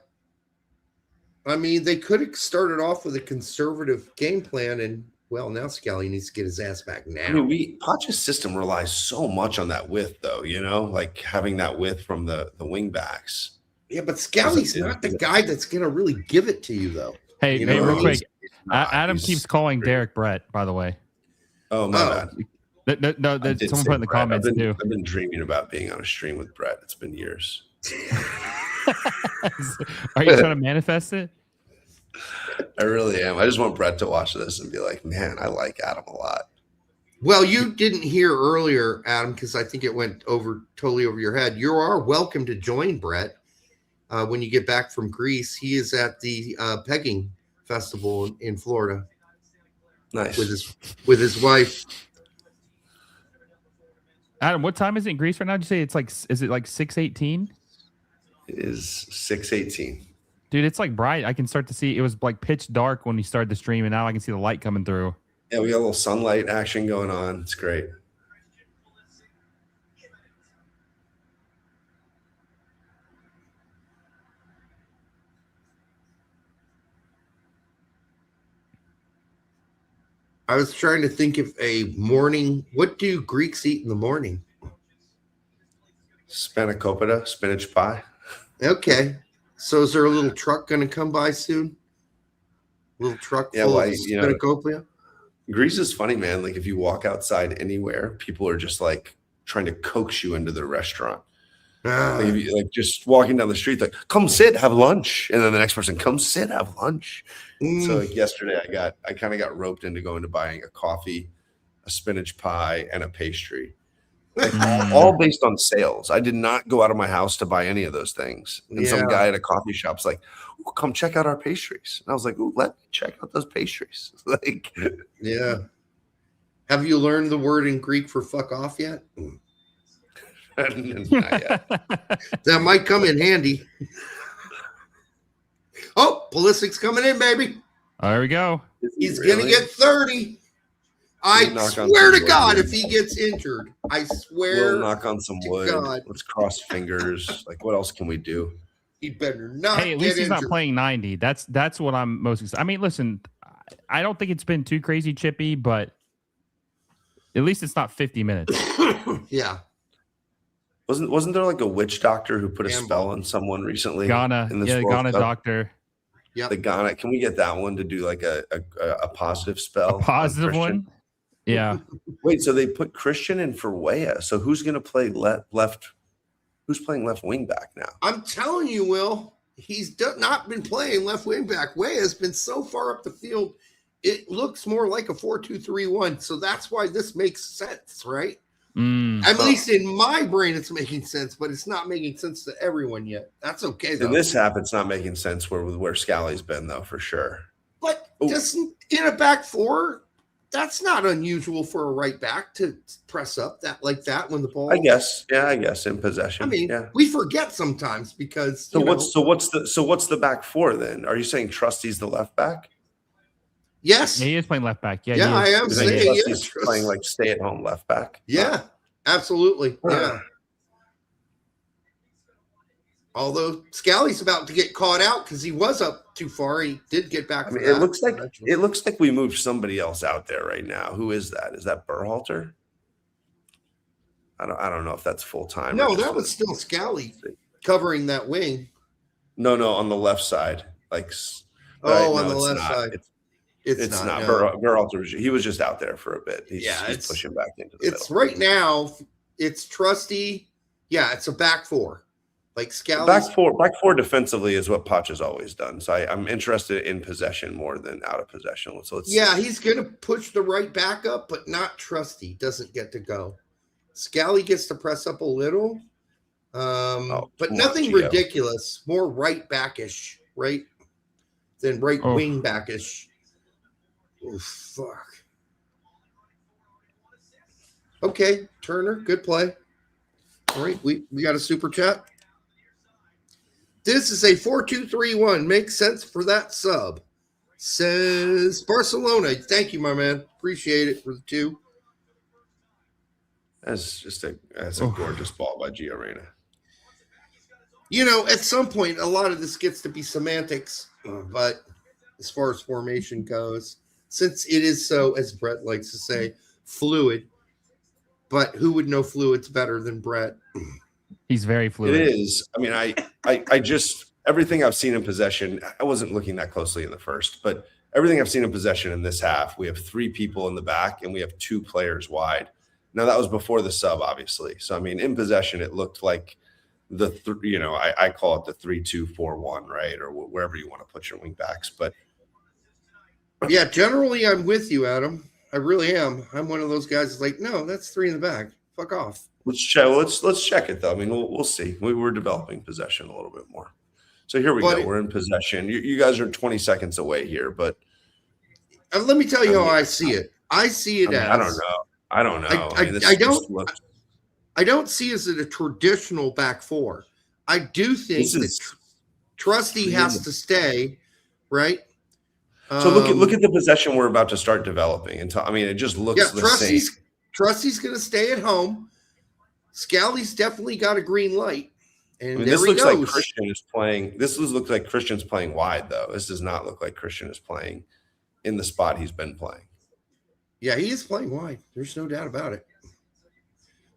I mean, they could have started off with a conservative game plan, and well, now Scally needs to get his ass back now. I mean, Pot's system relies so much on that width, though. Like having that width from the wing backs. Yeah, but Scally's not the guy that's going to really give it to you, though. Hey, real quick, Adam keeps calling Derek Brett. By the way. Oh my bad. No, someone put in the comments too. I've been dreaming about being on a stream with Brett. It's been years. Are you trying to manifest it? I really am. I just want Brett to watch this and be like, man, I like Adam a lot. Well, you didn't hear earlier, Adam, because I think it went totally over your head. You are welcome to join Brett when you get back from Greece. He is at the pegging festival in Florida. Nice. With his wife. Adam, what time is it in Greece right now? Did you say is it like 6:18? It is 6:18. Dude, it's like bright. I can start to see. It was like pitch dark when we started the stream, and now I can see the light coming through. Yeah, we got a little sunlight action going on. It's great. I was trying to think of a morning. What do Greeks eat in the morning? Spanakopita, spinach pie. Okay. So is there a little truck going to come by soon? A little truck full of spanakopita? Greece is funny, man. Like if you walk outside anywhere, people are just like trying to coax you into the restaurant. Like, if you, like just walking down the street, like come sit, have lunch, and then the next person come sit, have lunch. So like yesterday, I kind of got roped into going to buying a coffee, a spinach pie, and a pastry, like, all based on sales. I did not go out of my house to buy any of those things. And some guy at a coffee shop's like, "Ooh, come check out our pastries," and I was like, "Ooh, let me check out those pastries." Like, yeah. Have you learned the word in Greek for fuck off yet? Not yet. That might come in handy. Oh, Pulisic's coming in, baby. There we go. He's going to get 30. I swear to God, if he gets injured, I swear. We'll knock on some wood. God. Let's cross fingers. Like, what else can we do? He better not. Hey, at least he's not playing 90. That's what I'm most excited. I mean, listen, I don't think it's been too crazy, Chippy, but at least it's not 50 minutes. Yeah. Wasn't there like a witch doctor who put a spell on someone recently? Ghana. In this yeah, Ghana Cup? Doctor. Yeah. The Ghana. Can we get that one to do like a positive spell? A positive one? Yeah. Wait, so they put Christian in for Weah. So who's going to play left? Who's playing left wing back now? I'm telling you, Will, he's not been playing left wing back. Weah has been so far up the field, it looks more like a 4-2-3-1. So that's why this makes sense, right? At least in my brain, it's making sense, but it's not making sense to everyone yet. That's okay, though. In this half, it's not making sense where Scally's been, though, for sure. But just in a back four, that's not unusual for a right back to press up like that when the ball. I guess in possession. I mean, we forget sometimes because. What's the back four then? Are you saying Trusty's the left back? Yes, he is playing left back. Yeah, I am saying he's playing like stay-at-home left back. Yeah, absolutely. Yeah. Although Scally's about to get caught out because he was up too far, he did get back. I mean, it looks like we moved somebody else out there right now. Who is that? Is that Berhalter? I don't know if that's full time. No, that was still Scally covering that wing. No, on the left side, like. On the left side. It's not. No. Berhalter, he was just out there for a bit. He's pushing back into the middle. Right now, it's Trusty. Yeah, it's a back four. Like Scally. Back four defensively is what Poch has always done. So I'm interested in possession more than out of possession. So he's going to push the right back up, but not Trusty. Doesn't get to go. Scally gets to press up a little, but nothing ridiculous. More right backish, right? Than right wing backish. Oh, fuck. Okay, Turner, good play. All right, we got a super chat. This is a 4-2-3-1. Makes sense for that sub. Says Barcelona. Thank you, my man. Appreciate it for the 2. That's a gorgeous ball by Gio Reyna. At some point, a lot of this gets to be semantics, but as far as formation goes, since it is so, as Brett likes to say, fluid. But who would know fluids better than Brett? He's very fluid. It is. I mean, I just everything I've seen in possession. I wasn't looking that closely in the first, but everything I've seen in possession in this half, we have 3 people in the back and we have 2 players wide. Now that was before the sub, obviously. So I mean, in possession, it looked like I call it the 3-2-4-1, right, or wherever you want to put your wing backs. But yeah, generally, I'm with you, Adam. I really am. I'm one of those guys that's like, no, that's 3 in the back. Fuck off. Let's check it though. I mean, we'll see. We're developing possession a little bit more. So here we go. We're in possession. You guys are 20 seconds away here, but let me tell you how I see it. I see it as I don't know. I don't see it as a traditional back four. I do think that Trusty has to stay, right? So look at the possession we're about to start developing. It just looks the same. Trusty's going to stay at home. Scally's definitely got a green light. And this looks like Christian is playing. This looks like Christian's playing wide, though. This does not look like Christian is playing in the spot he's been playing. Yeah, he is playing wide. There's no doubt about it.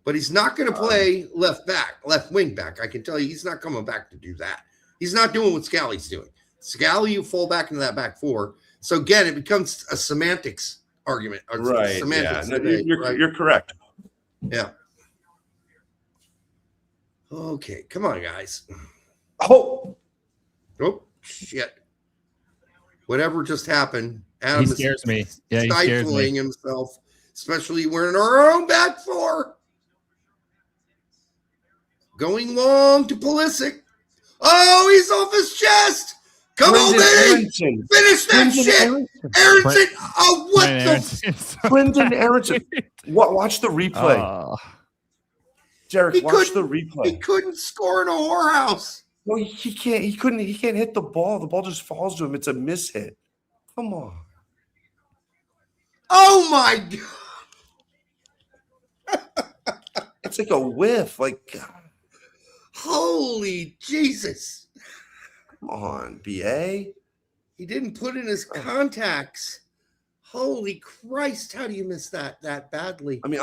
But he's not going to play left wing back. I can tell you he's not coming back to do that. He's not doing what Scally's doing. Scally, you fall back into that back four. So, again, it becomes a semantics argument. Right. Semantics debate, you're correct. Yeah. Okay, come on, guys. Oh, shit. Whatever just happened. Adam he scares me. Yeah, he stifling himself, especially we're in our own back four. Going long to Pulisic. Oh, he's off his chest. Come on, baby. Finish that shit. Aronson. Oh, what the? Brendan Aronson. Watch the replay. Derek, watch the replay. He couldn't score in a whorehouse. No, he can't. He couldn't. He can't hit the ball. The ball just falls to him. It's a mishit. Come on. Oh my God. It's like a whiff. Like, God. Holy Jesus. Come on, BA. He didn't put in his contacts. Holy Christ. How do you miss that badly? I mean,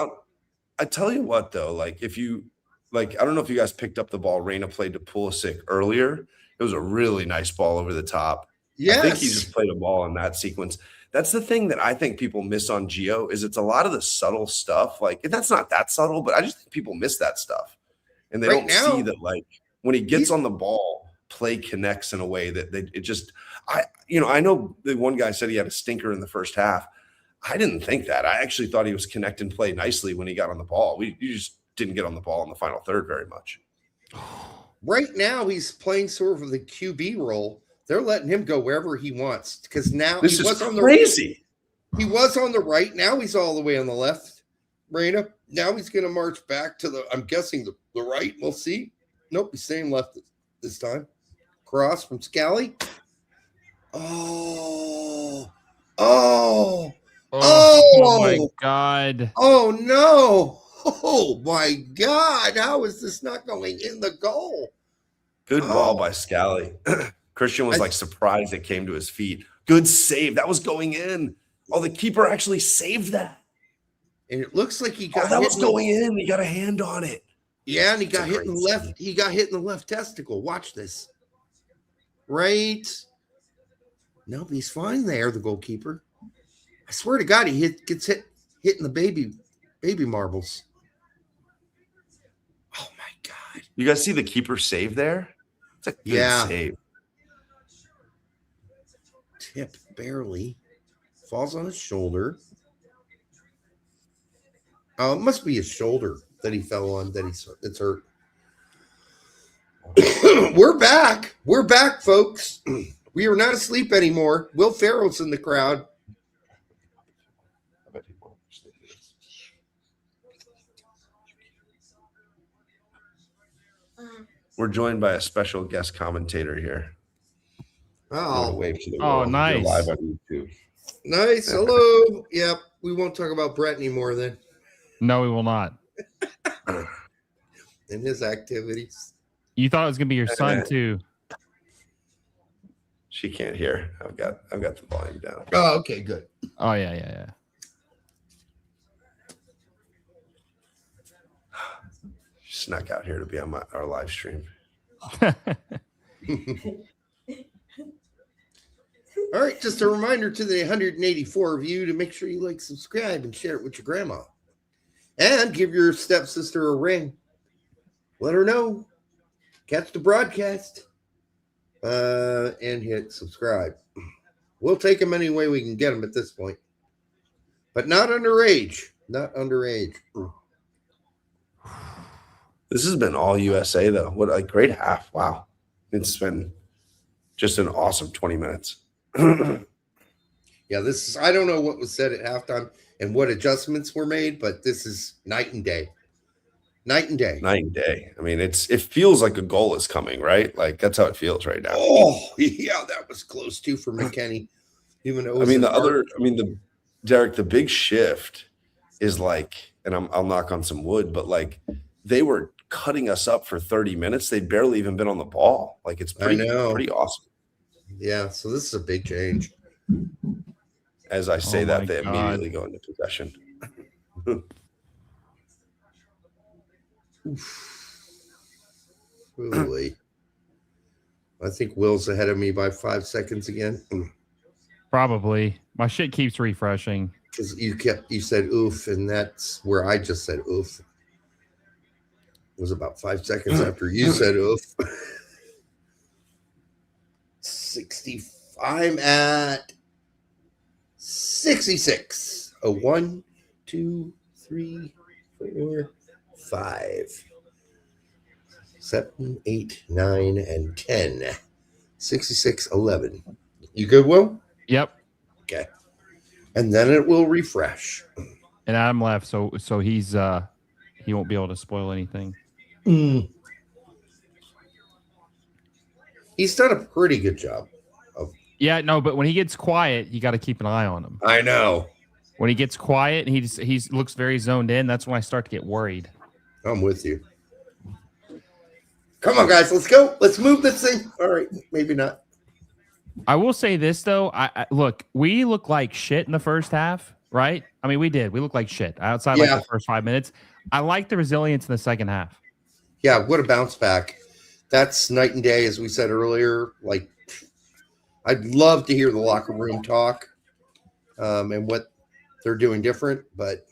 I tell you what, though, like if you like, I don't know if you guys picked up the ball Reyna played to Pulisic earlier. It was a really nice ball over the top. Yes. I think he just played a ball in that sequence. That's the thing that I think people miss on Gio is it's a lot of the subtle stuff. Like that's not that subtle, but I just think people miss that stuff. And they don't see that, like, when he gets on the ball, play connects in a way that I know the one guy said he had a stinker in the first half. I didn't think that. I actually thought he was connecting play nicely when he got on the ball. You just didn't get on the ball in the final third very much. Right now, he's playing sort of the QB role. They're letting him go wherever he wants because now this is crazy. He was on the right. Now he's all the way on the left. Reyna. Now he's going to march back to I'm guessing the right. We'll see. Nope, he's staying left this time. Cross from Scally. Oh my God. Oh no. Oh my God. How is this not going in the goal? Good ball by Scally. Christian was surprised it came to his feet. Good save. That was going in. Oh, the keeper actually saved that. And it looks like he got that was going in. He got a hand on it. Yeah, and he got hit in the left. He got hit in the left testicle. Watch this. Right. Nope, he's fine there, the goalkeeper. I swear to God, he gets hit in the baby marbles. Oh my God. You guys see the keeper save there? It's a good save. Tip barely. Falls on his shoulder. Oh, it must be his shoulder that he fell on it's hurt. We're back. We're back, folks. We are not asleep anymore. Will Ferrell's in the crowd. We're joined by a special guest commentator here. Oh, wave to the world. Nice. You're live on YouTube. Nice. Hello. Yep. We won't talk about Brett anymore then. No, we will not. And his activities. You thought it was gonna be your son too. She can't hear. I've got the volume down. Oh, okay, good. Oh yeah. She snuck out here to be on our live stream. All right, just a reminder to the 184 of you to make sure you like, subscribe, and share it with your grandma. And give your stepsister a ring. Let her know. Catch the broadcast. And hit subscribe. We'll take them any way we can get them at this point. But not underage. Not underage. This has been all USA, though. What a great half. Wow. It's been just an awesome 20 minutes. Yeah, I don't know what was said at halftime and what adjustments were made, but this is night and day. Night and day. Night and day. I mean, it feels like a goal is coming, right? Like that's how it feels right now. Oh, yeah, that was close too for McKennie. Even though Derek, the big shift is like, and I'll knock on some wood, but like they were cutting us up for 30 minutes. They'd barely even been on the ball. Like it's pretty awesome. Yeah, so this is a big change. As I say they immediately go into possession. Really? I think Will's ahead of me by 5 seconds again. Probably. My shit keeps refreshing. Because you said oof, and that's where I just said oof. It was about 5 seconds after you said oof. I'm at 66. 1, 2, 3, 4, 5, 7, 8, 9, and 10. 66, 11. You good, Will? Yep. Okay. And then it will refresh. And Adam left, so he's he won't be able to spoil anything. He's done a pretty good job. Yeah, no, but when he gets quiet, you got to keep an eye on him. I know. When he gets quiet, he looks very zoned in. That's when I start to get worried. I'm with you. Come on, guys, let's go. Let's move this thing. All right, maybe not. I will say this though. Look, we look like shit in the first half, right? I mean, we did. We look like shit outside like the first 5 minutes. I like the resilience in the second half. Yeah, what a bounce back. That's night and day, as we said earlier. Like, I'd love to hear the locker room talk and what they're doing different, but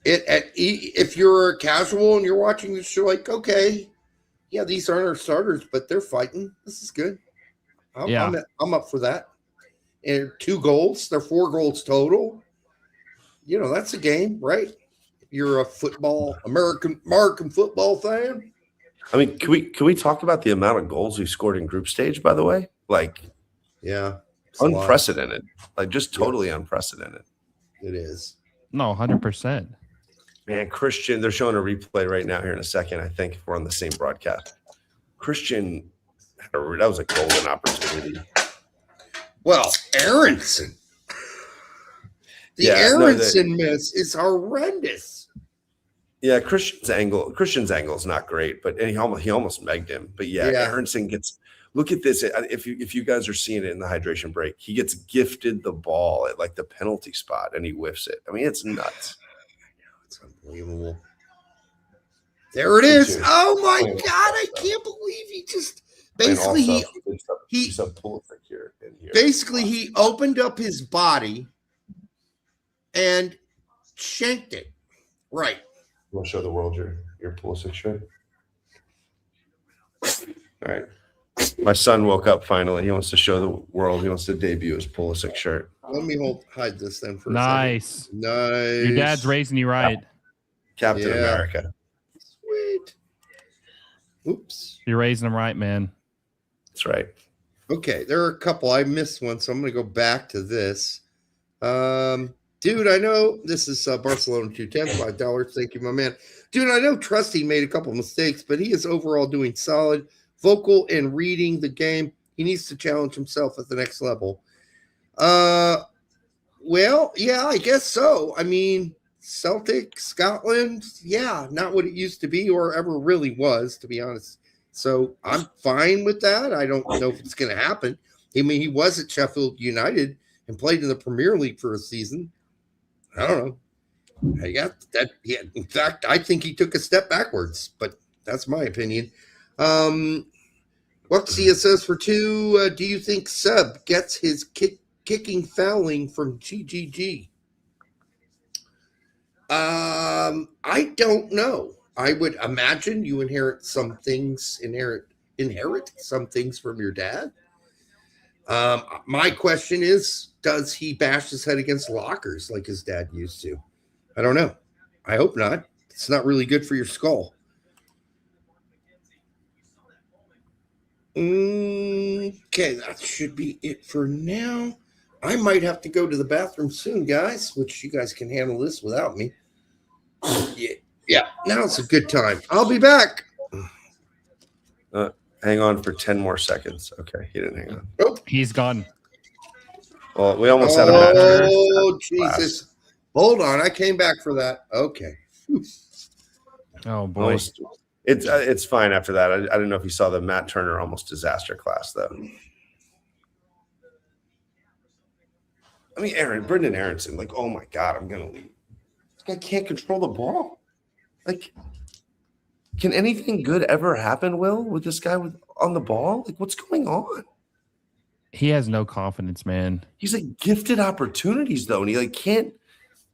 if you're a casual and you're watching this, you're like, okay, yeah, these aren't our starters, but they're fighting. This is good. I'm up for that. And 2 goals, they're 4 goals total. You know, that's a game, right? You're a American football fan. I mean, can we talk about the amount of goals we scored in group stage, by the way? Like, yeah, unprecedented. Like, just totally unprecedented. It is. No, 100%. Man, Christian, they're showing a replay right now here in a second, I think, if we're on the same broadcast. Christian, that was a golden opportunity. Well, Aronson. Aronson miss is horrendous. Yeah, Christian's angle is not great, but he almost megged him. But yeah, Aronson gets. Look at this. If you guys are seeing it in the hydration break, he gets gifted the ball at like the penalty spot and he whiffs it. I mean, it's nuts. It's unbelievable. There it is. Oh my God! I can't believe he just basically he opened up his body and shanked it. Right. You want to show the world your Pulisic shirt? All right. My son woke up finally. He wants to show the world. He wants to debut his Pulisic shirt. Let me hide this then for a second. Nice. Your dad's raising you right. Captain America. Sweet. Oops. You're raising him right, man. That's right. Okay, there are a couple. I missed one, so I'm going to go back to this. Dude, I know this is Barcelona 210, $5. Thank you, my man. Dude, I know Trusty made a couple mistakes, but he is overall doing solid, vocal, and reading the game. He needs to challenge himself at the next level. Well, yeah, I guess so. I mean, Celtic, Scotland, yeah, not what it used to be or ever really was, to be honest. So I'm fine with that. I don't know if it's going to happen. I mean, he was at Sheffield United and played in the Premier League for a season. I don't know. I got that. Yeah, in fact, I think he took a step backwards, but that's my opinion. Luxia says for 2, do you think Seb gets his kicking fouling from GGG? I don't know. I would imagine you inherit some things from your dad. My question is, does he bash his head against lockers like his dad used to? I don't know. I hope not. It's not really good for your skull. Okay, that should be it for now. I might have to go to the bathroom soon, guys, which you guys can handle this without me. Yeah, now's a good time. I'll be back. Hang on for 10 more seconds. Okay, he didn't hang on. Nope. He's gone. Well, we almost had a match. Oh, Jesus. Class. Hold on. I came back for that. Okay. Oh, boy. It's fine after that. I don't know if you saw the Matt Turner almost disaster class, though. I mean, Brendan Aronson, like, oh, my God, I'm going to leave. This guy can't control the ball. Like, can anything good ever happen, Will, with this guy on the ball? Like, what's going on? He has no confidence, man. He's like gifted opportunities, though, and he can't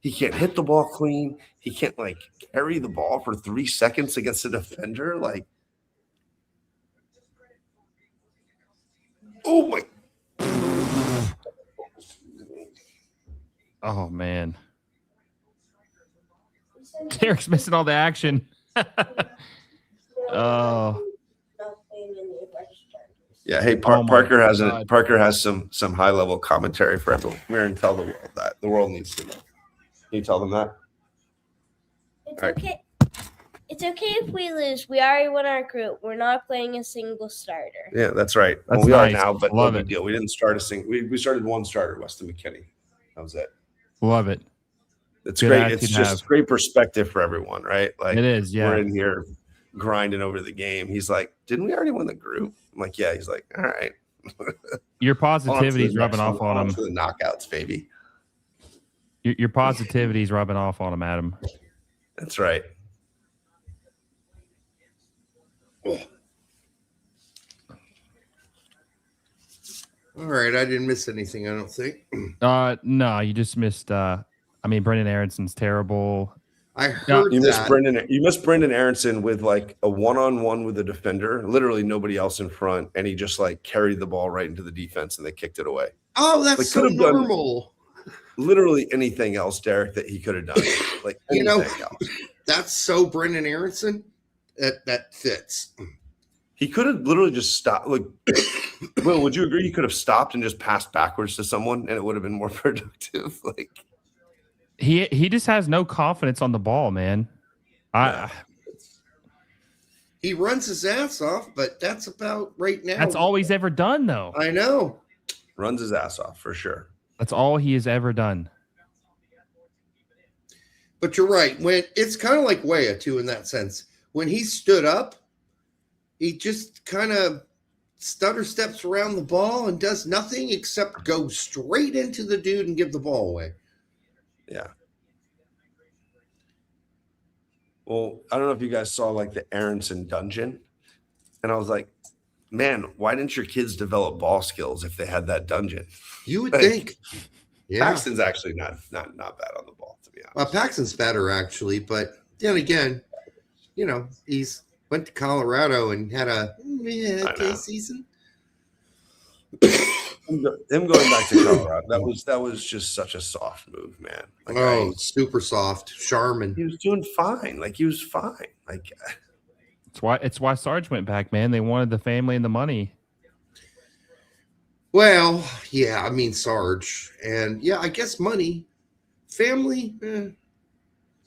hit the ball clean. He can't like carry the ball for 3 seconds against a defender. Like, oh my! Oh man, Derek's missing all the action. Oh. Yeah, hey, Parker has some high level commentary for everyone. Come here and tell the world that the world needs to know. Can you tell them that? okay. It's okay if we lose. We already won our group. We're not playing a single starter. Yeah, that's right. That's we nice. are now, but Love no big it. deal. We didn't start a single. We started one starter, Weston McKinney. That was it. Love it. It's Good great. It's attitude to just have. great perspective for everyone, right? Like It is, yeah. We're in here grinding over the game. He's like, "Didn't we already win the group?" I'm like, "Yeah." He's like, "All right." Your positivity is rubbing off on him. For the knockouts, baby. Your positivity is rubbing off on him, Adam. That's right. All right, I didn't miss anything, I don't think. No, you just missed. I mean, Brendan Aaronson's terrible. I heard you that. missed Brendan Aronson with like a one-on-one with a defender, literally nobody else in front, and he just like carried the ball right into the defense and they kicked it away. Oh, that's like, so normal. Literally anything else, Derek, that he could have done. Like anything else. That's so Brendan Aronson. That fits. He could have literally just stopped. Like, Will, would you agree? He could have stopped and just passed backwards to someone, and it would have been more productive. Like, he just has no confidence on the ball, man. He runs his ass off, but that's about right now. That's all he's ever done, though. I know. Runs his ass off for sure. That's all he has ever done. But you're right. When it's kind of like Weah too, in that sense. When he stood up, he just kind of stutter steps around the ball and does nothing except go straight into the dude and give the ball away. Yeah. Well, I don't know if you guys saw like the Aronson dungeon. And I was like, man, why didn't your kids develop ball skills if they had that dungeon? You would like, think. Yeah. Paxton's actually not bad on the ball, to be honest. Well, Paxton's better, actually. But then again, he's went to Colorado and had a okay season. Him going back to Colorado, that was just such a soft move, man. Like, super soft. Charmin. He was doing fine. Like, he was fine. Like, it's why Sarge went back, man. They wanted the family and the money. Well, yeah, I mean Sarge, and yeah, I guess money, family.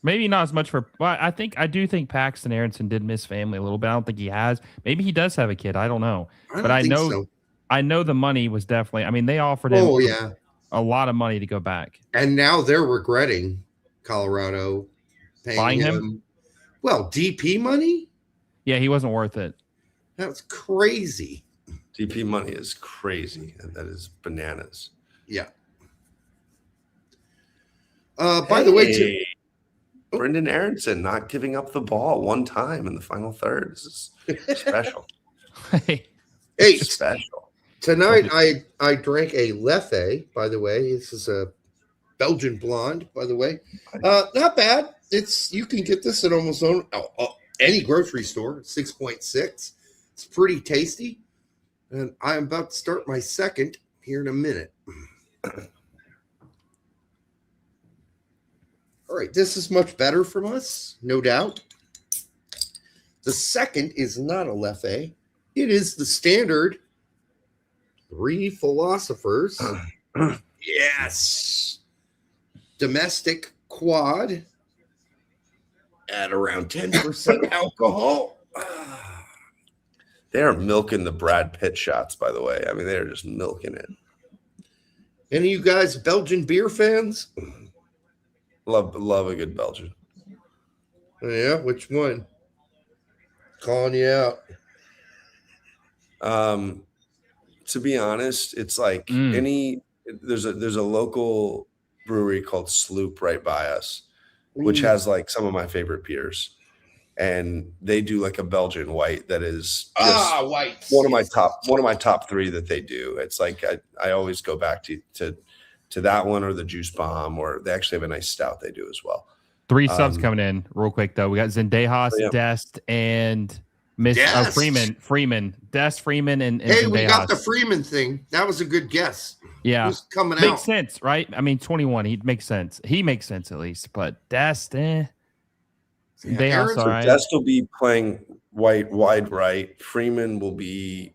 Maybe not as much for. Well, I do think Paxton Aronson did miss family a little bit. I don't think he has. Maybe he does have a kid. I don't know. I know the money was definitely. I mean, they offered him a lot of money to go back, and now they're regretting Colorado paying him. Well, DP money. Yeah, he wasn't worth it. That's crazy. DP money is crazy. That is bananas. Yeah. By the way, Brendan Aronson not giving up the ball one time in the final third. This is special. Hey, special. Tonight I drank a Leffe, by the way. This is a Belgian blonde, by the way. Not bad. You can get this at almost any grocery store. 6.6. It's pretty tasty. And I'm about to start my second here in a minute. All right, this is much better from us, no doubt. The second is not a Leffe. It is the standard Three Philosophers. Yes. Domestic quad at around 10% alcohol. They are milking the Brad Pitt shots, by the way. I mean, they're just milking it. Any of you guys Belgian beer fans? Love a good Belgian. Yeah, which one? Calling you out. To be honest, it's like there's a local brewery called Sloop right by us, which has like some of my favorite beers. And they do like a Belgian white that is just white. one of my top three that they do. It's like I always go back to that one or the Juice Bomb, or they actually have a nice stout they do as well. 3 subs coming in real quick though. We got Zendejas, Dest, and Miss Freeman. Dest, Freeman, and hey, Zendejas. We got the Freeman thing. That was a good guess. Yeah, who's coming out? Makes sense, right? I mean, 21. He makes sense. He makes sense at least. But Dest, Dest will be playing wide right. Freeman will be.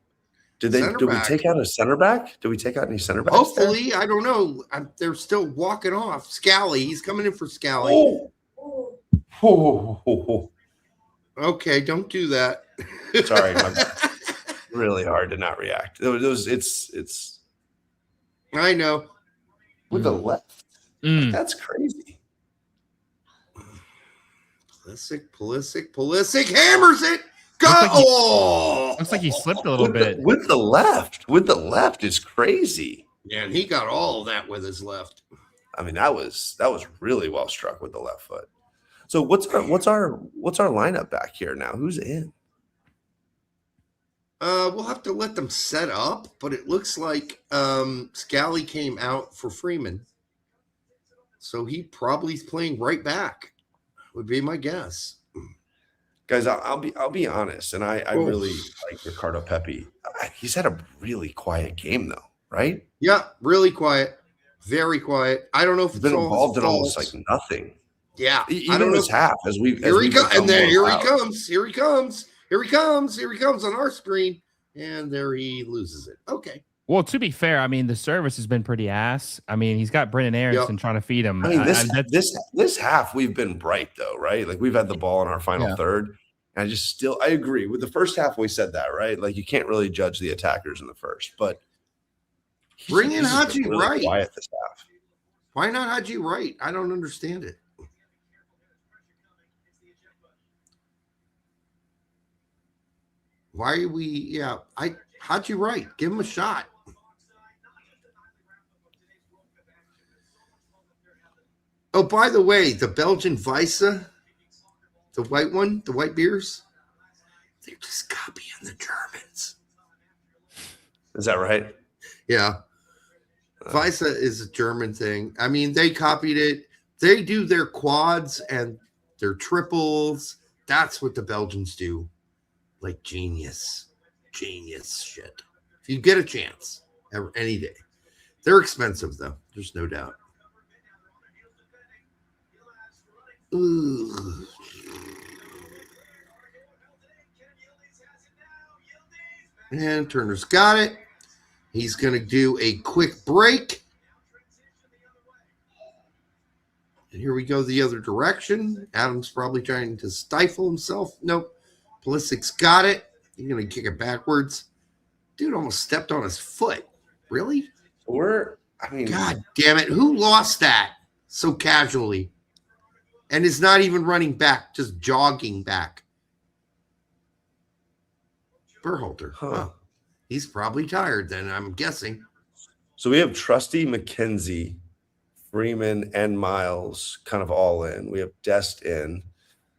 Did we take out a center back? Did we take out any center backs? Hopefully, I don't know. They're still walking off. Scally, he's coming in for Scally. Oh. Okay, don't do that. Sorry, really hard to not react. It's. I know. With the left. That's crazy. Pulisic hammers it. Go! Looks like he slipped a little bit. With the left. With the left is crazy. Yeah, and he got all of that with his left. I mean, that was really well struck with the left foot. So what's our lineup back here now? Who's in? We'll have to let them set up, but it looks like Scally came out for Freeman. So he probably is playing right back, would be my guess. Guys, I'll be honest, and I really like Ricardo Pepi. He's had a really quiet game though, right? Yeah, really quiet. Very quiet. I don't know if he's been involved in almost like nothing. Yeah. I don't know this half as we here he comes. And then here he comes. Here he comes. Here he comes. Here he comes on our screen. And there he loses it. Okay. Well, to be fair, I mean, the service has been pretty ass. I mean, he's got Brendan Aronson trying to feed him. I mean, this half we've been bright though, right? Like we've had the ball in our final third. And I agree with the first half. We said that, right? Like you can't really judge the attackers in the first, but bring in Haji really Wright. Quiet this half. Why not Haji Wright? I don't understand it. Why are we? Yeah, Haji Wright. Give him a shot. Oh, by the way, the Belgian Weisse, the white one, the white beers, they're just copying the Germans. Is that right? Yeah. Weisse is a German thing. I mean, they copied it. They do their quads and their triples. That's what the Belgians do. Like genius shit. If you get a chance, any day. They're expensive, though. There's no doubt. Ooh. And Turner's got it. He's going to do a quick break. And here we go the other direction. Adam's probably trying to stifle himself. Nope. Pulisic's got it. He's going to kick it backwards. Dude almost stepped on his foot. Really? God damn it. Who lost that so casually? And is not even running back, just jogging back. Berhalter. Huh. He's probably tired then, I'm guessing. So we have Trusty, McKenzie, Freeman, and Miles kind of all in. We have Dest in.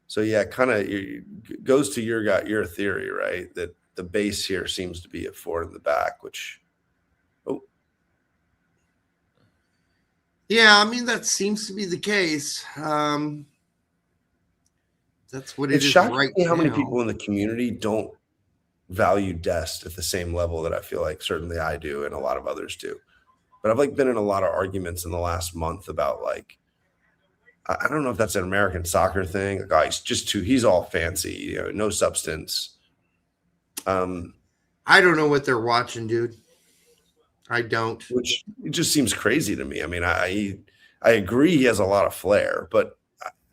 So, yeah, kind of goes to your theory, right? That the base here seems to be at 4 in the back, which yeah, I mean, that seems to be the case. That's what it is. It's shocking how many people in the community don't value Dest at the same level that I feel like certainly I do and a lot of others do. But I've been in a lot of arguments in the last month about I don't know if that's an American soccer thing. He's all fancy, no substance. I don't know what they're watching, dude. I don't. Which it just seems crazy to me. I mean, I agree he has a lot of flair, but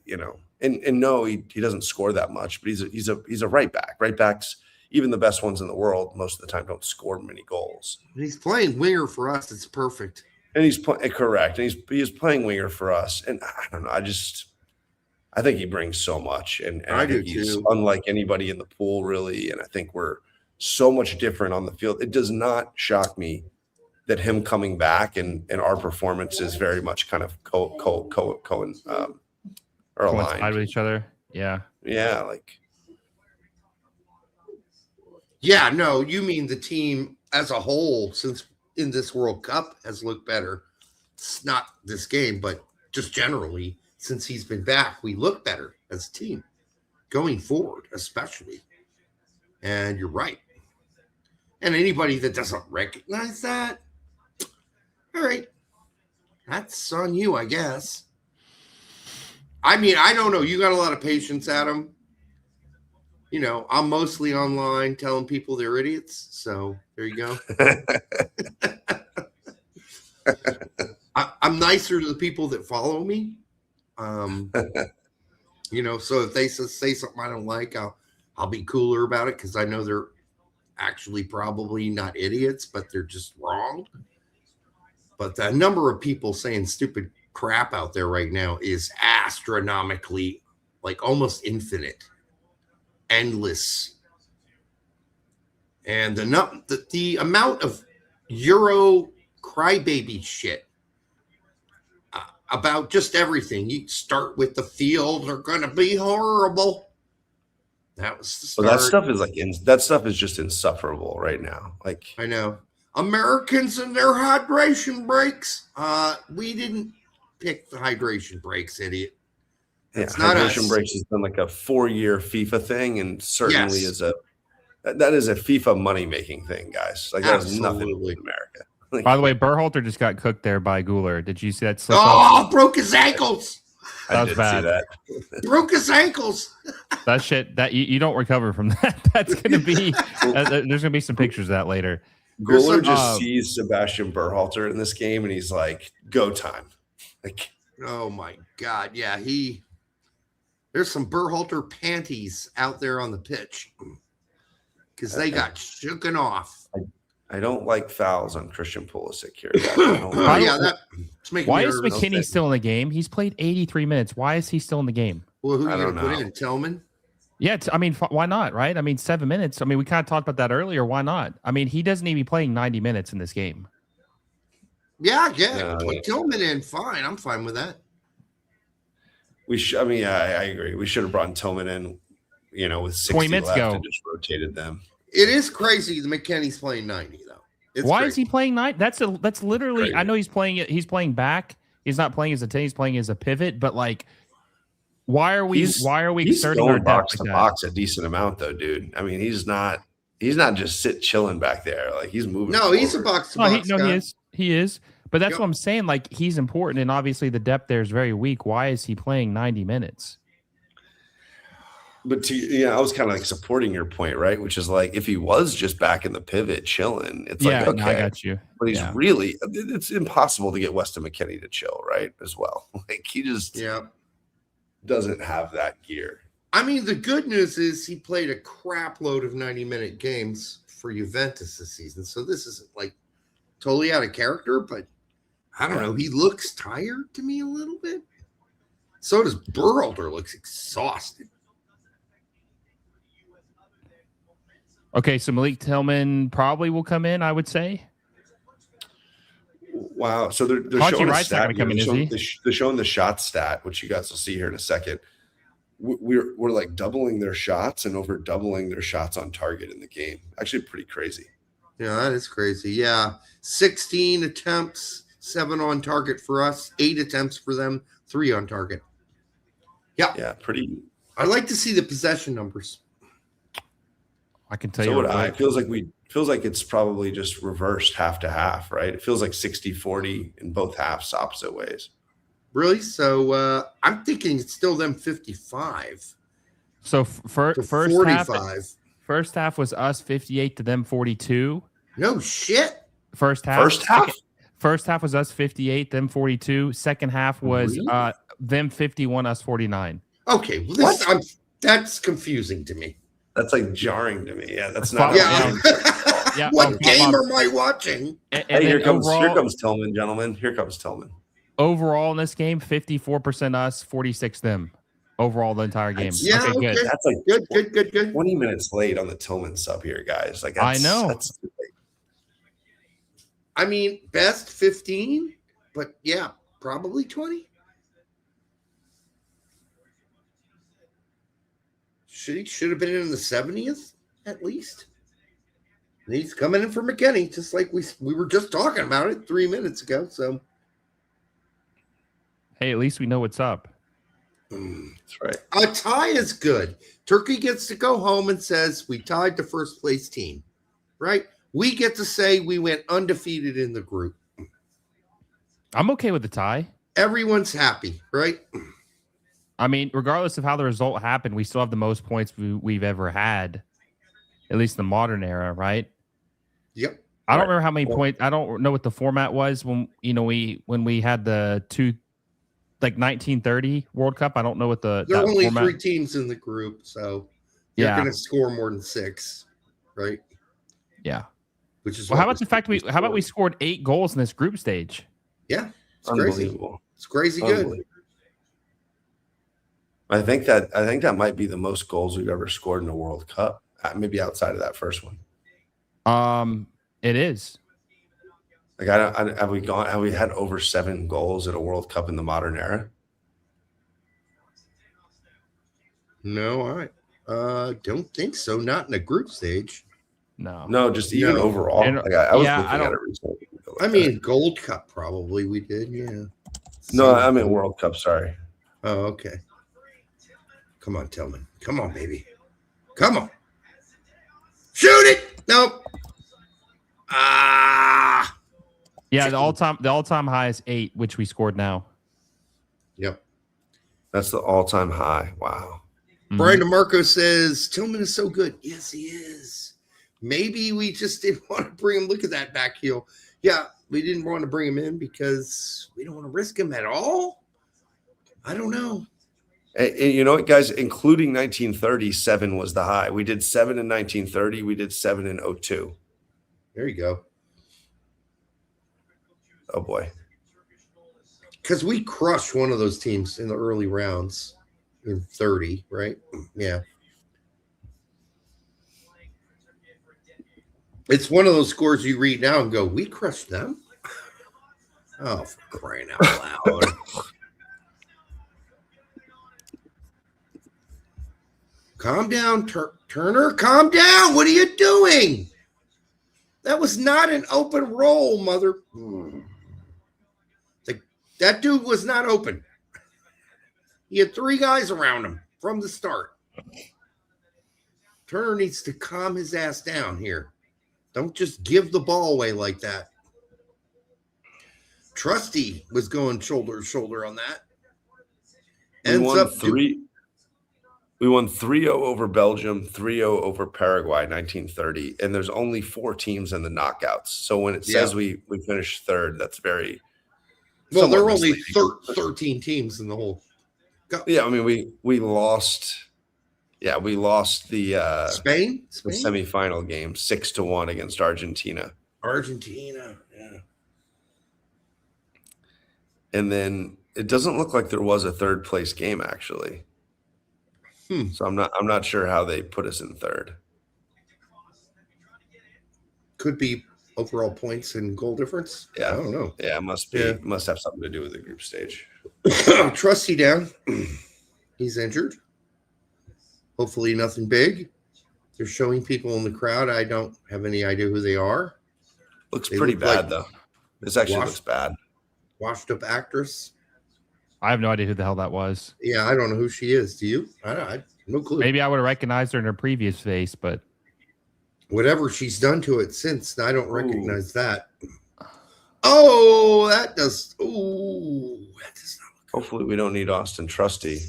and no, he doesn't score that much. But he's a right back. Right backs, even the best ones in the world, most of the time don't score many goals. He's playing winger for us. It's perfect. And he's correct. And he's playing winger for us. And I don't know. I think he brings so much. And I think he's unlike anybody in the pool, really. And I think we're so much different on the field. It does not shock me that him coming back and our performance is very much kind of coincide with each other. Yeah. Yeah. Yeah, no, you mean the team as a whole since in this World Cup has looked better. It's not this game, but just generally since he's been back, we look better as a team going forward, especially. And you're right. And anybody that doesn't recognize that, all right, that's on you, I guess. I mean, I don't know. You got a lot of patience, Adam. I'm mostly online telling people they're idiots. So there you go. I'm nicer to the people that follow me. So if they say something I don't like, I'll be cooler about it because I know they're actually probably not idiots, but they're just wrong. But the number of people saying stupid crap out there right now is astronomically, like almost infinite, endless. And the amount of Euro crybaby shit about just everything. You start with the field are going to be horrible. That was the start. Well, that stuff is just insufferable right now. Like, I know. Americans and their hydration breaks. We didn't pick the hydration breaks, idiot. It's not hydration breaks has been like a 4-year FIFA thing, and certainly that is a FIFA money making thing, guys. Like that has nothing to do with America. Like, by the way, Berhalter just got cooked there by Guler. Did you see that slip up? Broke his ankles. That was bad. Broke his ankles. That shit that you don't recover from that. That's gonna be. There's gonna be some pictures of that later. Guler just sees Sebastian Berhalter in this game, and he's like, "Go time!" Like, oh my god, yeah. There's some Berhalter panties out there on the pitch because they got shooken off. I don't like fouls on Christian Pulisic here. Why is McKinney still in the game? He's played 83 minutes. Why is he still in the game? Well, who are you going to put in? Tillman? Yeah, why not, right? I mean, 7 minutes. I mean, we kind of talked about that earlier. Why not? I mean, he doesn't even be playing 90 minutes in this game. Yeah. Put Tillman in. Fine. I'm fine with that. I agree. We should have brought Tillman in, with 60 20 minutes left ago. and just rotated them. It is crazy that McKennie's playing 90 though. Why is he playing 90? That's literally. Crazy. I know he's playing back. He's not playing as a 10. He's playing as a pivot. But like, why are we exerting our box to box a decent amount though, dude? I mean, he's not just chilling back there. Like he's moving. No, forward. he's a box to box. No, he is. But that's what I'm saying. Like he's important, and obviously the depth there is very weak. Why is he playing 90 minutes? But I was kind of like supporting your point, right? Which is like if he was just back in the pivot chilling, it's like okay, I got you. But he's it's impossible to get Weston McKennie to chill, right? As well, like he just doesn't have that gear. I mean, the good news is he played a crap load of 90-minute games for Juventus this season, so this isn't like totally out of character. But I don't know. He looks tired to me a little bit. So does Berhalter. Looks exhausted. Okay, so Malik Tillman probably will come in, I would say. Wow. So they're showing a stat. They're showing the shot stat, which you guys will see here in a second. We're like doubling their shots and over doubling their shots on target in the game. Actually, pretty crazy. Yeah, that is crazy. Yeah. 16 attempts, 7 on target for us, 8 attempts for them, 3 on target. Yeah. Yeah, pretty. I'd like to see the possession numbers. I can tell you. It feels like it's probably just reversed half to half, right? It feels like 60-40 in both halves, opposite ways. Really? So I'm thinking it's still them 55. So first 45. First half was us 58 to them 42. No shit. First half was us 58, them 42. Second half was them 51, us 49. Okay, well, that's confusing to me. That's like jarring to me. Yeah, that's not. Yeah. What game am I watching? Hey, here comes Tillman, gentlemen. Here comes Tillman. Overall in this game, 54% us, 46 them. Overall, the entire game. Good. That's like good. 20 minutes late on the Tillman sub here, guys. Like I know. I mean, best 15, but yeah, probably 20. Should have been in the 70th at least. And he's coming in for McKennie, just like we were just talking about it 3 minutes ago. So, hey, at least we know what's up. That's right. A tie is good. Turkey gets to go home and says we tied the first place team, right? We get to say we went undefeated in the group. I'm okay with the tie. Everyone's happy, right? I mean, regardless of how the result happened, we still have the most points we've ever had, at least in the modern era, right? Yep. I don't remember how many points. I don't know what the format was when we had the like 1930 World Cup. I don't know what there are only format. 3 teams in the group, so you're going to score more than 6, right? Yeah. Which is how about the fact we scored 8 goals in this group stage? Yeah, it's unbelievable. Crazy. It's crazy good. I think that might be the most goals we've ever scored in a World Cup. Maybe outside of that first one. It is. Like, have we had over 7 goals at a World Cup in the modern era? No, I don't think so. Not in a group stage. No, just even overall. I was looking at it recently. I mean, Gold Cup probably we did. Yeah. No, I mean World Cup. Sorry. Oh, okay. Come on, Tillman. Come on, baby. Come on. Shoot it. Nope. Yeah, the all-time high is 8, which we scored now. Yep. That's the all-time high. Wow. Brian DeMarco says Tillman is so good. Yes, he is. Maybe we just didn't want to bring him. Look at that back heel. Yeah, we didn't want to bring him in because we don't want to risk him at all. I don't know. And you know what, guys? Including 1930, 7 was the high. We did 7 in 1930. We did 7 in 02. There you go. Oh, boy. Because we crushed one of those teams in the early rounds in 30, right? Yeah. It's one of those scores you read now and go, we crushed them? Oh, for crying out loud. Calm down, Turner. Calm down. What are you doing? That was not an open roll, mother. That dude was not open. He had 3 guys around him from the start. Turner needs to calm his ass down here. Don't just give the ball away like that. Trusty was going shoulder to shoulder on that. We won 3-0 over Belgium, 3-0 over Paraguay, 1930, and there's only 4 teams in the knockouts. So when it says we finished 3rd, that's very well. There were only 13 teams in the whole. Yeah, I mean we lost. Yeah, we lost the Spain? The semifinal game 6-1 against Argentina. Argentina, yeah. And then it doesn't look like there was a 3rd place game actually. So I'm not sure how they put us in 3rd. Could be overall points and goal difference. Yeah, I don't know. Yeah, it must be. Yeah. Must have something to do with the group stage. Trusty down. He's injured. Hopefully nothing big. They're showing people in the crowd. I don't have any idea who they are. Looks pretty bad though. This actually looks bad. Washed up actress. I have no idea who the hell that was. Yeah, I don't know who she is. Do you? I no clue. Maybe I would have recognized her in her previous face, but whatever she's done to it since, I don't recognize that. Oh, that does. Oh, that does not look good. Hopefully, we don't need Austin Trusty.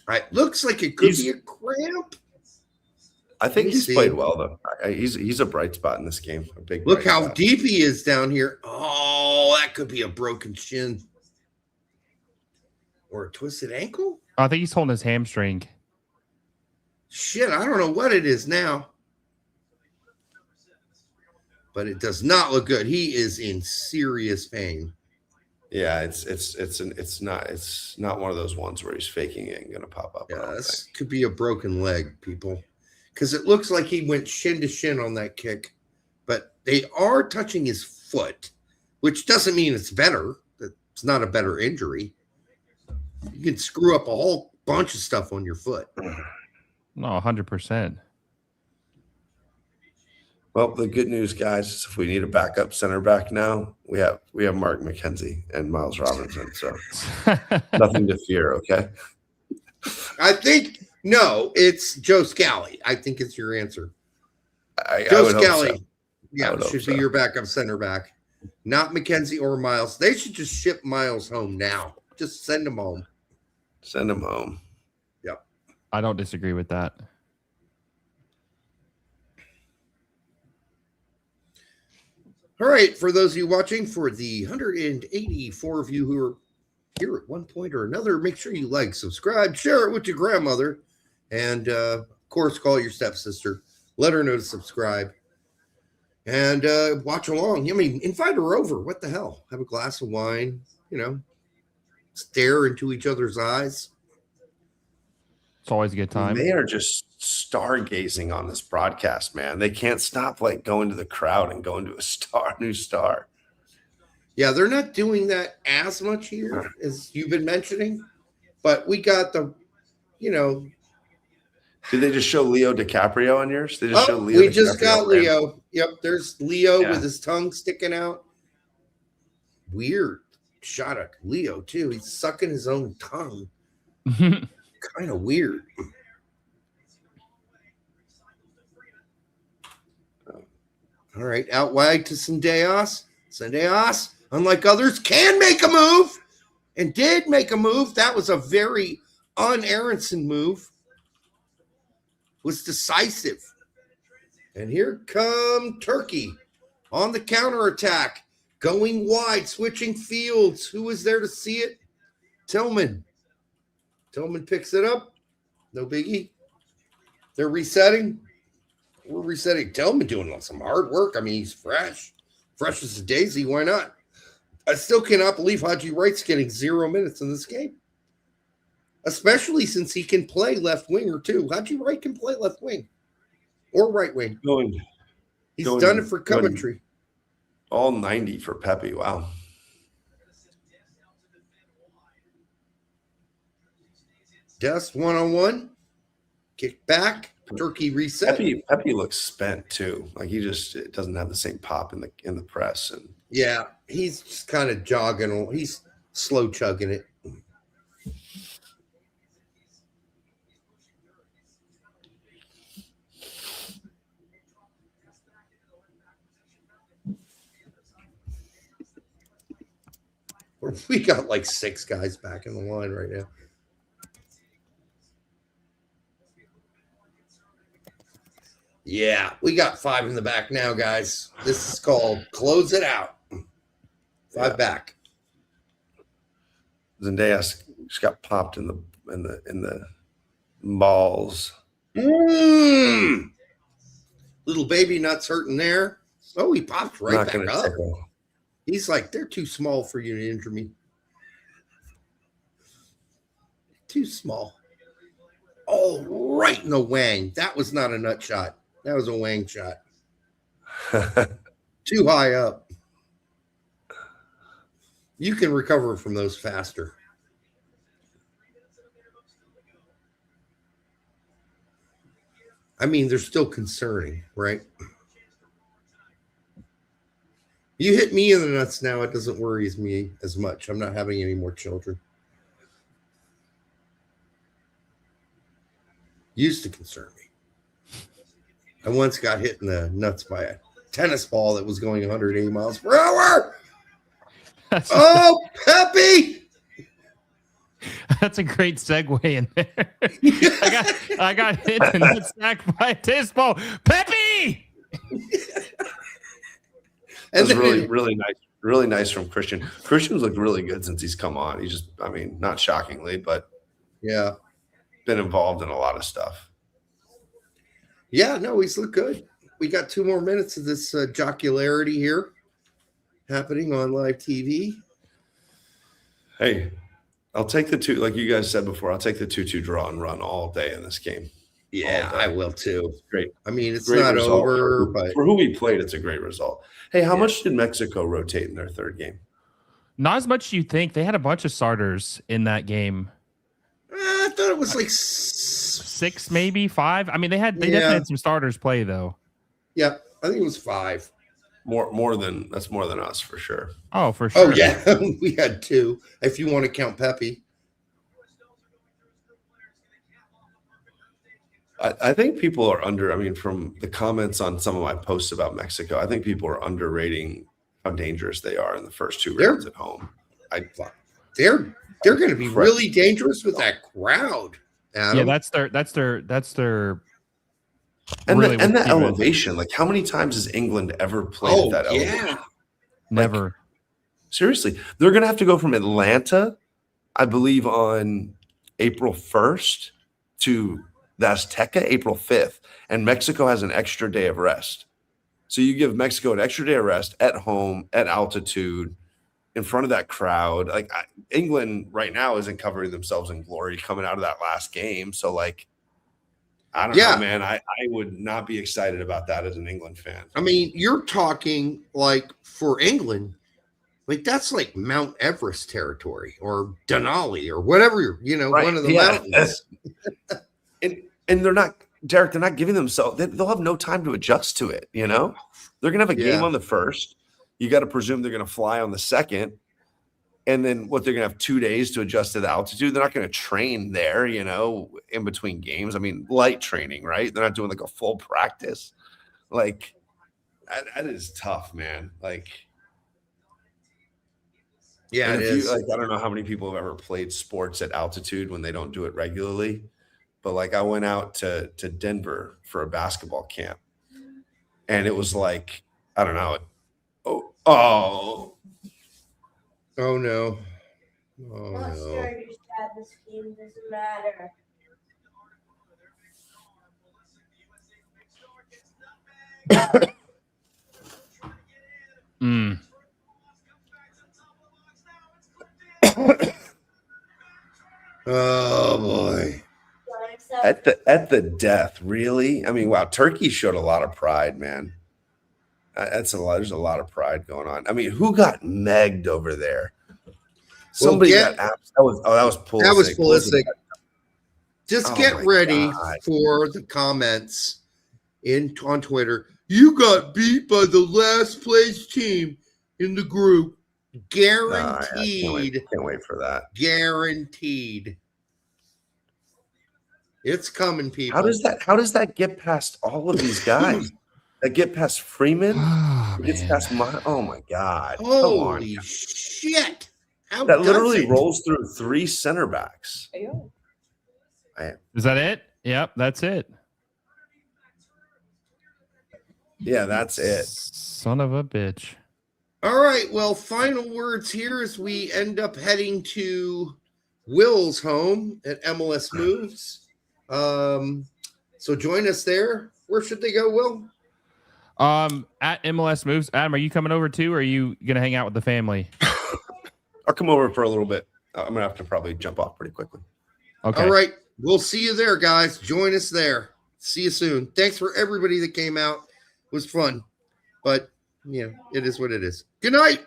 Right, looks like it could be a cramp. I think he's played well though. He's a bright spot in this game. A big look how deep he is down here. Oh, that could be a broken shin or a twisted ankle. I think he's holding his hamstring. Shit, I don't know what it is now, but it does not look good. He is in serious pain. Yeah, it's not one of those ones where he's faking it and gonna pop up. Yeah, this could be a broken leg, people. Because it looks like he went shin to shin on that kick, but they are touching his foot, which doesn't mean it's better. It's not a better injury. You can screw up a whole bunch of stuff on your foot. No, 100%. Well, the good news, guys, is if we need a backup center back now, we have Mark McKenzie and Miles Robinson, so nothing to fear. Okay. I think. No, it's Joe Scally. I think it's your answer. Joe Scally, so. Yeah, should be your backup center back. Not McKenzie or Miles. They should just ship Miles home now. Just send him home. Send him home. Yep. I don't disagree with that. All right, for those of you watching, for the 184 of you who are here at one point or another, make sure you like, subscribe, share it with your grandmother, and of course, call your stepsister. Let her know to subscribe. And watch along. I mean, invite her over. What the hell? Have a glass of wine, stare into each other's eyes. It's always a good time. They are just stargazing on this broadcast, man. They can't stop going to the crowd and going to a new star. Yeah, they're not doing that as much here as you've been mentioning, but we got the, Did they just show Leo DiCaprio on yours? They just show Leo. We just got Leo. Yep, there's Leo with his tongue sticking out. Weird shot at Leo too. He's sucking his own tongue. Kind of weird. All right, out wide to Sendejas. Sendejas, unlike others, can make a move and did make a move. That was a very un-Aronson move. Was decisive. And here come Turkey on the counterattack, going wide, switching fields. Who was there to see it? Tillman. Tillman picks it up. No biggie. They're resetting. We're resetting. Tillman doing some hard work. I mean, he's fresh. Fresh as a daisy. Why not? I still cannot believe Haji Wright's getting 0 minutes in this game. Especially since he can play left winger too. Haji Wright can play left wing or right wing. He's done it for Coventry. All 90 for Pepe. Wow. Dust 1-on-1. Kick back. Turkey reset. Pepe looks spent too. Like it doesn't have the same pop in the press. And yeah, he's just kind of jogging. He's slow chugging it. We got like 6 guys back in the line right now. Yeah, we got 5 in the back now, guys. This is called close it out. 5 back. Zendejas just got popped in the balls. Little baby nuts hurting there. Oh, he popped right back up. He's like, they're too small for you to injure me. Too small. Oh, right in the wang. That was not a nut shot. That was a wang shot. Too high up. You can recover from those faster. I mean, they're still concerning, right? You hit me in the nuts now, it doesn't worry me as much. I'm not having any more children. Used to concern me. I once got hit in the nuts by a tennis ball that was going 180 miles per hour. Oh, Pepe! That's a great segue in there. I got hit in the sack by a tennis ball. Pepe! That's really nice. Really nice from Christian. Christian's looked really good since he's come on. He's just, I mean, not shockingly, but yeah, been involved in a lot of stuff. Yeah, no, he's looked good. We got 2 more minutes of this jocularity here happening on live TV. Hey, I'll take the 2, like you guys said before, I'll take the 2-2 draw and run all day in this game. Yeah, I will too. Great. I mean, it's great not result. over, but for who we played, it's a great result. Hey, how much did Mexico rotate in their 3rd game? Not as much as you think. They had a bunch of starters in that game. I thought it was like 6, maybe 5. I mean, they definitely had some starters play though. Yeah, I think it was 5. That's more than us for sure. Oh, for sure. Oh yeah, we had 2 if you want to count Pepe. I think people are from the comments on some of my posts about Mexico, I think people are underrating how dangerous they are in the first 2 rounds at home. They're going to be really dangerous with that crowd. Adam. Yeah, that's their and the elevation. Like, how many times has England ever played at that elevation? Never. Like, seriously, they're going to have to go from Atlanta, I believe, on April 1st to the Azteca April 5th, and Mexico has an extra day of rest. So you give Mexico an extra day of rest at home, at altitude, in front of that crowd. Like England right now isn't covering themselves in glory coming out of that last game. So like, I don't know, man. I would not be excited about that as an England fan. I mean, you're talking like for England, like that's like Mount Everest territory or Denali or whatever, one of the mountains. and they're not, Derek, they're not giving themselves, they'll have no time to adjust to it. They're going to have a game on the 1st. You got to presume they're going to fly on the 2nd. And then they're going to have 2 days to adjust to the altitude. They're not going to train there, in between games. I mean, light training, right? They're not doing like a full practice. Like, that is tough, man. Like, yeah, it is. I don't know how many people have ever played sports at altitude when they don't do it regularly. But like, I went out to Denver for a basketball camp, and it was like, I don't know. Oh no. Oh Not no. sure this game doesn't matter. Oh boy. At the death, really? I mean, wow, Turkey showed a lot of pride, man. There's a lot of pride going on. I mean, who got megged over there? Somebody got that was Pulisic. That was Pulisic. Just get ready for the comments on Twitter. You got beat by the last place team in the group. Guaranteed. Can't wait for that. Guaranteed. It's coming, people. How does that get past all of these guys? That get past Freeman? Gets past oh my God. Holy shit. That literally rolls through 3 center backs. Is that it? Yep, that's it. Yeah, that's it. Son of a bitch. All right. Well, final words here as we end up heading to Will's home at MLS Moves. So join us there. Where should they go, Will? At MLS Moves. Adam, are you coming over too, or are you gonna hang out with the family? I'll come over for a little bit. I'm gonna have to probably jump off pretty quickly. Okay. All right. We'll see you there, guys. Join us there. See you soon. Thanks for everybody that came out. It was fun. But, it is what it is. Good night.